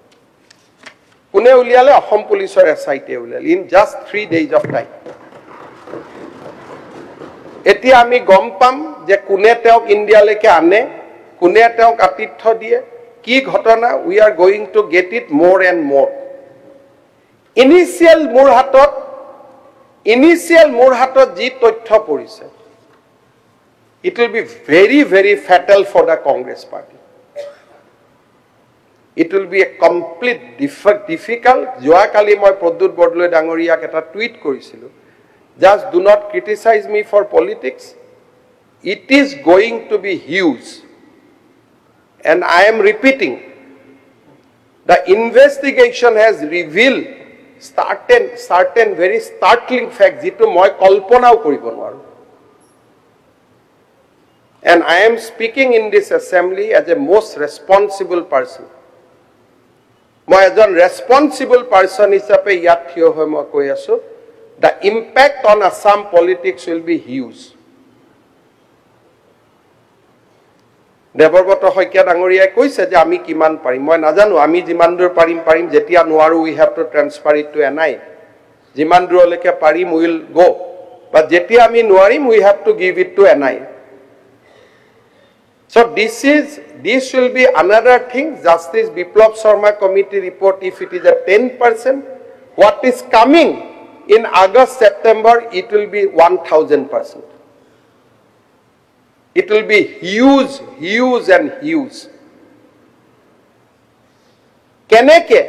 কোনে উলিয়ালে অসম পুলিচৰ এসআইটি উলিয়ালে in just 3 days of time এতিয়া আমি গম পাম যে কোনে তেওঁক ইণ্ডিয়ালৈকে আনে কোনে তেওঁক আতিথ্য দিয়ে কি ঘটনা we are going to get it মোৰ এণ্ড মোৰ ইনিচিয়েল মোৰ হাতত যি তথ্য পৰিছে it will be very very fatal for the Congress party it will be a complete difficult joakali moi Pradut Bordoloi dangoriak eta tweet korisilu just do not criticize me for politics it is going to be huge and I am repeating the investigation has revealed certain very startling facts jitu moi kalponao koribo noaru and I am speaking in this assembly as a most responsible person moi ejon responsible person hisabe yat thio hoy moi koi asu the impact on Assam politics will be huge Deborboto Hoikia Dangoria koise je ami kiman parim moi najanu ami jiman dur parim jetia noaru we have to transfer it to NI jiman duroleke parim will go but jetia ami noarim we have to give it to NI so this will be another thing Justice Biplab Sharma committee report if it is a 10% what is coming in August September it will be 1000% it will be huge and huge keneke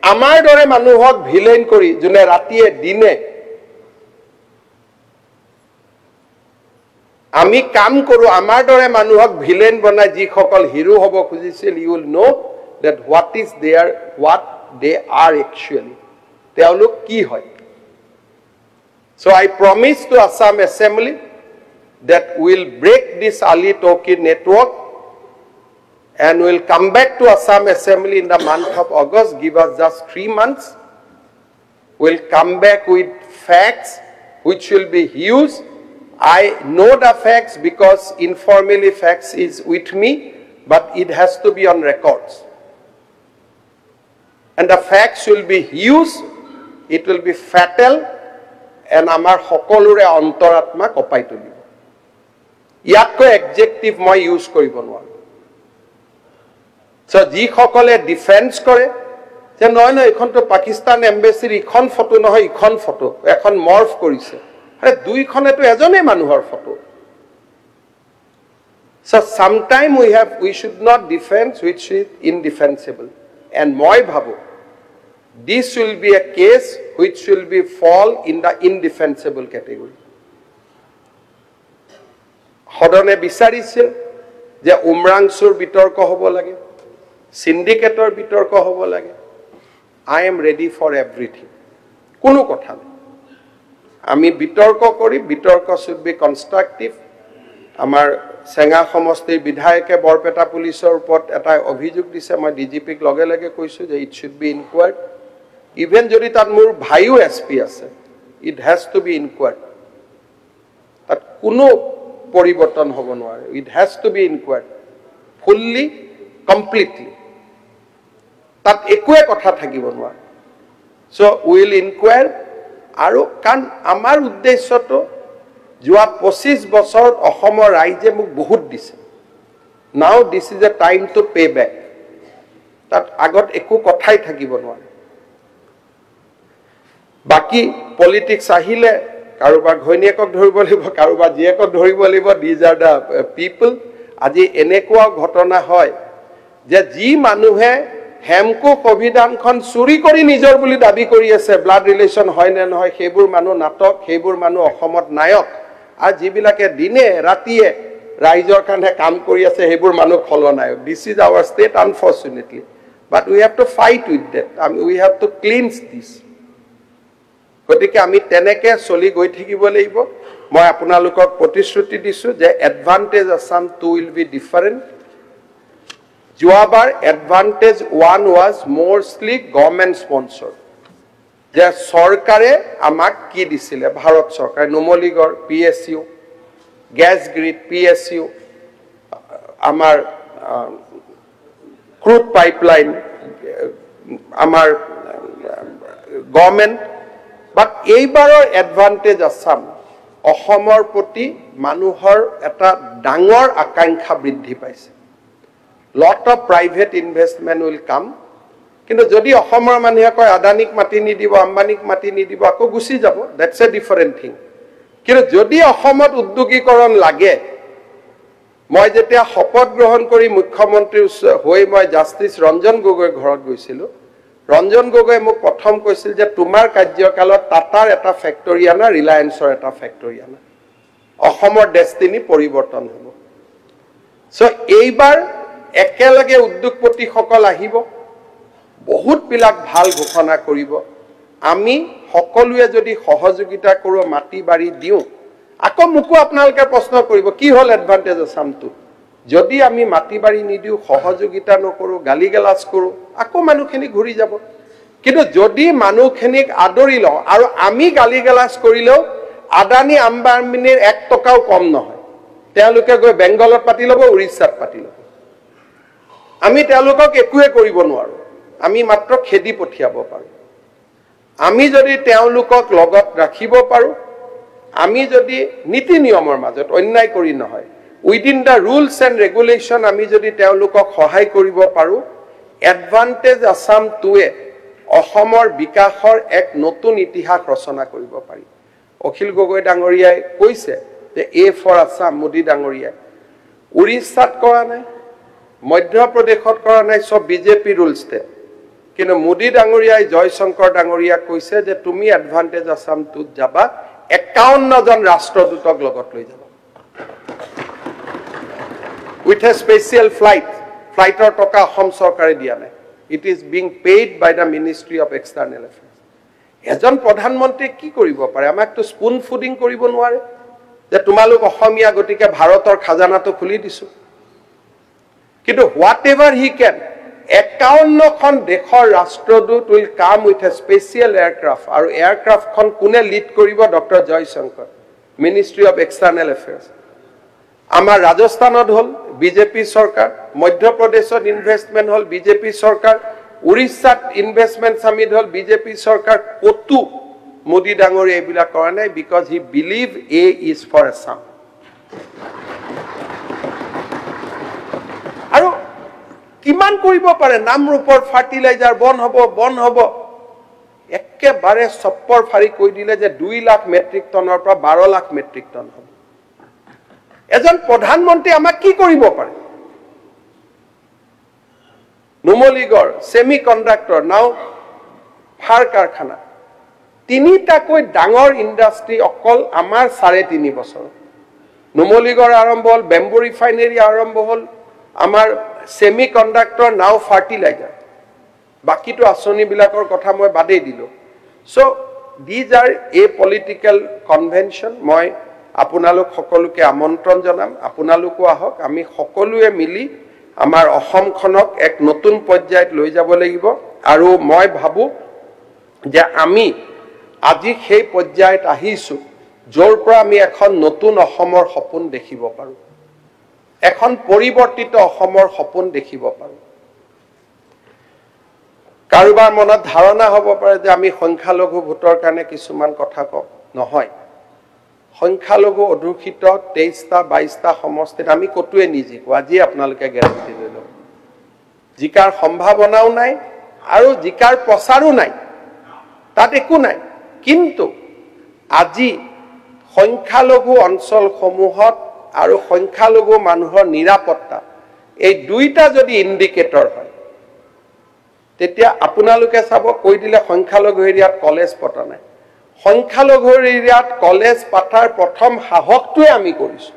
amar dore manuhok villain kori june ratie dine আমি কাম কৰো আমাৰ দৰে মানুহক villain বনাই যি সকল hero হ'ব খুজিছিল you will know that what they are actually তেওঁলোক কি হয় so I promise to Assam Assembly that we will break this Ali Toki network and we will come back to Assam Assembly in the month of August give us just 3 months we will come back with facts which will be huge I know the facts because informally facts is with me, but it has to be on records. And the facts will be huge, it will be fatal, and amar hokolure antoratma kopai tulibo. Yakko adjective moi use koribo noaru. So ji hokole defense kore, je noy ekhon to Pakistan embassy ikhon photo nohoy ikhon photo, ekhon morph korise. দুই খনে তো এজনে মানুহৰ photo so sometime we should not defend which is indefensible and moi bhabu this will be a case which will be fall in the indefensible category hodone bicharisil je umrangsur bitorko hobo lage syndicator bitorko hobo lage I am ready for everything কোনো কথা নাই আমি বিতৰ্ক কৰি বিতৰ্ক should be constructive আমাৰ সেঙা সমষ্টিৰ বিধায়কে বৰপেটা পুলিচৰ ওপৰত এটা অভিযোগ দিছে মই ডিজিপিক লগে লগে কৈছো যে it should be inquired even যদি তাত মোৰ ভাইও এসপি আছে it has to be inquired তাত কোনো পৰিৱৰ্তন হ'ব নোৱাৰে it has to be inquired fully completely তাত একোৱে কথা থাকিব নোৱাৰে so we will inquire আৰু কান আমাৰ উদ্দেশ্যটো যোৱা 25 বছৰত অসমৰ ৰাইজে মোক বহুত দিছে now this is a time to pay back তাত আগত একো কথাই থাকিব নোৱাৰে বাকি পলিটিক্স আহিলে কাৰোবাৰ ঘৈণীয়েকক ধৰিব লাগিব কাৰোবাৰ জীয়েকক ধৰিব লাগিব these are the people আজি এনেকুৱা ঘটনা হয় যে যি মানুহে হেমকো কভিধানখন চুৰি কৰি নিজৰ বুলি দাবী কৰি আছে ব্লাড ৰিলেশন হয় নে নহয় হেবুৰ মানুহ নাটক হেবুৰ মানুহ অসমত নায়ক আজ যিবিলাকে দিনে ৰাতিয়ে ৰাইজৰ কাৰণে কাম কৰি আছে হেবুৰ মানুহ খলনায়ক this is our state unfortunately but we have to fight with that we have to cleanse this গতিকে আমি তেনেকে চলি গৈ থাকিব লাগিব মই আপোনালোকক প্ৰতিশ্ৰুতি দিছো যে advantage Assam 2 will be different Joabar advantage 1 was mostly government sponsored. যে চৰকাৰে আমাক কি দিছিলে ভাৰত চৰকাৰে Numaligarh PSU gas grid PSU আমাৰ ক্ৰুড পাইপলাইন আমাৰ গভৰ্নমেন্ট বাট এইবাৰৰ এডভান্টেজ আছাম অসমৰ প্ৰতি মানুহৰ এটা ডাঙৰ আকাংক্ষা বৃদ্ধি পাইছে lot of private investment will come কিন্তু যদি অসমৰ মানুহে কয় আদানিক মাটি নিদিব আম্বানিক মাটি নিদিব আকৌ গুছি যাব that's a different thing কিন্তু যদি অসমত উদ্যোগীকৰণ লাগে মই যেতিয়া শপত গ্ৰহণ কৰি মুখ্যমন্ত্ৰী হৈ মই জাষ্টিস ৰঞ্জন গগৈ ঘৰত গৈছিলো ৰঞ্জন গগৈ মোক প্ৰথম কৈছিল যে তোমাৰ কাৰ্যকালত টাটাৰ এটা ফেক্টৰী আনা ৰিলায়েন্সৰ এটা ফেক্টৰী আনা অসমৰ ডেষ্টিনি পৰিৱৰ্তন হ'ব সো এইবাৰ একেলগে উদ্যোগপতিসকল আহিব বহুত বিলাক ভাল ঘোষণা কৰিব আমি সকলোৱে যদি সহযোগিতা কৰো মাটি বাৰী দিও আকৌ মুকু আপোনালোকে প্ৰশ্ন কৰিব কি হল এডভান্টেজ আসামটো যদি আমি মাটি বাৰী নিদিও সহযোগিতা নকৰো গালিগালাজ কৰো আকৌ মানুহখিনি ঘূৰি যাব কিন্তু যদি মানুহখিনিক আদৰি লও আৰু আমি গালিগালাজ কৰিলেও আদানি আম্বানিৰ 1 টকাও কম নহয় তেওঁলোকে গৈ বেংগলত পাতি লব উৰিষ্যাত পাতি লব আমি তেওঁলোকক একোৱে কৰিব নোৱাৰো আমি মাত্ৰ খেদি পঠিয়াব পাৰো আমি যদি তেওঁলোকক লগত ৰাখিব পাৰো আমি যদি নীতি নিয়মৰ মাজত অন্যায় কৰি নহয় within the rules and regulation আমি যদি তেওঁলোকক সহায় কৰিব পাৰো এডভান্টেজ আসাম টুৱে অসমৰ বিকাশৰ এক নতুন ইতিহাস ৰচনা কৰিব পাৰি অখিল গগৈ ডাঙৰীয়াই কৈছে যে এ ফৰ আসাম মোদী ডাঙৰীয়াই উৰিষ্যাত কৰা নাই মধ্যপ্ৰদেশত কৰা নাই সব বিজেপি ৰুলছতে কিন্তু মোদী ডাঙৰীয়াই জয়শংকৰ ডাঙৰীয়াক কৈছে যে তুমি এডভান্টেজ আসামটোত যাবা 51 জন ৰাষ্ট্ৰদূতক লগত লৈ যাবা with a special flighter টকা অসম চৰকাৰে দিয়া নাই it is being paid by the Ministry of External Affairs এজন প্ৰধানমন্ত্ৰী কি কৰিব পাৰে আমাকটো স্পুন ফুডিং কৰিব নোৱাৰে যে তোমালোক অসমীয়া গতিকে ভাৰতৰ খাজানাটো খুলি দিছো কিন্তু whatever he can 51 খন দেশৰ ৰাষ্ট্ৰদূত will come with a special aircraft আৰু এয়াৰক্ৰাফট খন কোনে লিড কৰিব doctor Jaishankar Ministry of External Affairs আমাৰ ৰাজস্থানত হল বিজেপি চৰকাৰ মধ্যপ্ৰদেশত ইনভেষ্টমেন্ট হল বিজেপি চৰকাৰ উৰিষ্যাত ইনভেষ্টমেন্ট সামিট হল বিজেপি চৰকাৰ কতু মোদী ডাঙৰীয়া এইবিলাক কৰা নাই because he believe a is for Assam আৰু কিমান কৰিব পাৰে নামৰূপৰ ফাৰ্টিলাইজাৰ বন হ'ব একেবাৰে সপ্পৰ ফাৰি কৈ দিলে যে 2 লাখ মেট্ৰিক টনৰ পৰা 12 লাখ মেট্ৰিক টন হ'ব এজন প্ৰধানমন্ত্ৰী আমাক কি কৰিব পাৰে নুমলীগড় সেমি কন্ডাক্টৰ নাও ফাৰ কাৰখানা তিনিটাকৈ ডাঙৰ ইণ্ডাষ্ট্ৰী অকল আমাৰ 3.5 বছৰ নুমলীগড় আৰম্ভ হল বেম্বু ৰিফাইনাৰী আৰম্ভ হল আমাৰ সেমি কন্ডাক্টৰ নাও ফাৰ্টিলাইজাৰ বাকিটো আঁচনি বিলাকৰ কথা মই বাদেই দিলো so these are a political convention মই আপোনালোক সকলোকে আমন্ত্ৰণ জনাম আপোনালোকো আহক আমি সকলোৱে মিলি আমাৰ অসমখনক এক নতুন পৰ্যায়ত লৈ যাব লাগিব আৰু মই ভাবো যে আমি আজি সেই পৰ্যায়ত আহিছো যৰ পৰা আমি এখন নতুন অসমৰ সপোন দেখিব পাৰো এখন পৰিৱৰ্তিত অসমৰ সপোন দেখিব পাৰো কাৰোবাৰ মনত ধাৰণা হ'ব পাৰে যে আমি সংখ্যালঘু ভোটৰ কাৰণে কিছুমান কথা কওঁ নহয় সংখ্যালঘু অধুষিত 23টা 22টা সমষ্টিত আমি কতোৱে নিজিকো আজি আপোনালোকে গ্যাৰান্টি লৈ লওক জিকাৰ সম্ভাৱনাও নাই আৰু জিকাৰ প্ৰচাৰো নাই তাত একো নাই কিন্তু আজি সংখ্যালঘু অঞ্চলসমূহত আৰু সংখ্যালঘু মানুহৰ নিৰাপত্তা এই দুইটা যদি ইন্ডিকেটৰ হয় তেতিয়া আপোনালোকে চাব কৈ দিলে সংখ্যালঘু এৰিয়াত কলেজ পতা নাই সংখ্যালঘু এৰিয়াত কলেজ পাতাৰ প্ৰথম সাহসটোৱে আমি কৰিছো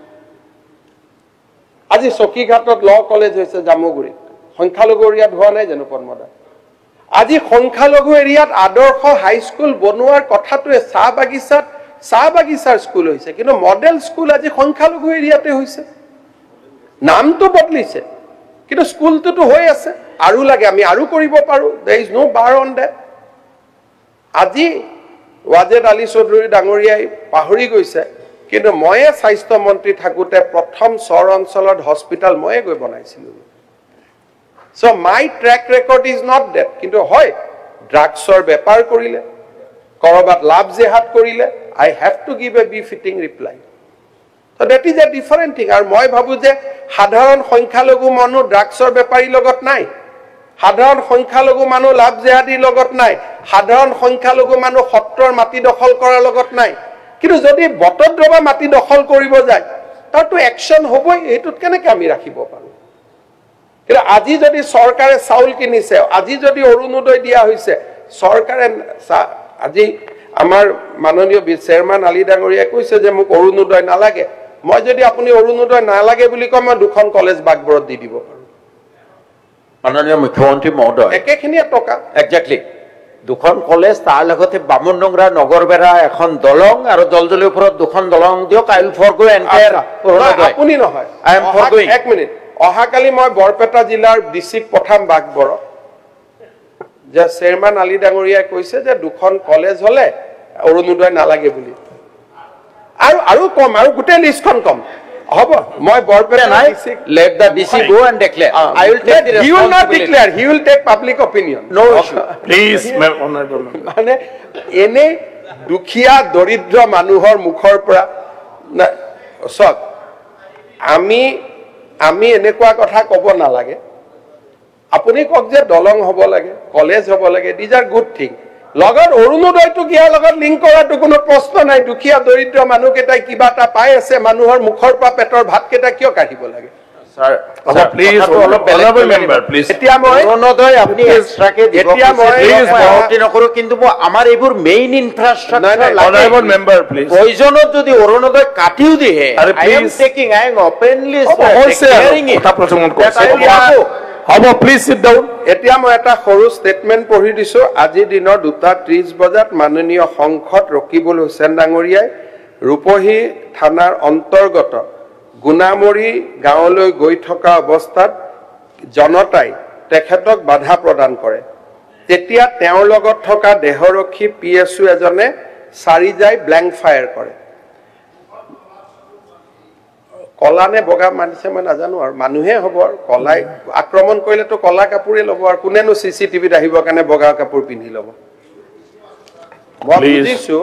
আজি চকীঘাটত ল কলেজ হৈছে জামুগুৰিত সংখ্যালঘু এৰিয়াত হোৱা নাই জানো পদ্মদা আজি সংখ্যালঘু এৰিয়াত আদৰ্শ হাইস্কুল বনোৱাৰ কথাটোৱে চাহ বাগিচাৰ স্কুল হৈছে কিন্তু মডেল স্কুল আজি সংখ্যালঘু এৰিয়াতে হৈছে নামটো বদলিছে কিন্তু স্কুলটো হৈ আছে আৰু লাগে আমি আৰু কৰিব পাৰো there is no bar on that আজি ৱাজেদ আলী চৌধুৰী ডাঙৰীয়াই পাহৰি গৈছে কিন্তু ময়ে স্বাস্থ্য মন্ত্ৰী থাকোঁতে প্ৰথম চৰ অঞ্চলত হস্পিটেল ময়ে গৈ বনাইছিলোঁ so my track record is not that কিন্তু হয় ড্ৰাগছৰ বেপাৰ কৰিলে কৰবাত লাভ জেহাদ কৰিলে I have to give a befitting reply so that is a different thing আৰু মই ভাবো যে সাধাৰণ সংখ্যালঘু মানুহ ড্ৰাগছৰ বেপাৰীৰ লগত নাই সাধাৰণ সংখ্যালঘু মানুহ লাভ জেহাদীৰ লগত নাই সাধাৰণ সংখ্যালঘু মানুহ সত্ৰৰ মাটি দখল কৰাৰ লগত নাই কিন্তু যদি বটদ্ৰৱা মাটি দখল কৰিব যায় তাৰটো একশন হ'বই এটোত কেনেকৈ আমি ৰাখিব পাৰো কিন্তু আজি যদি চৰকাৰে চাউল কিনিছে আজি যদি অৰুণোদয় দিয়া হৈছে চৰকাৰে আজি আমাৰ মাননীয় চেয়াৰম্যান আলী ডাঙৰীয়াই কৈছে যে মোক অৰুণোদয় নালাগে মই যদি আপুনি অৰুণোদয় নালাগে বুলি কয় মই দুখন কলেজ বাগবৰত দি দিব পাৰো মাননীয় মুখ্যমন্ত্ৰী মহোদয় একেখিনিয়ে টকা একজাক্টলি দুখন কলেজ তাৰ লগতে বামুনডংৰা নগৰবেৰা এখন দলং আৰু জলজলিৰ ওপৰত দুখন দলং দিয়ক আই উইল ফৰগো এন্টায়াৰ আপুনি নহয় আই এম ফৰগোইং এক মিনিট অহাকালি মই বৰপেটা জিলাৰ ডিচিক পঠাম বাগবৰত যে চেয়াৰম্যান আলী ডাঙৰীয়াই কৈছে যে দুখন কলেজ হলে অৰুণোদয় নালাগে বুলি আৰু কম আৰু গোটেই লিষ্টখন কম হ'ব মই বৰপেটা নাই let the DC go and declare I will take the he will not declare he will take public opinion no issue please honorable মানে এনে দুখিয়া দৰিদ্ৰ মানুহৰ মুখৰ পৰা সক আমি এনেকুৱা কথা ক'ব নালাগে আপুনি কক যে দলং হ'ব লাগে কলেজ হ'ব লাগে দিজ আৰ গুড থিং লগত অৰুণোদয়টো কিয়া লগত লিংক কৰাটো কোনো প্ৰশ্ন নাই দুখিয়া দৰিদ্ৰ মানুহকেইটাই কিবা এটা পাই আছে মানুহৰ মুখৰ পৰা পেটৰ ভাতকেইটা কিয় কাঢ়িব লাগে sir please honorable member please এতিয়া মই অৰুণোদয় আপুনি এক্সট্ৰাকে দিব এতিয়া মই প্লিজ নকৰো কিন্তু আমাৰ এইবোৰ main infrastructure honorable member please প্ৰয়োজনত যদি অৰুণোদয় কাটিও দিয়ে আৰে I am please taking I am openly হৈছে declaring it কথা প্ৰসংগত কৈছে That I will হ'ব প্লিজ সিট ডাউন এতিয়া মই এটা সৰু ষ্টেটমেন্ট পঢ়ি দিছো আজি দিনৰ 2:30 বজাত মাননীয় সংসদ ৰকিবুল হুছেইন ডাঙৰীয়াই ৰূপহী থানাৰ অন্তৰ্গত গুণামৰী গাঁৱলৈ গৈ থকা অৱস্থাত জনতাই তেখেতক বাধা প্ৰদান কৰে তেতিয়া তেওঁৰ লগত থকা দেহৰক্ষী PSU এজনে সাৰি যায় ব্ল্যাঙ্ক ফায়াৰ কৰে কলা নে বগা মানিছে মই নাজানো আৰু মানুহে হ'ব আৰু কলাই আক্ৰমণ কৰিলে তো কলা কাপোৰে ল'ব আৰু কোনেনো CCTVত আহিব কাৰণে বগা কাপোৰ পিন্ধি ল'ব মই বুজিছো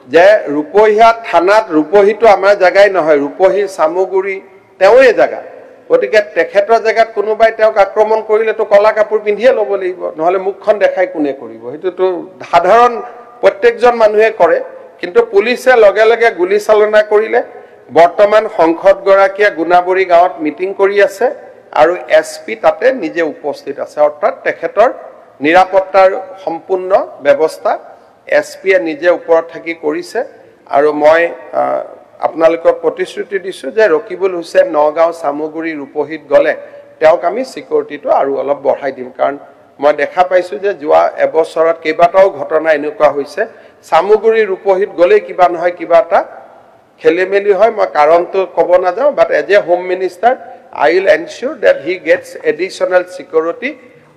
যে ৰূপহীয়া থানাত ৰূপহীটো আমাৰ জাগাই নহয় ৰূপহী সামগুৰি তেওঁৰে জাগা গতিকে তেখেতৰ জাগাত কোনোবাই তেওঁক আক্ৰমণ কৰিলে তো কলা কাপোৰ পিন্ধিয়ে ল'ব লাগিব নহলে মুখখন দেখাই কোনে কৰিব হেতুটো সাধাৰণ প্ৰত্যেকজন মানুহে কৰে কিন্তু পুলিচে লগে লগে গুলি চালনা কৰিলে বৰ্তমান সংসদ গৰাকীয়ে গুণাবৰী গাঁৱত মিটিং কৰি আছে আৰু SP তাতে নিজে উপস্থিত আছে অৰ্থাৎ তেখেতৰ নিৰাপত্তাৰ সম্পূৰ্ণ ব্যৱস্থা SP এ নিজে ওপৰত থাকি কৰিছে আৰু মই আপোনালোকক প্ৰতিশ্ৰুতি দিছো যে ৰকিবুল হুছেইন নগাঁও সামগুৰি ৰূপহীত গলে তেওঁক আমি সিকিউৰিটিটো আৰু অলপ বঢ়াই দিম কাৰণ মই দেখা পাইছো যে যোৱা এবছৰত কেইবাটাও ঘটনা এনেকুৱা হৈছে সামগুৰি ৰূপহীত গলে কিবা নহয় কিবা এটা খেলিমেলি হয় মই কাৰণটো ক'ব নাযাওঁ but as a home minister I will ensure that he gets additional security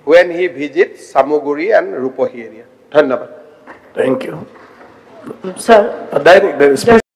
when he visits Samuguri and Rupohi area. ধন্যবাদ thank you Sir. direct